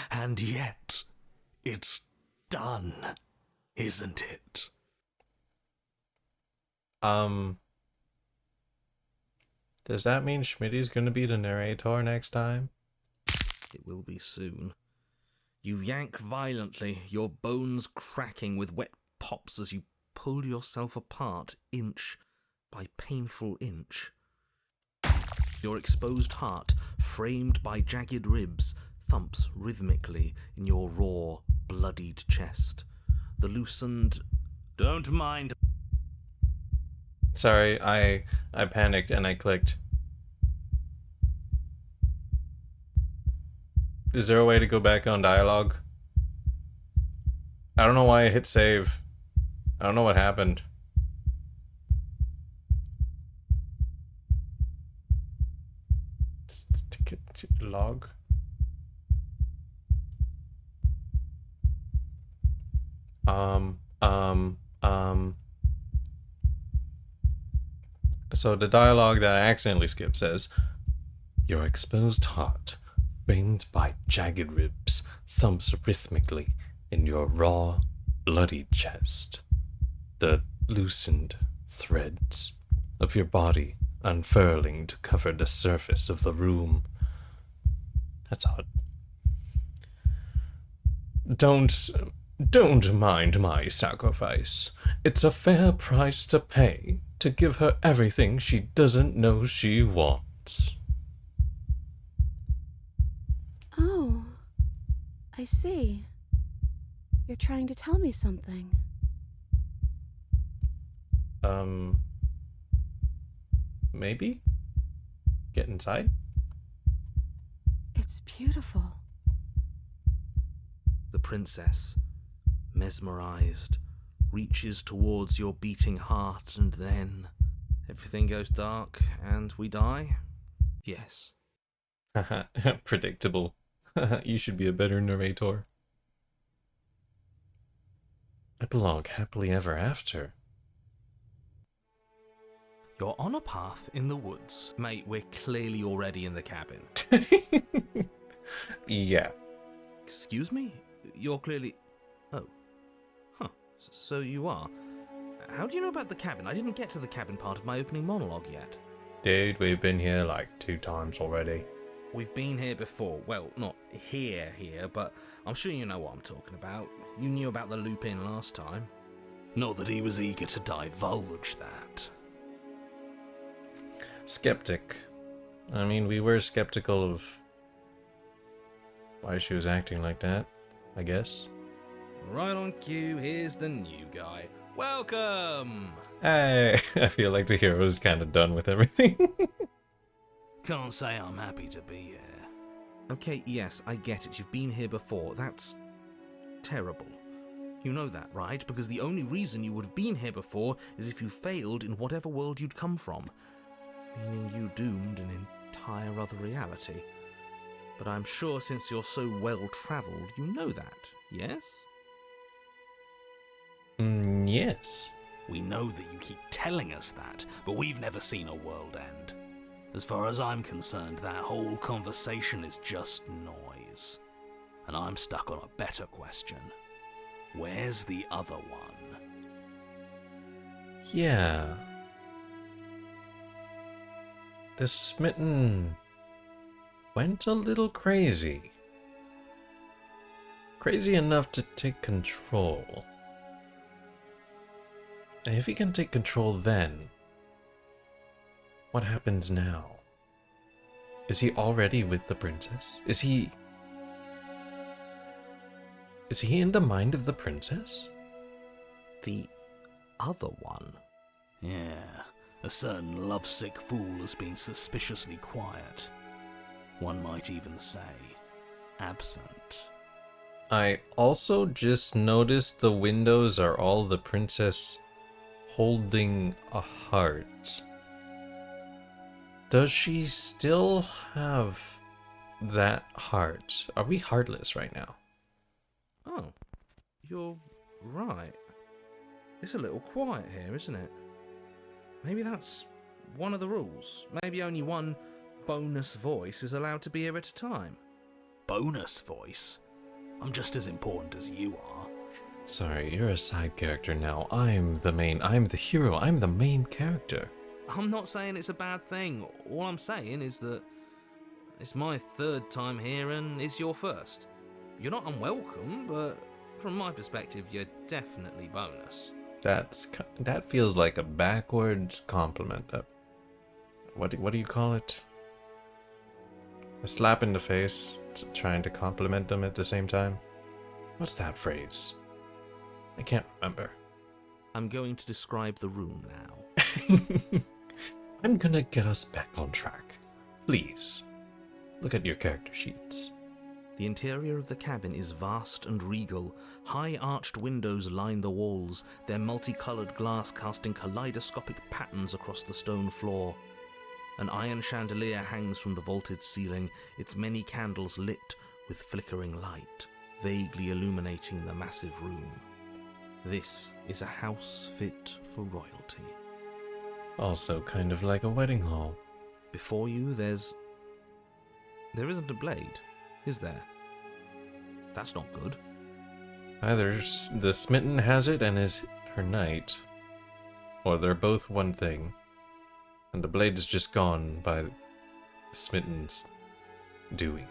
Speaker 4: And yet, it's done, isn't it?
Speaker 1: Does that mean Schmitty's gonna be the narrator next time?
Speaker 4: It will be soon. You yank violently, your bones cracking with wet pops as you pull yourself apart inch by painful inch. Your exposed heart, framed by jagged ribs, thumps rhythmically in your raw, bloodied chest. The loosened... Don't mind.
Speaker 1: Sorry, I panicked and I clicked. Is there a way to go back on dialogue? I don't know why I hit save. I don't know what happened. Log. So the dialogue that I accidentally skipped says, "Your exposed heart, framed by jagged ribs, thumps rhythmically in your raw, bloody chest. The loosened threads of your body unfurling to cover the surface of the room." That's odd. Don't mind my sacrifice. It's a fair price to pay to give her everything she doesn't know she wants.
Speaker 3: Oh, I see. You're trying to tell me something.
Speaker 1: Maybe? Get inside?
Speaker 3: It's beautiful.
Speaker 4: The princess, mesmerized, reaches towards your beating heart, and then everything goes dark and we die? Yes.
Speaker 1: Haha, predictable. You should be a better narrator. Epilogue happily ever after.
Speaker 4: You're on a path in the woods. Mate, we're clearly already in the cabin.
Speaker 1: Yeah.
Speaker 4: Excuse me? You're clearly... Oh. Huh. So you are. How do you know about the cabin? I didn't get to the cabin part of my opening monologue yet.
Speaker 1: Dude, we've been here like 2 times already.
Speaker 4: We've been here before. Well, not here, but I'm sure you know what I'm talking about. You knew about the loop-in last time.
Speaker 2: Not that he was eager to divulge that.
Speaker 1: Skeptic. I mean, we were skeptical of why she was acting like that, I guess.
Speaker 4: Right on cue, here's the new guy. Welcome!
Speaker 1: I feel like the hero's kind of done with everything.
Speaker 2: Can't say I'm happy to be here.
Speaker 4: Okay, yes, I get it. You've been here before. That's terrible. You know that, right? Because the only reason you would have been here before is if you failed in whatever world you'd come from. Meaning you doomed an entire other reality. But I'm sure since you're so well-travelled, you know that, yes?
Speaker 1: Yes.
Speaker 2: We know that you keep telling us that, but we've never seen a world end. As far as I'm concerned, that whole conversation is just noise. And I'm stuck on a better question. Where's the other one?
Speaker 1: Yeah. The smitten went a little crazy. Crazy enough to take control. And if he can take control then, what happens now? Is he already with the princess? Is he in the mind of the princess?
Speaker 4: The other one?
Speaker 2: Yeah, a certain lovesick fool has been suspiciously quiet. One might even say, absent.
Speaker 1: I also just noticed the windows are all the princess holding a heart. Does she still have that heart? Are we heartless right now?
Speaker 4: Oh, you're right. It's a little quiet here, isn't it? Maybe that's one of the rules. Maybe only one bonus voice is allowed to be here at a time.
Speaker 2: Bonus voice? I'm just as important as you are.
Speaker 1: Sorry, you're a side character now. I'm the hero, I'm the main character.
Speaker 4: I'm not saying it's a bad thing. All I'm saying is that it's my 3rd time here and it's your 1st. You're not unwelcome, but from my perspective, you're definitely bonus.
Speaker 1: That feels like a backwards compliment. What do you call it? A slap in the face, trying to compliment them at the same time? What's that phrase? I can't remember.
Speaker 4: I'm going to describe the room now.
Speaker 1: I'm gonna get us back on track. Please, look at your character sheets.
Speaker 4: The interior of the cabin is vast and regal. High arched windows line the walls, their multicoloured glass casting kaleidoscopic patterns across the stone floor. An iron chandelier hangs from the vaulted ceiling, its many candles lit with flickering light, vaguely illuminating the massive room. This is a house fit for royalty.
Speaker 1: Also kind of like a wedding hall.
Speaker 4: Before you, there isn't a blade, is there? That's not good.
Speaker 1: Either the smitten has it and is her knight, or they're both one thing, and the blade is just gone by the smitten's doing.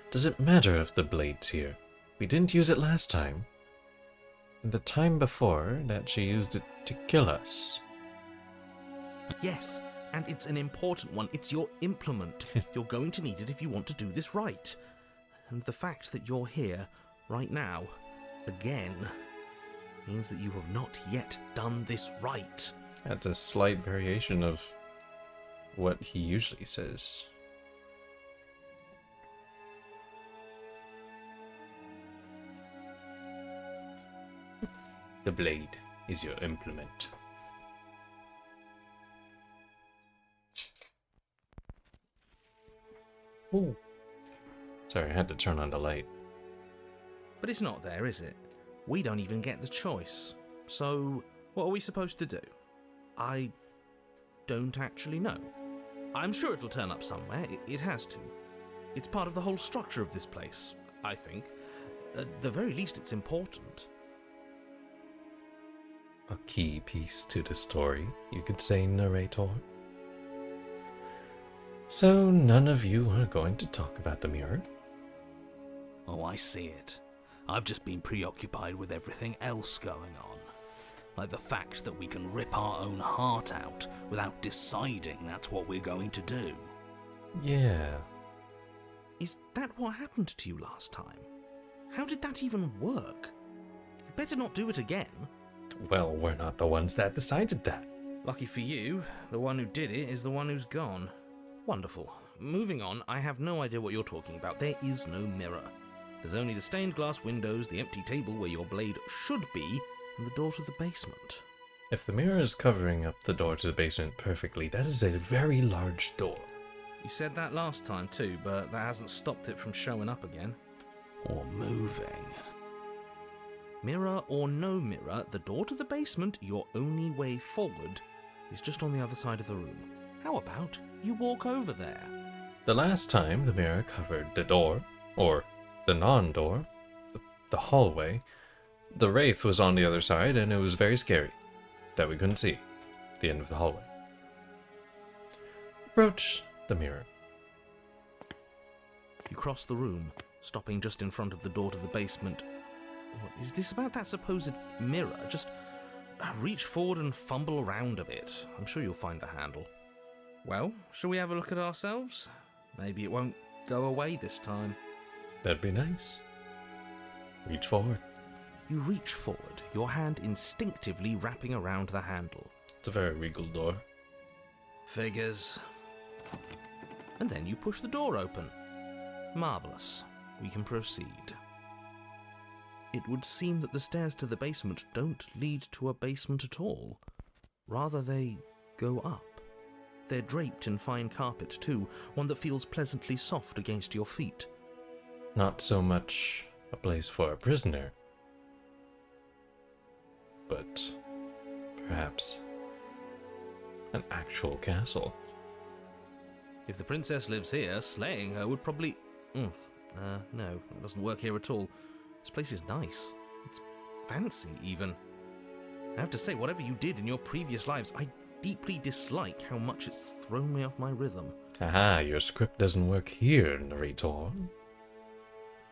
Speaker 1: Does it matter if the blade's here? We didn't use it last time. And the time before that she used it to kill us.
Speaker 4: Yes, and it's an important one. It's your implement. You're going to need it if you want to do this right. And the fact that you're here, right now, again, means that you have not yet done this right.
Speaker 1: That's a slight variation of what he usually says. The blade is your implement. Ooh. Sorry, I had to turn on the light.
Speaker 4: But it's not there, is it? We don't even get the choice. So, what are we supposed to do? I don't actually know. I'm sure it'll turn up somewhere. It has to. It's part of the whole structure of this place, I think. At the very least, it's important.
Speaker 1: A key piece to the story, you could say, narrator. So none of you are going to talk about the mirror?
Speaker 2: Oh, I see it. I've just been preoccupied with everything else going on. Like the fact that we can rip our own heart out without deciding that's what we're going to do.
Speaker 1: Yeah.
Speaker 4: Is that what happened to you last time? How did that even work? You better not do it again.
Speaker 1: Well, we're not the ones that decided that.
Speaker 4: Lucky for you, the one who did it is the one who's gone. Wonderful. Moving on, I have no idea what you're talking about. There is no mirror. There's only the stained glass windows, the empty table where your blade should be, and the door to the basement.
Speaker 1: If the mirror is covering up the door to the basement perfectly, that is a very large door.
Speaker 4: You said that last time too, but that hasn't stopped it from showing up again.
Speaker 2: Or moving.
Speaker 4: Mirror or no mirror, the door to the basement, your only way forward, is just on the other side of the room. How about you walk over there?
Speaker 1: The last time the mirror covered the door, or the non-door, the hallway, the wraith was on the other side, and it was very scary that we couldn't see the end of the hallway. Approach the mirror.
Speaker 4: You cross the room, stopping just in front of the door to the basement. What is this about that supposed mirror? Just reach forward and fumble around a bit. I'm sure you'll find the handle. Well, shall we have a look at ourselves? Maybe it won't go away this time.
Speaker 1: That'd be nice. Reach forward.
Speaker 4: You reach forward, your hand instinctively wrapping around the handle.
Speaker 1: It's a very regal door.
Speaker 4: Figures. And then you push the door open. Marvellous. We can proceed. It would seem that the stairs to the basement don't lead to a basement at all. Rather, they go up. They're draped in fine carpet too, one that feels pleasantly soft against your feet.
Speaker 1: Not so much a place for a prisoner, but perhaps an actual castle.
Speaker 4: If the princess lives here, slaying her would probably... no, it doesn't work here at all. This place is nice. It's fancy, even. I have to say, whatever you did in your previous lives, I deeply dislike how much it's thrown me off my rhythm.
Speaker 1: Aha, your script doesn't work here, narrator.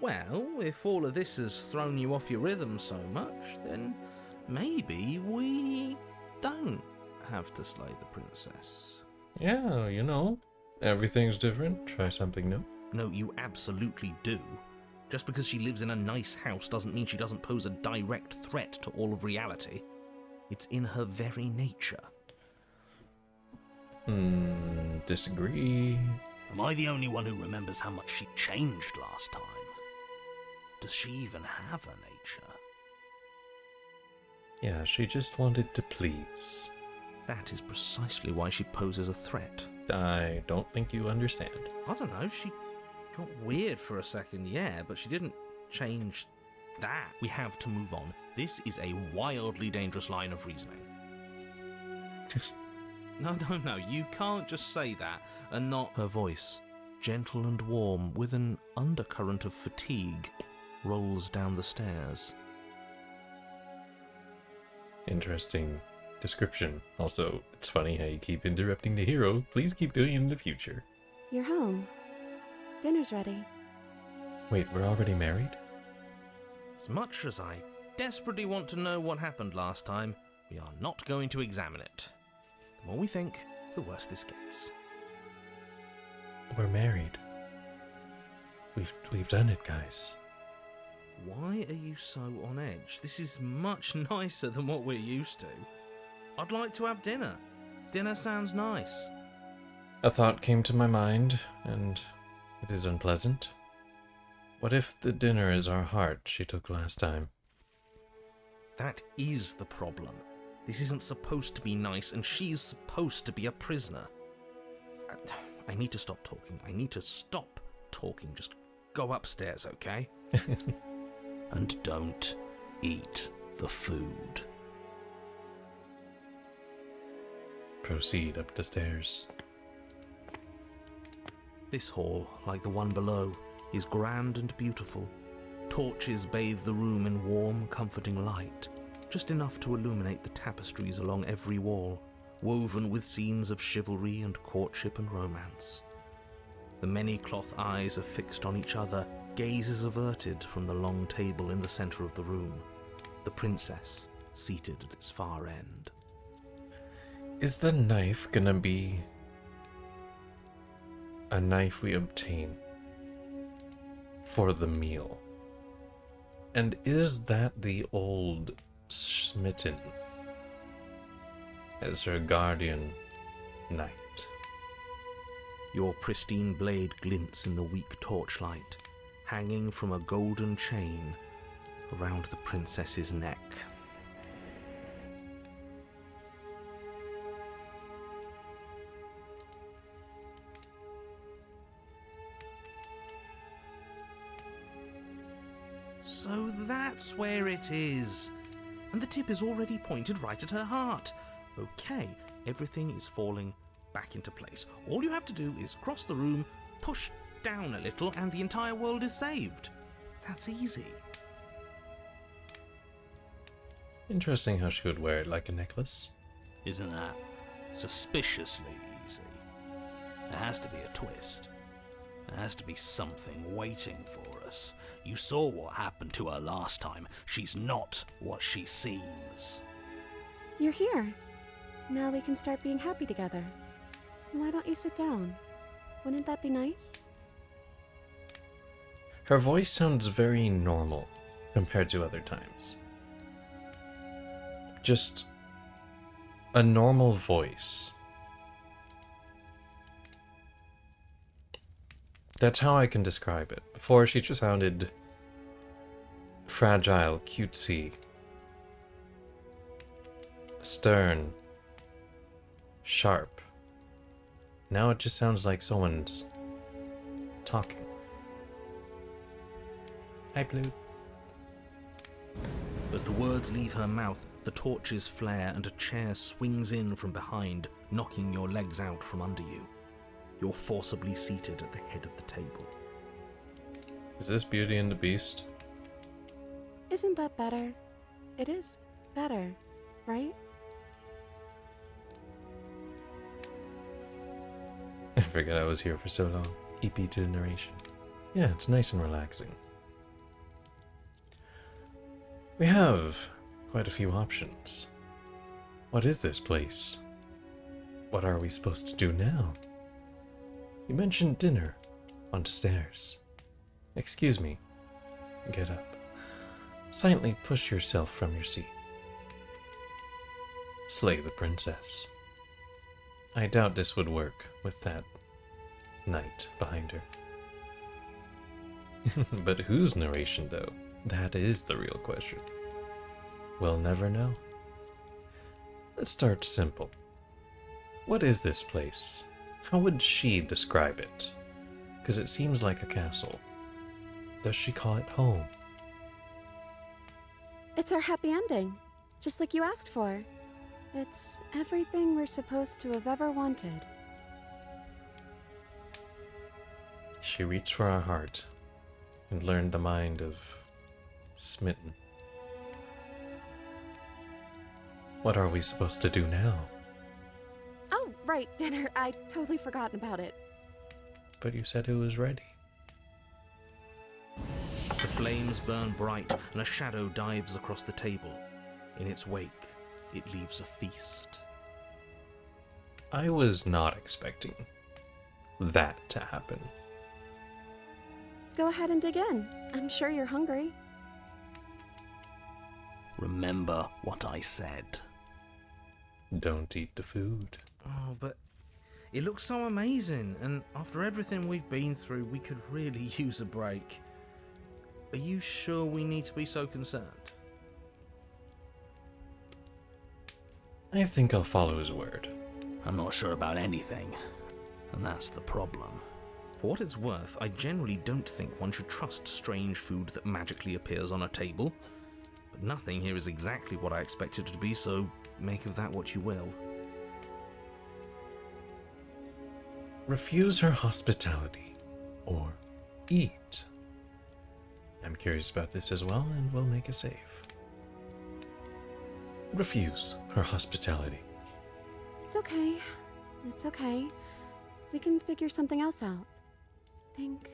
Speaker 4: Well, if all of this has thrown you off your rhythm so much, then maybe we don't have to slay the princess.
Speaker 1: Yeah, you know, everything's different. Try something new.
Speaker 4: No, you absolutely do. Just because she lives in a nice house doesn't mean she doesn't pose a direct threat to all of reality. It's in her very nature.
Speaker 1: Disagree.
Speaker 2: Am I the only one who remembers how much she changed last time? Does she even have a nature?
Speaker 1: Yeah, she just wanted to please.
Speaker 4: That is precisely why she poses a threat.
Speaker 1: I don't think you understand.
Speaker 4: I don't know, she got weird for a second, yeah, but she didn't change that. We have to move on. This is a wildly dangerous line of reasoning. No, you can't just say that and not... Her voice, gentle and warm, with an undercurrent of fatigue, rolls down the stairs.
Speaker 1: Interesting description. Also, it's funny how you keep interrupting the hero. Please keep doing it in the future.
Speaker 3: You're home. Dinner's ready.
Speaker 1: Wait, we're already married?
Speaker 4: As much as I desperately want to know what happened last time, we are not going to examine it. The more we think, the worse this gets.
Speaker 1: We're married. We've done it, guys.
Speaker 4: Why are you so on edge? This is much nicer than what we're used to. I'd like to have dinner. Dinner sounds nice.
Speaker 1: A thought came to my mind, and it is unpleasant. What if the dinner is our heart she took last time?
Speaker 4: That is the problem. This isn't supposed to be nice, and she's supposed to be a prisoner. I need to stop talking. I need to stop talking. Just go upstairs, okay?
Speaker 2: And don't eat the food.
Speaker 1: Proceed up the stairs.
Speaker 4: This hall, like the one below, is grand and beautiful. Torches bathe the room in warm, comforting light, just enough to illuminate the tapestries along every wall, woven with scenes of chivalry and courtship and romance. The many cloth eyes are fixed on each other, gazes averted from the long table in the centre of the room, the princess seated at its far end.
Speaker 1: Is the knife gonna be a knife we obtain for the meal? And is that the old smitten as her guardian knight?
Speaker 4: Your pristine blade glints in the weak torchlight, hanging from a golden chain around the princess's neck. So that's where it is. And the tip is already pointed right at her heart. Okay, everything is falling back into place. All you have to do is cross the room, push down a little, and the entire world is saved. That's easy.
Speaker 1: Interesting how she would wear it like a necklace.
Speaker 2: Isn't that suspiciously easy? There has to be a twist. There has to be something waiting for us. You saw what happened to her last time. She's not what she seems.
Speaker 3: You're here. Now we can start being happy together. Why don't you sit down? Wouldn't that be nice?
Speaker 1: Her voice sounds very normal compared to other times. Just a normal voice. That's how I can describe it. Before, she just sounded fragile, cutesy, stern, sharp. Now it just sounds like someone's talking. Hi, Blue.
Speaker 4: As the words leave her mouth, the torches flare and a chair swings in from behind, knocking your legs out from under you. You're forcibly seated at the head of the table.
Speaker 1: Is this Beauty and the Beast?
Speaker 3: Isn't that better? It is better, right?
Speaker 1: I forgot I was here for so long. EP to narration. Yeah, it's nice and relaxing. We have quite a few options. What is this place? What are we supposed to do now? You mentioned dinner. On to stairs. Excuse me. Get up. Silently push yourself from your seat. Slay the princess. I doubt this would work with that knight behind her. But whose narration, though? That is the real question. We'll never know. Let's start simple. What is this place? How would she describe it? Because it seems like a castle. Does she call it home?
Speaker 3: It's our happy ending, just like you asked for. It's everything we're supposed to have ever wanted.
Speaker 1: She reached for our heart and learned the mind of Smitten. What are we supposed to do now?
Speaker 3: Oh, right, dinner. I totally forgotten about it.
Speaker 1: But you said it was ready.
Speaker 4: The flames burn bright and a shadow dives across the table. In its wake, it leaves a feast.
Speaker 1: I was not expecting that to happen.
Speaker 3: Go ahead and dig in. I'm sure you're hungry.
Speaker 2: Remember what I said.
Speaker 1: Don't eat the food.
Speaker 4: Oh, but it looks so amazing, and after everything we've been through, we could really use a break. Are you sure we need to be so concerned?
Speaker 1: I think I'll follow his word.
Speaker 2: I'm not sure about anything, and that's the problem.
Speaker 4: For what it's worth, I generally don't think one should trust strange food that magically appears on a table. But nothing here is exactly what I expected it to be, so make of that what you will.
Speaker 1: refuse her hospitality or eat. I'm curious about this as well, and we'll make a save. Refuse her hospitality.
Speaker 3: It's okay. It's okay. We can figure something else out. Think.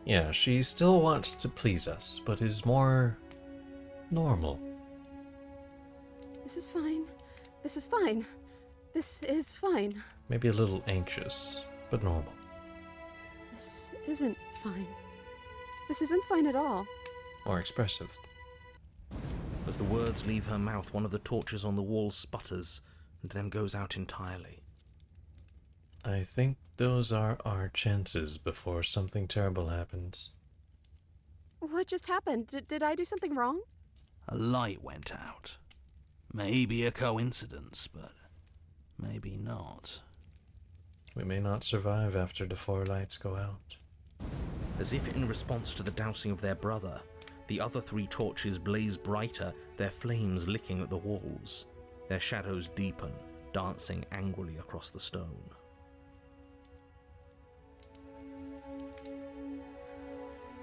Speaker 1: Yeah, she still wants to please us, but is more normal.
Speaker 3: This is fine. This is fine. This is fine.
Speaker 1: Maybe a little anxious, but normal.
Speaker 3: This isn't fine. This isn't fine at all.
Speaker 1: More expressive.
Speaker 4: As the words leave her mouth, one of the torches on the wall sputters and then goes out entirely.
Speaker 1: I think those are our chances before something terrible happens.
Speaker 3: What just happened? Did I do something wrong?
Speaker 2: A light went out. Maybe a coincidence, but maybe not.
Speaker 1: We may not survive after the 4 lights go out.
Speaker 4: As if in response to the dousing of their brother, the other 3 torches blaze brighter, their flames licking at the walls. Their shadows deepen, dancing angrily across the stone.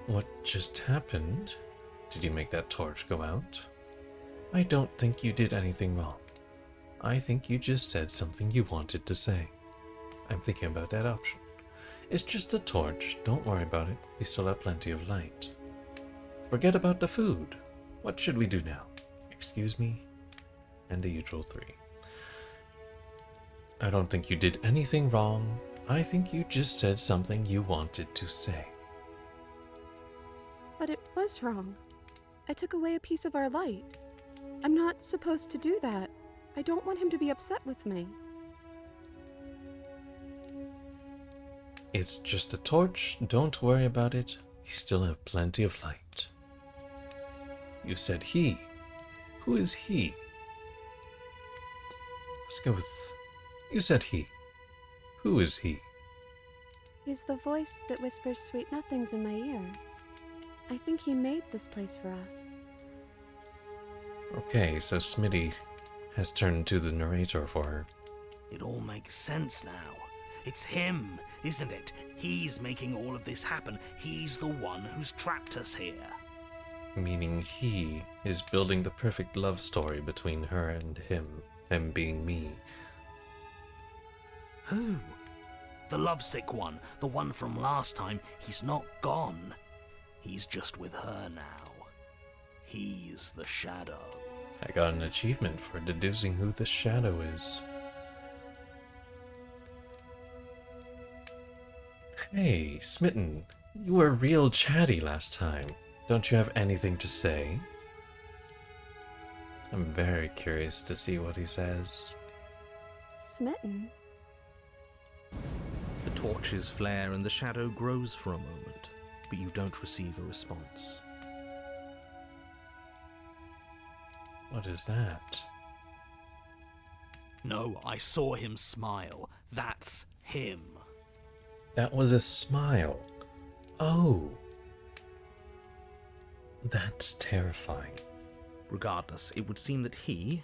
Speaker 1: What just happened? Did you make that torch go out? I don't think you did anything wrong. I think you just said something you wanted to say. I'm thinking about that option. It's just a torch. Don't worry about it. We still have plenty of light. Forget about the food. What should we do now? Excuse me? And the usual 3. I don't think you did anything wrong. I think you just said something you wanted to say.
Speaker 3: But it was wrong. I took away a piece of our light. I'm not supposed to do that. I don't want him to be upset with me.
Speaker 1: It's just a torch. Don't worry about it. We still have plenty of light. You said he. Who is he? Let's go with... You said he. Who is he?
Speaker 3: He's the voice that whispers sweet nothings in my ear. I think he made this place for us.
Speaker 1: Okay, so Smitty has turned into the narrator for her.
Speaker 2: It all makes sense now. It's him, isn't it? He's making all of this happen. He's the one who's trapped us here.
Speaker 1: Meaning he is building the perfect love story between her and him being me.
Speaker 2: Who? The lovesick one, the one from last time. He's not gone. He's just with her now. He's the shadow.
Speaker 1: I got an achievement for deducing who the shadow is. Hey, Smitten, you were real chatty last time. Don't you have anything to say? I'm very curious to see what he says.
Speaker 3: Smitten?
Speaker 4: The torches flare and the shadow grows for a moment, but you don't receive a response.
Speaker 1: What is that?
Speaker 2: No, I saw him smile. That's him.
Speaker 1: That was a smile. Oh. That's terrifying.
Speaker 4: Regardless, it would seem that he,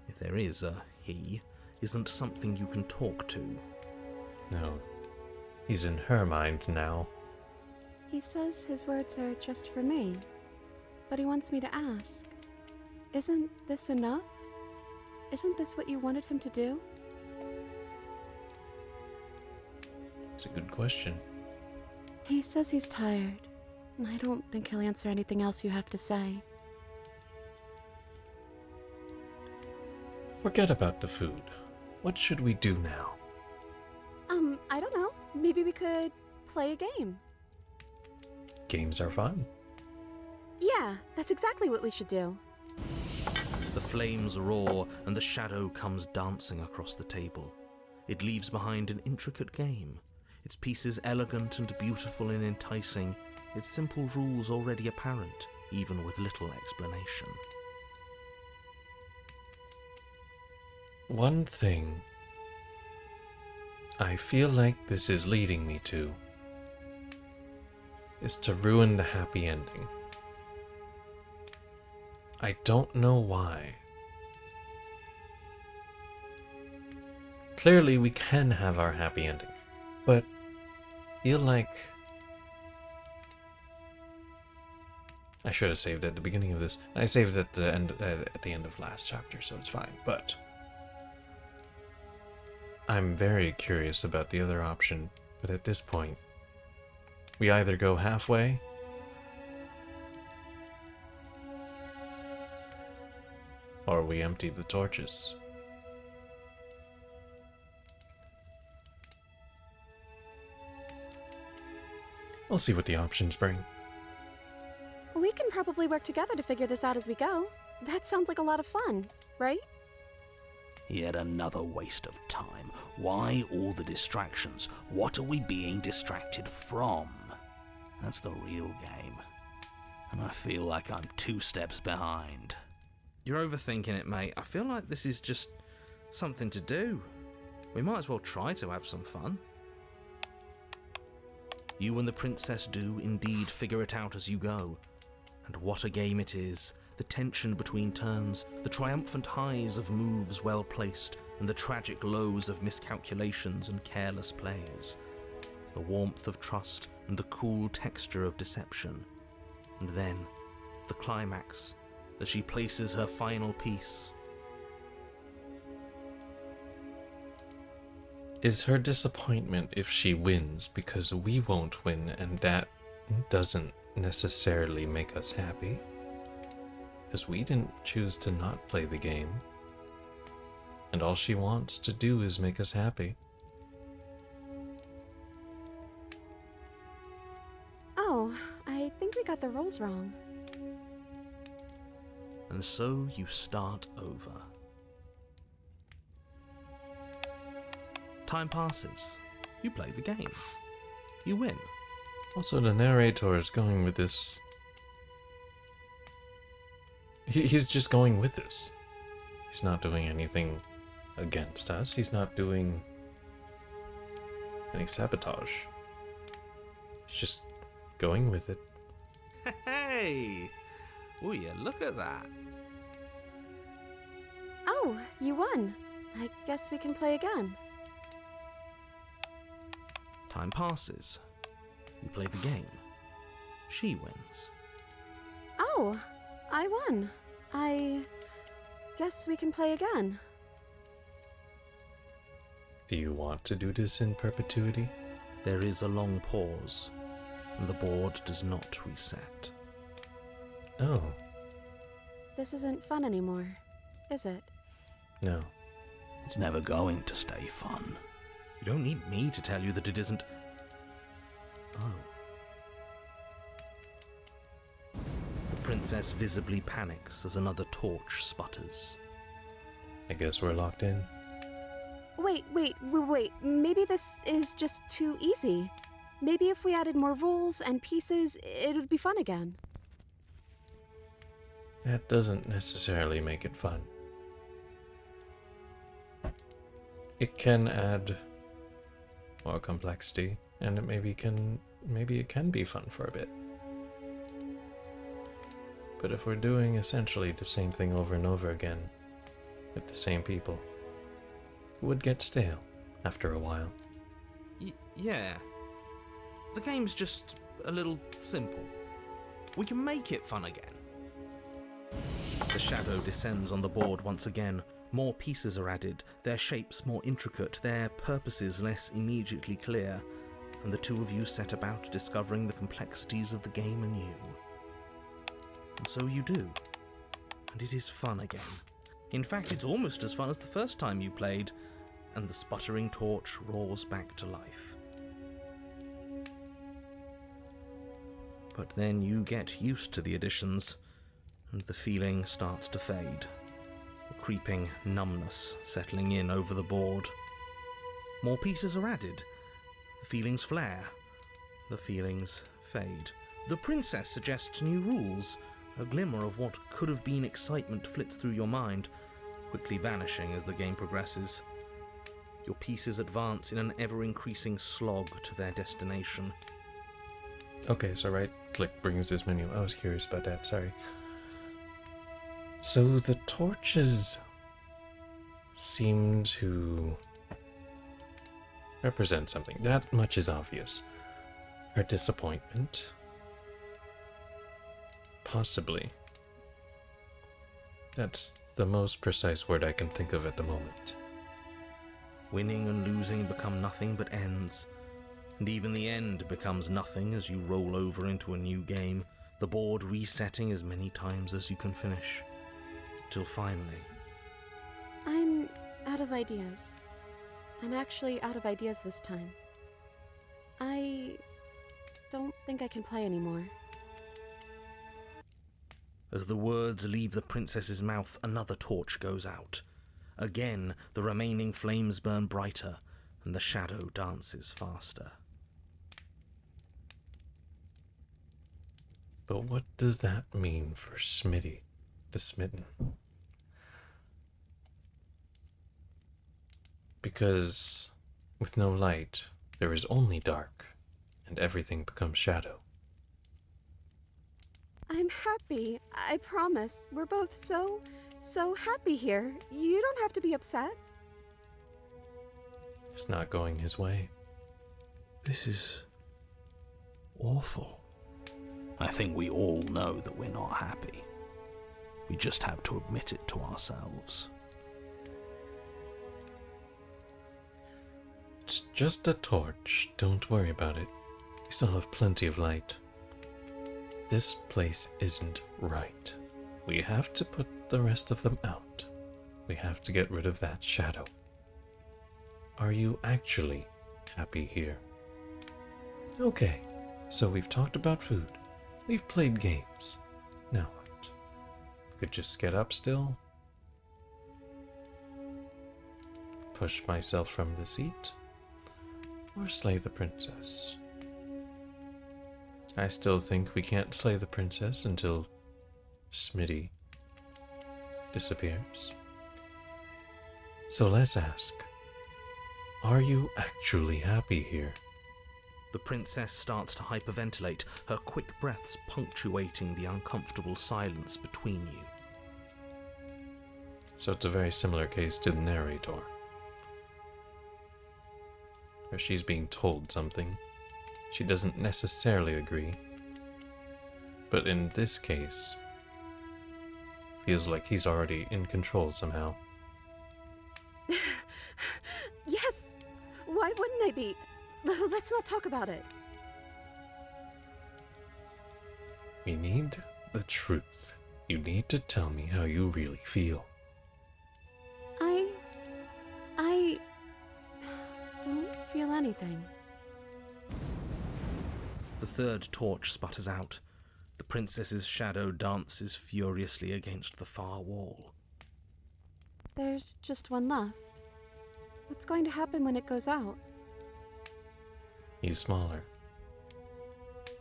Speaker 4: if there is a he, isn't something you can talk to.
Speaker 1: No. He's in her mind now.
Speaker 3: He says his words are just for me, but he wants me to ask. Isn't this enough? Isn't this what you wanted him to do?
Speaker 1: It's a good question.
Speaker 3: He says he's tired. I don't think he'll answer anything else you have to say.
Speaker 1: Forget about the food. What should we do now?
Speaker 3: I don't know. Maybe we could play a game.
Speaker 1: Games are fun.
Speaker 3: Yeah, that's exactly what we should do.
Speaker 4: The flames roar and the shadow comes dancing across the table. It leaves behind an intricate game, its pieces elegant and beautiful and enticing, its simple rules already apparent, even with little explanation.
Speaker 1: One thing I feel like this is leading me to is to ruin the happy ending. I don't know why. Clearly, we can have our happy ending, but feel like I should have saved it at the beginning of this. I saved it at the end of last chapter, so it's fine. But I'm very curious about the other option. But at this point, we either go halfway or we empty the torches. We'll see what the options bring.
Speaker 3: We can probably work together to figure this out as we go. That sounds like a lot of fun, right?
Speaker 5: Yet another waste of time. Why all the distractions? What are we being distracted from? That's the real game. And I feel like I'm 2 steps behind.
Speaker 4: You're overthinking it, mate. I feel like this is just something to do. We might as well try to have some fun. You and the princess do indeed figure it out as you go. And what a game it is. The tension between turns, the triumphant highs of moves well placed, and the tragic lows of miscalculations and careless plays. The warmth of trust and the cool texture of deception. And then, the climax, as she places her final piece.
Speaker 1: Is her disappointment if she wins because we won't win, and that doesn't necessarily make us happy? Because we didn't choose to not play the game. And all she wants to do is make us happy.
Speaker 3: Oh, I think we got the rules wrong.
Speaker 4: And so you start over. Time passes. You play the game. You win.
Speaker 1: Also, the narrator is going with this. He's just going with this. He's not doing anything against us. He's not doing any sabotage. He's just going with it.
Speaker 4: Hey! Oh yeah, look at that.
Speaker 3: Oh, you won. I guess we can play again.
Speaker 4: Time passes. You play the game. She wins.
Speaker 3: Oh, I won. I guess we can play again.
Speaker 1: Do you want to do this in perpetuity?
Speaker 4: There is a long pause, and the board does not reset.
Speaker 1: Oh,
Speaker 3: This isn't fun anymore, is it?
Speaker 1: no.
Speaker 5: It's never going to stay fun.
Speaker 4: You don't need me to tell you that it isn't. Oh. The princess visibly panics as another torch sputters.
Speaker 1: I guess we're locked in.
Speaker 3: Wait. Maybe this is just too easy. Maybe if we added more rules and pieces, it would be fun again.
Speaker 1: That doesn't necessarily make it fun. It can add more complexity, and maybe it can be fun for a bit. But if we're doing essentially the same thing over and over again, with the same people, it would get stale after a while.
Speaker 4: Yeah. The game's just a little simple. We can make it fun again. The shadow descends on the board once again. More pieces are added, their shapes more intricate, their purposes less immediately clear, and the two of you set about discovering the complexities of the game anew. And so you do. And it is fun again. In fact, it's almost as fun as the first time you played, and the sputtering torch roars back to life. But then you get used to the additions, and the feeling starts to fade. A creeping numbness settling in over the board. More pieces are added. The feelings flare. The feelings fade. The princess suggests new rules. A glimmer of what could have been excitement flits through your mind, quickly vanishing as the game progresses. Your pieces advance in an ever-increasing slog to their destination.
Speaker 1: Okay, so right-click brings this menu. I was curious about that, sorry. So the torches seem to represent something. That much is obvious. Her disappointment? Possibly. That's the most precise word I can think of at the moment.
Speaker 4: Winning and losing become nothing but ends, and even the end becomes nothing as you roll over into a new game, the board resetting as many times as you can finish, till finally...
Speaker 3: I'm out of ideas. I'm actually out of ideas this time. I don't think I can play anymore.
Speaker 4: As the words leave the princess's mouth, another torch goes out. Again, the remaining flames burn brighter, and the shadow dances faster.
Speaker 1: But what does that mean for Smitty, the smitten? Because with no light, there is only dark, and everything becomes shadow.
Speaker 3: I'm happy, I promise. We're both so happy here. You don't have to be upset.
Speaker 1: It's not going his way.
Speaker 4: This is... awful.
Speaker 5: I think we all know that we're not happy. We just have to admit it to ourselves.
Speaker 1: It's just a torch. Don't worry about it. We still have plenty of light. This place isn't right. We have to put the rest of them out. We have to get rid of that shadow. Are you actually happy here? Okay, so we've talked about food. We've played games. Now what? We could just get up still. Push myself from the seat. Or slay the princess. I still think we can't slay the princess until Smitty disappears. So let's ask, are you actually happy here?
Speaker 4: The princess starts to hyperventilate, her quick breaths punctuating the uncomfortable silence between you.
Speaker 1: So it's a very similar case to the narrator, where she's being told something. She doesn't necessarily agree, but in this case, feels like he's already in control somehow.
Speaker 3: Yes! Why wouldn't I be? Let's not talk about it.
Speaker 1: We need the truth. You need to tell me how you really feel.
Speaker 3: I don't feel anything.
Speaker 4: The third torch sputters out. The princess's shadow dances furiously against the far wall.
Speaker 3: There's just one left. What's going to happen when it goes out?
Speaker 1: He's smaller.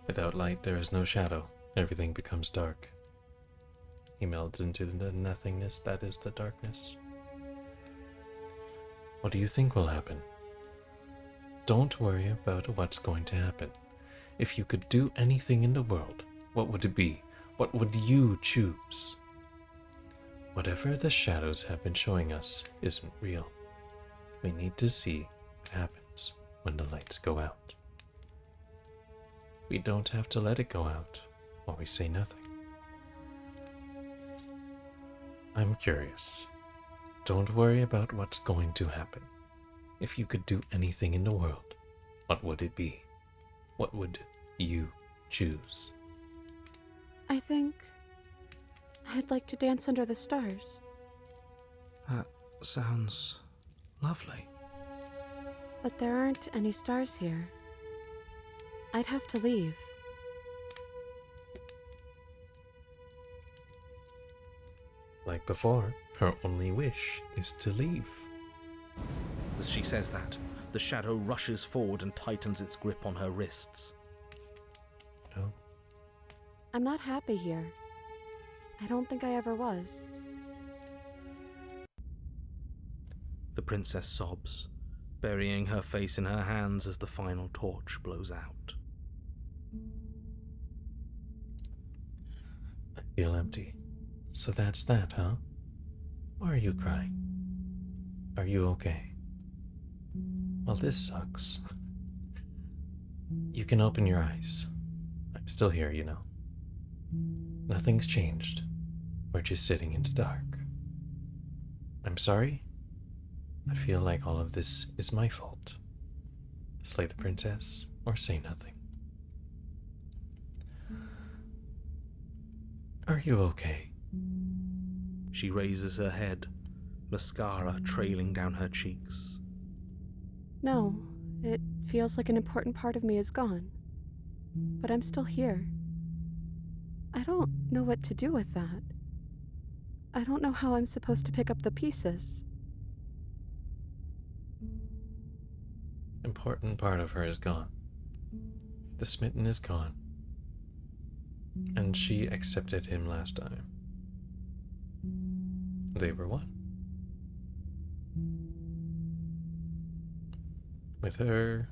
Speaker 1: Without light, there is no shadow. Everything becomes dark. He melts into the nothingness that is the darkness. What do you think will happen? Don't worry about what's going to happen. If you could do anything in the world, what would it be? What would you choose? Whatever the shadows have been showing us isn't real. We need to see what happens when the lights go out. We don't have to let it go out, or we say nothing. I'm curious. Don't worry about what's going to happen. If you could do anything in the world, what would it be? What would you choose?
Speaker 3: I think I'd like to dance under the stars.
Speaker 4: That sounds lovely.
Speaker 3: But there aren't any stars here. I'd have to leave.
Speaker 1: Like before, her only wish is to leave.
Speaker 4: As she says that, the shadow rushes forward and tightens its grip on her wrists.
Speaker 1: Oh,
Speaker 3: I'm not happy here. I don't think I ever was.
Speaker 4: The princess sobs, burying her face in her hands as the final torch blows out.
Speaker 1: I feel empty. So that's that, huh? Why are you crying? Are you okay? Well, this sucks. You can open your eyes. I'm still here, you know. Nothing's changed. We're just sitting in the dark. I'm sorry. I feel like all of this is my fault. Slay the princess or say nothing. Are you okay?
Speaker 4: She raises her head, mascara trailing down her cheeks.
Speaker 3: No, it feels like an important part of me is gone. But I'm still here. I don't know what to do with that. I don't know how I'm supposed to pick up the pieces.
Speaker 1: Important part of her is gone. The smitten is gone. And she accepted him last time. They were one. With her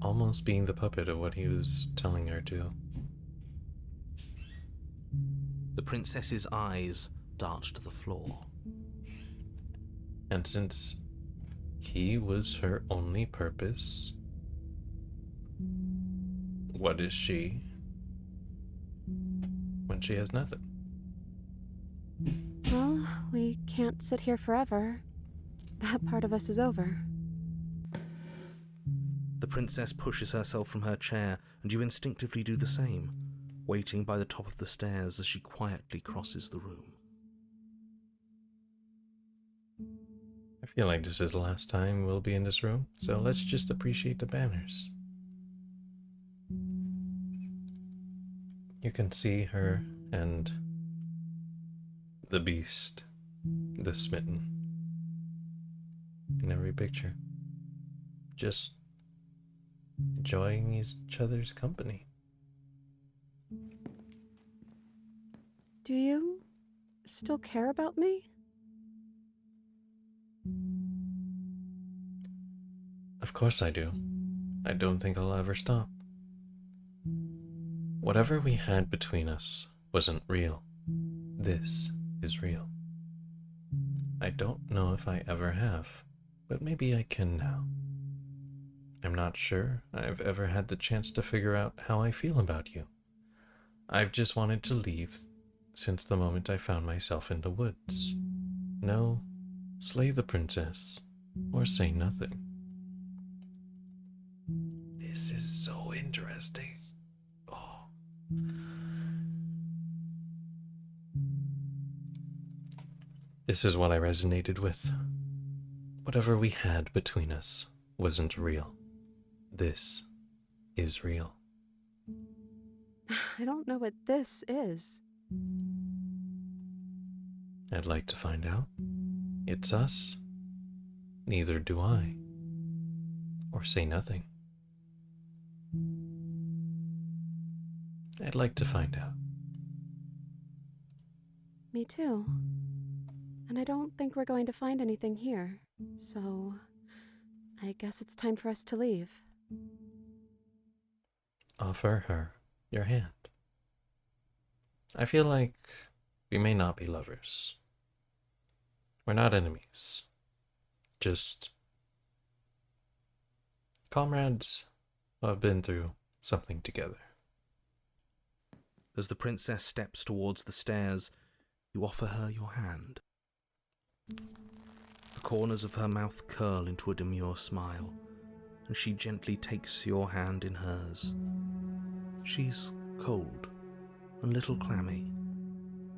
Speaker 1: almost being the puppet of what he was telling her to.
Speaker 4: The princess's eyes dart to the floor.
Speaker 1: And since he was her only purpose, what is she when she has nothing?
Speaker 3: Well, we can't sit here forever. That part of us is over.
Speaker 4: The princess pushes herself from her chair, and you instinctively do the same, waiting by the top of the stairs as she quietly crosses the room.
Speaker 1: I feel like this is the last time we'll be in this room, so let's just appreciate the banners. You can see her and the beast, the smitten, in every picture. Just enjoying each other's company.
Speaker 3: Do you still care about me?
Speaker 1: Of course I do. I don't think I'll ever stop. Whatever we had between us wasn't real. This is real. I don't know if I ever have, but maybe I can now. I'm not sure I've ever had the chance to figure out how I feel about you. I've just wanted to leave since the moment I found myself in the woods. No, slay the princess, or say nothing. This is so interesting. Oh. This is what I resonated with. Whatever we had between us wasn't real. This is real.
Speaker 3: I don't know what this is.
Speaker 1: I'd like to find out. It's us. Neither do I. Or say nothing. I'd like to find out.
Speaker 3: Me too. And I don't think we're going to find anything here. So, I guess it's time for us to leave.
Speaker 1: Offer her your hand. I feel like we may not be lovers. We're not enemies. Just comrades who have been through something together.
Speaker 4: As the princess steps towards the stairs, you offer her your hand. The corners of her mouth curl into a demure smile, and she gently takes your hand in hers. She's cold and a little clammy,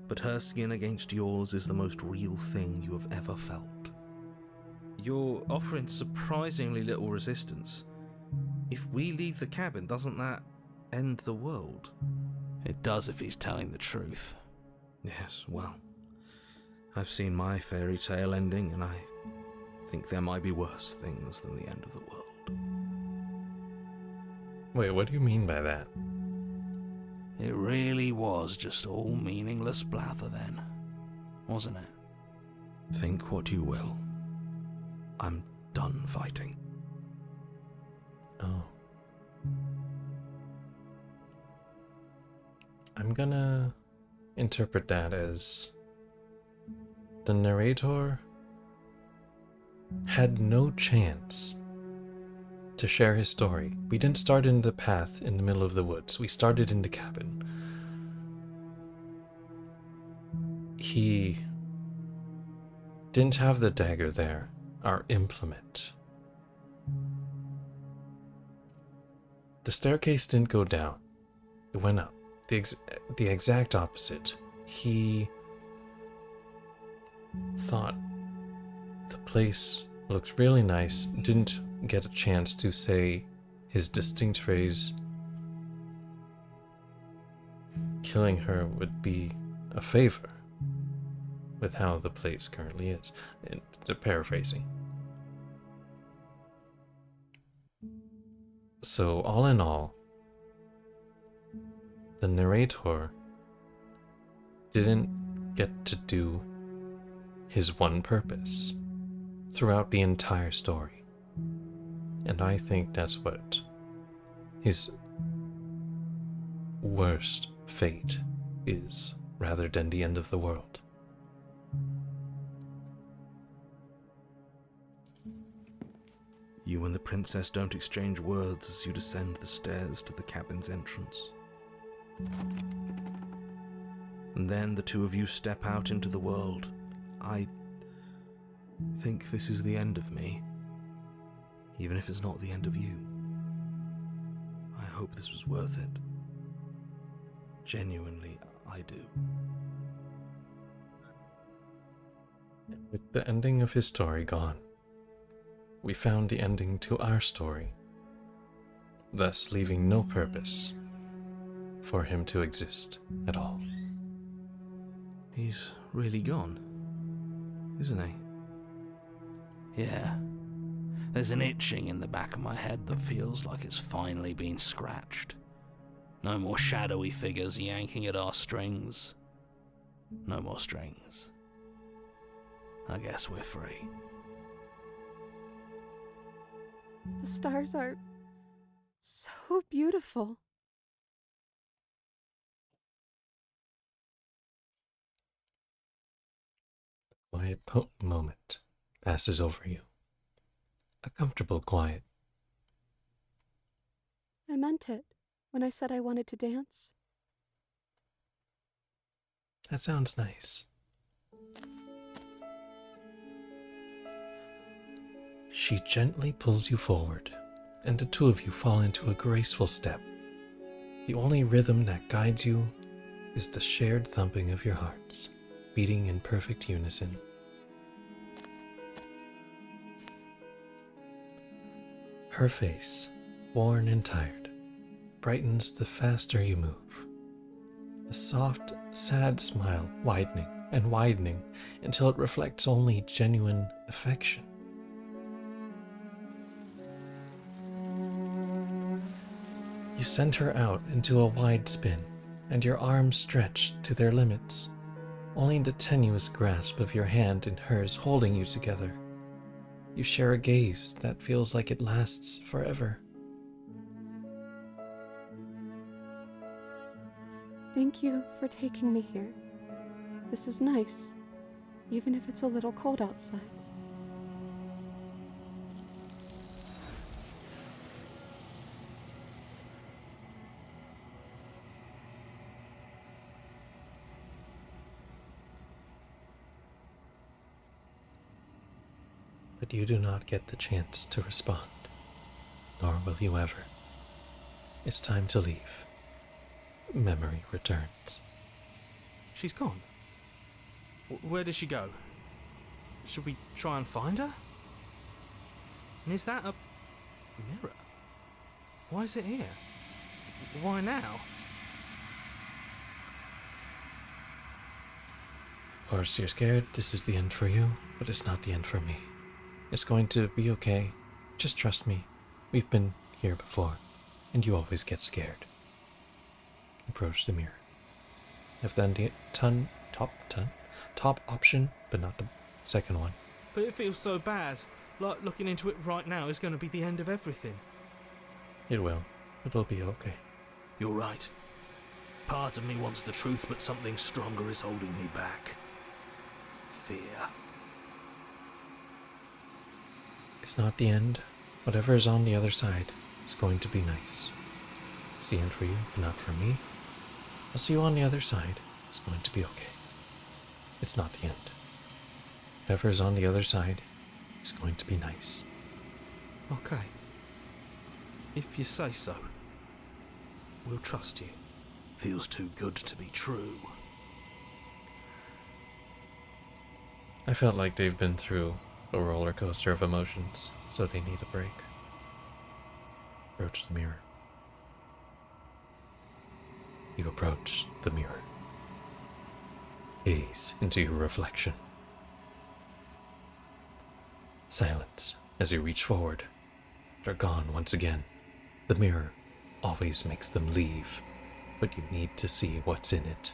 Speaker 4: but her skin against yours is the most real thing you have ever felt. You're offering surprisingly little resistance. If we leave the cabin, doesn't that end the world?
Speaker 5: It does if he's telling the truth.
Speaker 4: Yes, well, I've seen my fairy tale ending, and I think there might be worse things than the end of the world.
Speaker 1: Wait, what do you mean by that?
Speaker 5: It really was just all meaningless blather then, wasn't it?
Speaker 4: Think what you will. I'm done fighting.
Speaker 1: Oh. I'm gonna interpret that as the narrator had no chance to share his story. We didn't start in the path in the middle of the woods. We started in the cabin. He didn't have the dagger there, our implement. The staircase didn't go down. It went up. The exact opposite. He thought the place looked really nice, didn't get a chance to say his distinct phrase, killing her would be a favor with how the place currently is. And the paraphrasing. So, all in all, the narrator didn't get to do his one purpose throughout the entire story. And I think that's what his worst fate is, rather than the end of the world.
Speaker 4: You and the princess don't exchange words as you descend the stairs to the cabin's entrance. And then the two of you step out into the world. I think this is the end of me, even if it's not the end of you. I hope this was worth it. Genuinely, I do.
Speaker 1: With the ending of his story gone, we found the ending to our story, thus leaving no purpose for him to exist at all.
Speaker 4: He's really gone, isn't he?
Speaker 5: Yeah. There's an itching in the back of my head that feels like it's finally been scratched. No more shadowy figures yanking at our strings. No more strings. I guess we're free.
Speaker 3: The stars are so beautiful.
Speaker 1: A quiet moment passes over you. A comfortable quiet.
Speaker 3: I meant it when I said I wanted to dance.
Speaker 1: That sounds nice. She gently pulls you forward, and the two of you fall into a graceful step. The only rhythm that guides you is the shared thumping of your hearts, beating in perfect unison. Her face, worn and tired, brightens the faster you move. A soft, sad smile widening and widening until it reflects only genuine affection. You send her out into a wide spin, and your arms stretch to their limits, only the tenuous grasp of your hand in hers holding you together. You share a gaze that feels like it lasts forever.
Speaker 3: Thank you for taking me here. This is nice, even if it's a little cold outside.
Speaker 1: But you do not get the chance to respond, nor will you ever. It's time to leave. Memory returns.
Speaker 4: She's gone. Where did she go? Should we try and find her? And is that a mirror? Why is it here? Why now?
Speaker 1: Of course, you're scared. This is the end for you, but it's not the end for me. It's going to be okay. Just trust me. We've been here before, and you always get scared. Approach the mirror. I've done the top option, but not the second one.
Speaker 4: But it feels so bad. Like looking into it right now is going to be the end of everything.
Speaker 1: It will. It'll be okay.
Speaker 5: You're right. Part of me wants the truth, but something stronger is holding me back. Fear.
Speaker 1: It's not the end. Whatever is on the other side is going to be nice. It's the end for you, but not for me. I'll see you on the other side. It's going to be okay. It's not the end. Whatever is on the other side is going to be nice.
Speaker 4: Okay. If you say so. We'll trust you.
Speaker 5: Feels too good to be true.
Speaker 1: I felt like they've been through a roller coaster of emotions, so they need a break. Approach the mirror. You approach the mirror. Gaze into your reflection. Silence as you reach forward. They're gone once again. The mirror always makes them leave, but you need to see what's in it.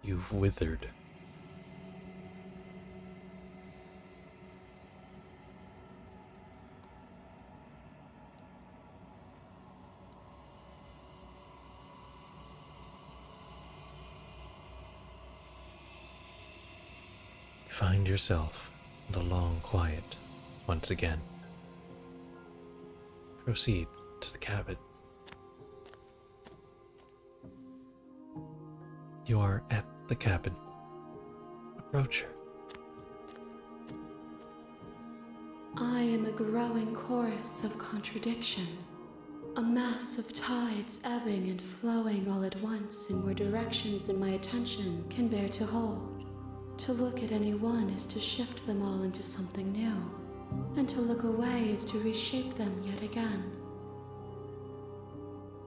Speaker 1: You've withered. You find yourself in the long quiet once again. Proceed to the cabin. You are at the cabin. Approach her.
Speaker 3: I am a growing chorus of contradiction, a mass of tides ebbing and flowing all at once in more directions than my attention can bear to hold. To look at any one is to shift them all into something new, and to look away is to reshape them yet again.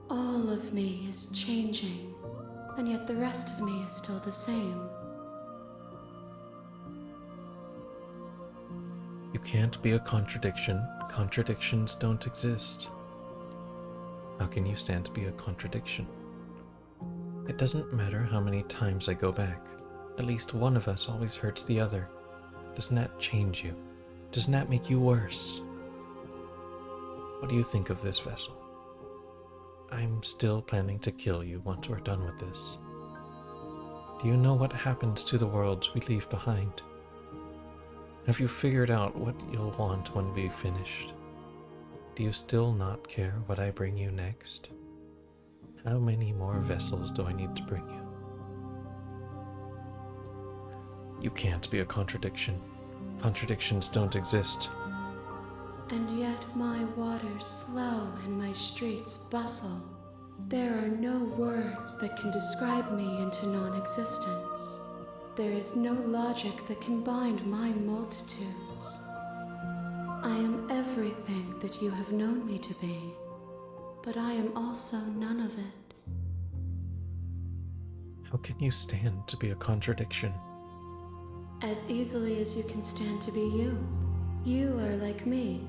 Speaker 3: All of me is changing, and yet the rest of me is still the same.
Speaker 1: You can't be a contradiction. Contradictions don't exist. How can you stand to be a contradiction? It doesn't matter how many times I go back. At least one of us always hurts the other. Doesn't that change you? Doesn't that make you worse? What do you think of this vessel? I'm still planning to kill you once we're done with this. Do you know what happens to the worlds we leave behind? Have you figured out what you'll want when we've finished? Do you still not care what I bring you next? How many more vessels do I need to bring you? You can't be a contradiction. Contradictions don't exist.
Speaker 3: And yet my waters flow and my streets bustle. There are no words that can describe me into non-existence. There is no logic that can bind my multitudes. I am everything that you have known me to be, but I am also none of it.
Speaker 1: How can you stand to be a contradiction?
Speaker 3: As easily as you can stand to be you. You are like me,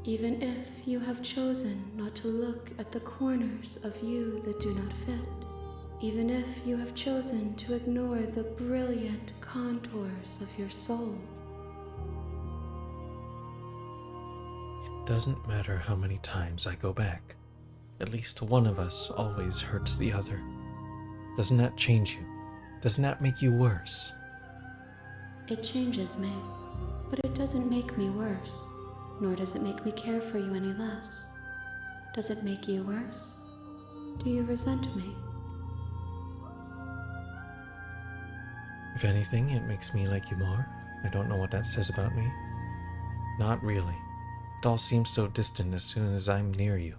Speaker 3: even if you have chosen not to look at the corners of you that do not fit. Even if you have chosen to ignore the brilliant contours of your soul.
Speaker 1: It doesn't matter how many times I go back. At least one of us always hurts the other. Doesn't that change you? Doesn't that make you worse?
Speaker 3: It changes me, but it doesn't make me worse, nor does it make me care for you any less. Does it make you worse? Do you resent me?
Speaker 1: If anything, it makes me like you more. I don't know what that says about me. Not really. It all seems so distant as soon as I'm near you.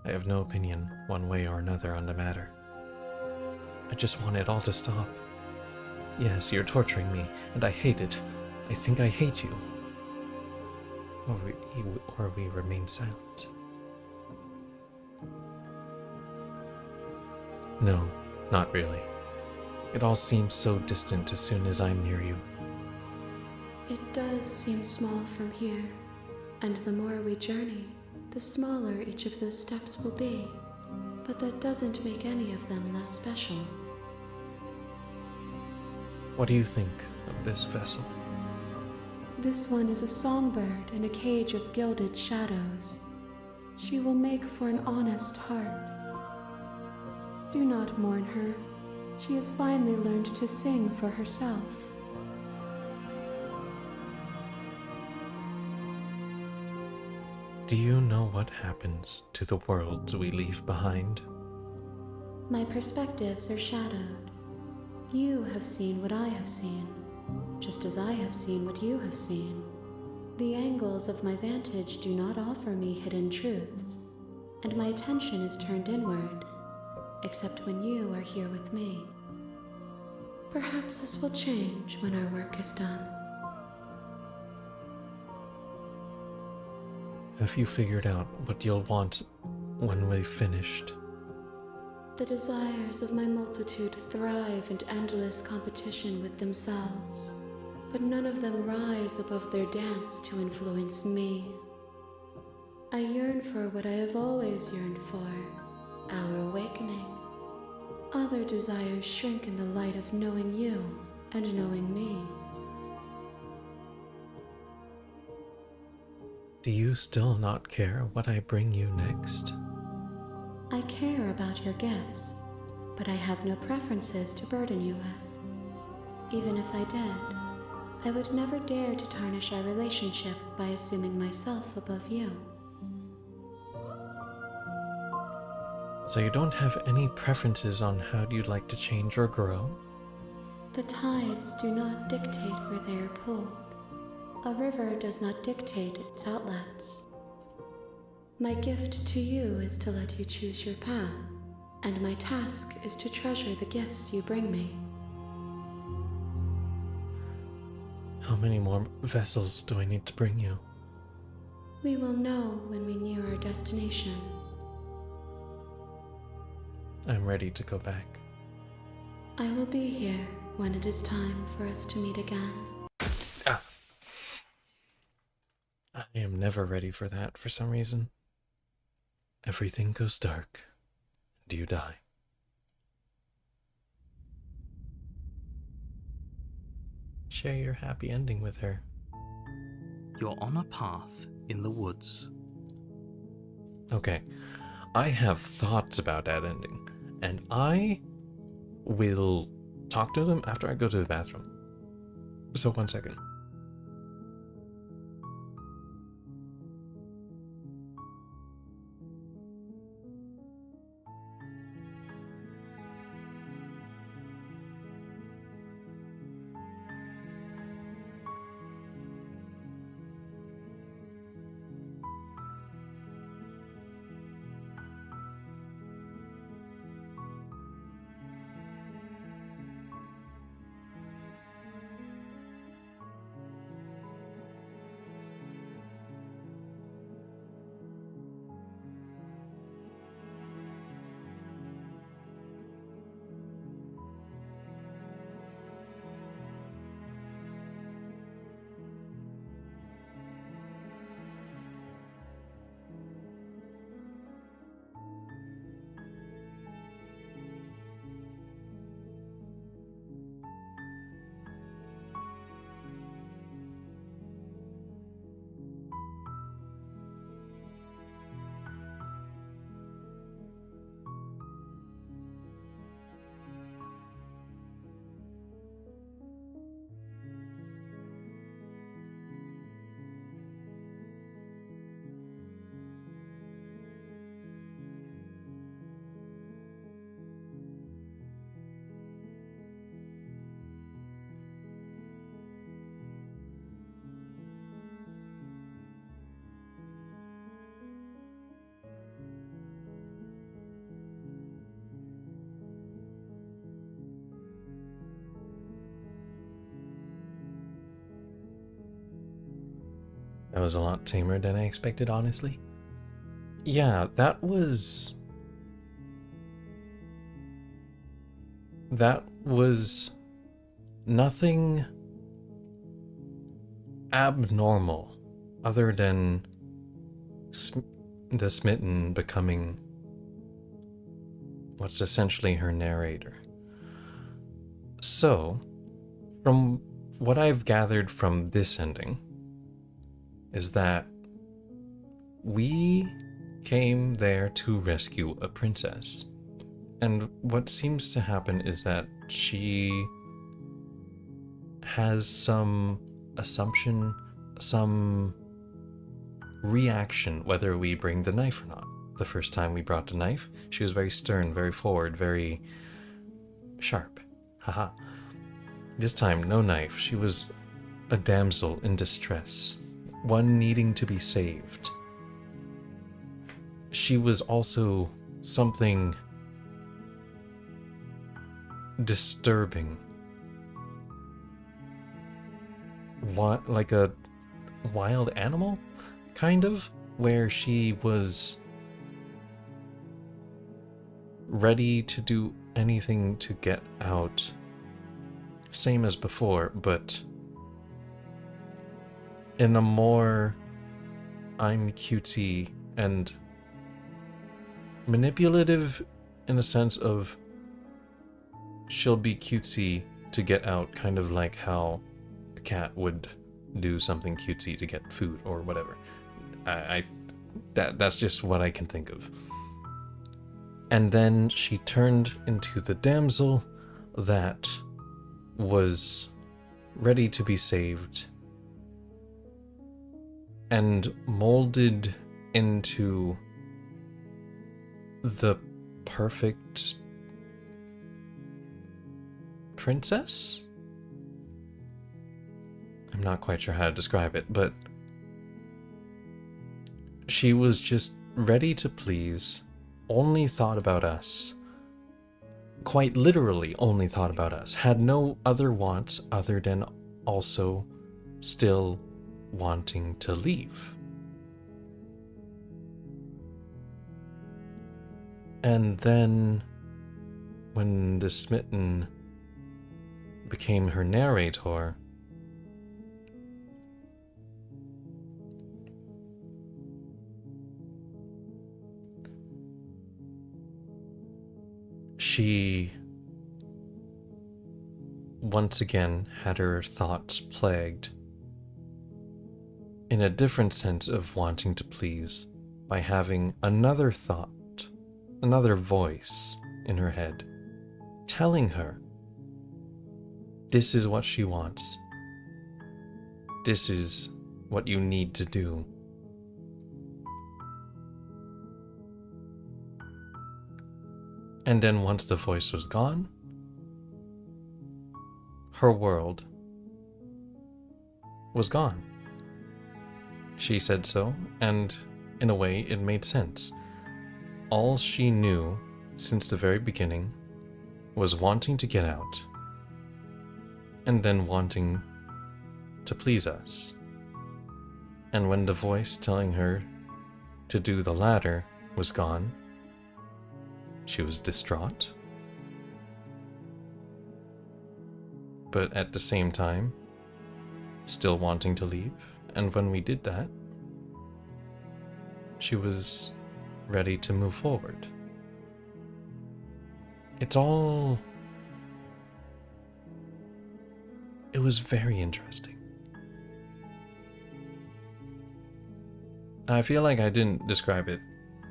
Speaker 1: I have no opinion one way or another on the matter. I just want it all to stop. Yes, you're torturing me, and I hate it. I think I hate you. Or we remain silent. No, not really. It all seems so distant as soon as I'm near you.
Speaker 3: It does seem small from here, and the more we journey, the smaller each of those steps will be. But that doesn't make any of them less special.
Speaker 1: What do you think of this vessel?
Speaker 3: This one is a songbird in a cage of gilded shadows. She will make for an honest heart. Do not mourn her.
Speaker 6: She has finally learned to sing for herself.
Speaker 1: Do you know what happens to the worlds we leave behind?
Speaker 6: My perspectives are shadowed. You have seen what I have seen, just as I have seen what you have seen. The angles of my vantage do not offer me hidden truths, and my attention is turned inward, except when you are here with me. Perhaps this will change when our work is done.
Speaker 1: Have you figured out what you'll want when we've finished?
Speaker 6: The desires of my multitude thrive in endless competition with themselves, but none of them rise above their dance to influence me. I yearn for what I have always yearned for, our awakening. Other desires shrink in the light of knowing you and knowing me.
Speaker 1: Do you still not care what I bring you next?
Speaker 6: I care about your gifts, but I have no preferences to burden you with. Even if I did, I would never dare to tarnish our relationship by assuming myself above you.
Speaker 1: So you don't have any preferences on how you'd like to change or grow?
Speaker 6: The tides do not dictate where they are pulled. A river does not dictate its outlets. My gift to you is to let you choose your path, and my task is to treasure the gifts you bring me.
Speaker 1: How many more vessels do I need to bring you?
Speaker 6: We will know when we near our destination.
Speaker 1: I'm ready to go back.
Speaker 6: I will be here when it is time for us to meet again.
Speaker 1: I am never ready for that for some reason. Everything goes dark, and you die. Share your happy ending with her.
Speaker 2: You're on a path in the woods.
Speaker 1: Okay, I have thoughts about that ending, and I will talk to them after I go to the bathroom. So 1 second. That was a lot tamer than I expected, honestly. Yeah, that was nothing abnormal other than the smitten becoming what's essentially her narrator. So, from what I've gathered from this ending, is that we came there to rescue a princess, And what seems to happen is that she has some assumption, some reaction, whether we bring the knife or not. The first time we brought the knife, she was very stern, very forward, very sharp. Haha. This time, no knife. She was a damsel in distress, one needing to be saved. She was also something disturbing. What, like a wild animal, kind of, where she was ready to do anything to get out. Same as before, but in a more I'm cutesy and manipulative, in a sense of she'll be cutesy to get out, kind of like how a cat would do something cutesy to get food or whatever. That's just what I can think of. And then she turned into the damsel that was ready to be saved and molded into the perfect princess? I'm not quite sure how to describe it, but she was just ready to please, only thought about us, quite literally only thought about us, had no other wants other than also still wanting to leave. And then when the smitten became her narrator, she once again had her thoughts plagued in a different sense of wanting to please by having another thought, another voice in her head telling her this is what she wants. This is what you need to do. And then once the voice was gone, her world was gone. She said so, and in a way it made sense. All she knew since the very beginning was wanting to get out, and then wanting to please us. And when the voice telling her to do the latter was gone, she was distraught, but at the same time, still wanting to leave. And when we did that, she was ready to move forward. It was very interesting. I feel like I didn't describe it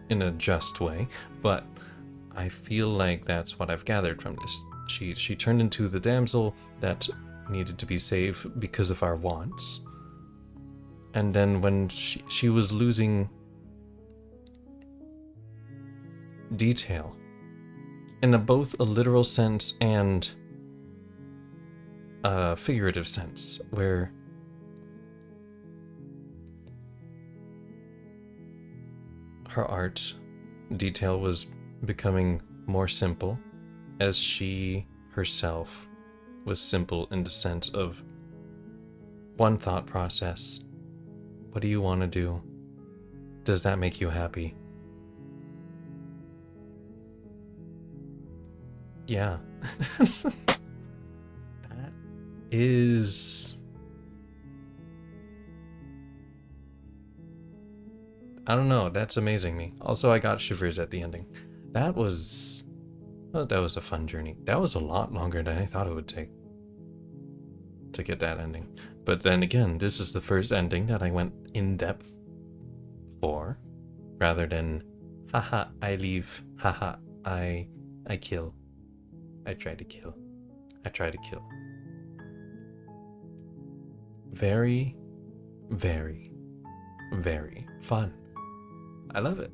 Speaker 1: in a just way, but I feel like that's what I've gathered from this. She turned into the damsel that needed to be saved because of our wants. And then when she was losing detail in both a literal sense and a figurative sense, where her art detail was becoming more simple, as she herself was simple in the sense of one thought process. What do you want to do? Does that make you happy? Yeah. That is... I don't know, that's amazing me. Also, I got shivers at the ending. That was a fun journey. That was a lot longer than I thought it would take to get that ending. But then again, this is the first ending that I went in depth for, rather than, haha, I leave, haha, I I kill. I try to kill. I try to kill. Very, very, very fun. I love it.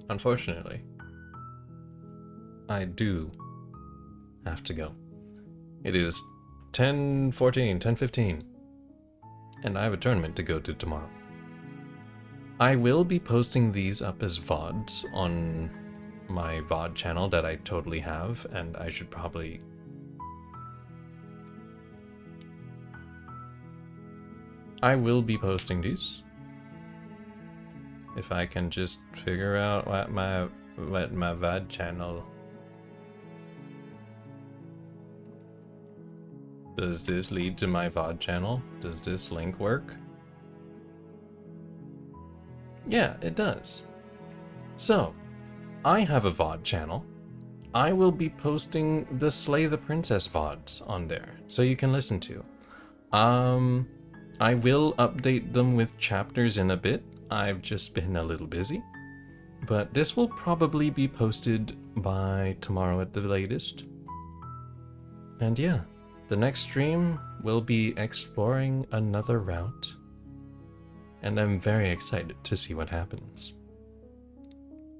Speaker 1: Unfortunately, I do have to go. It is 10:14, 10:15, and I have a tournament to go to tomorrow. I will be posting these up as VODs on my VOD channel that I totally have, and I should probably... I will be posting these. If I can just figure out what my VOD channel... Does this lead to my VOD channel? Does this link work? Yeah, it does. So, I have a VOD channel. I will be posting the Slay the Princess VODs on there, so you can listen to. I will update them with chapters in a bit. I've just been a little busy. But this will probably be posted by tomorrow at the latest. And yeah, the next stream will be exploring another route. And I'm very excited to see what happens.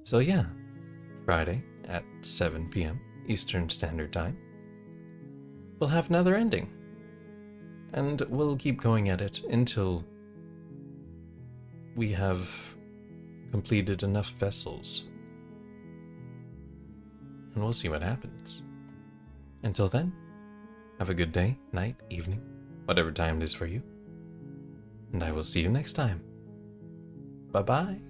Speaker 1: So yeah, Friday at 7 p.m. Eastern Standard Time, we'll have another ending. And we'll keep going at it until we have completed enough vessels. And we'll see what happens. Until then, have a good day, night, evening, whatever time it is for you. And I will see you next time. Bye-bye.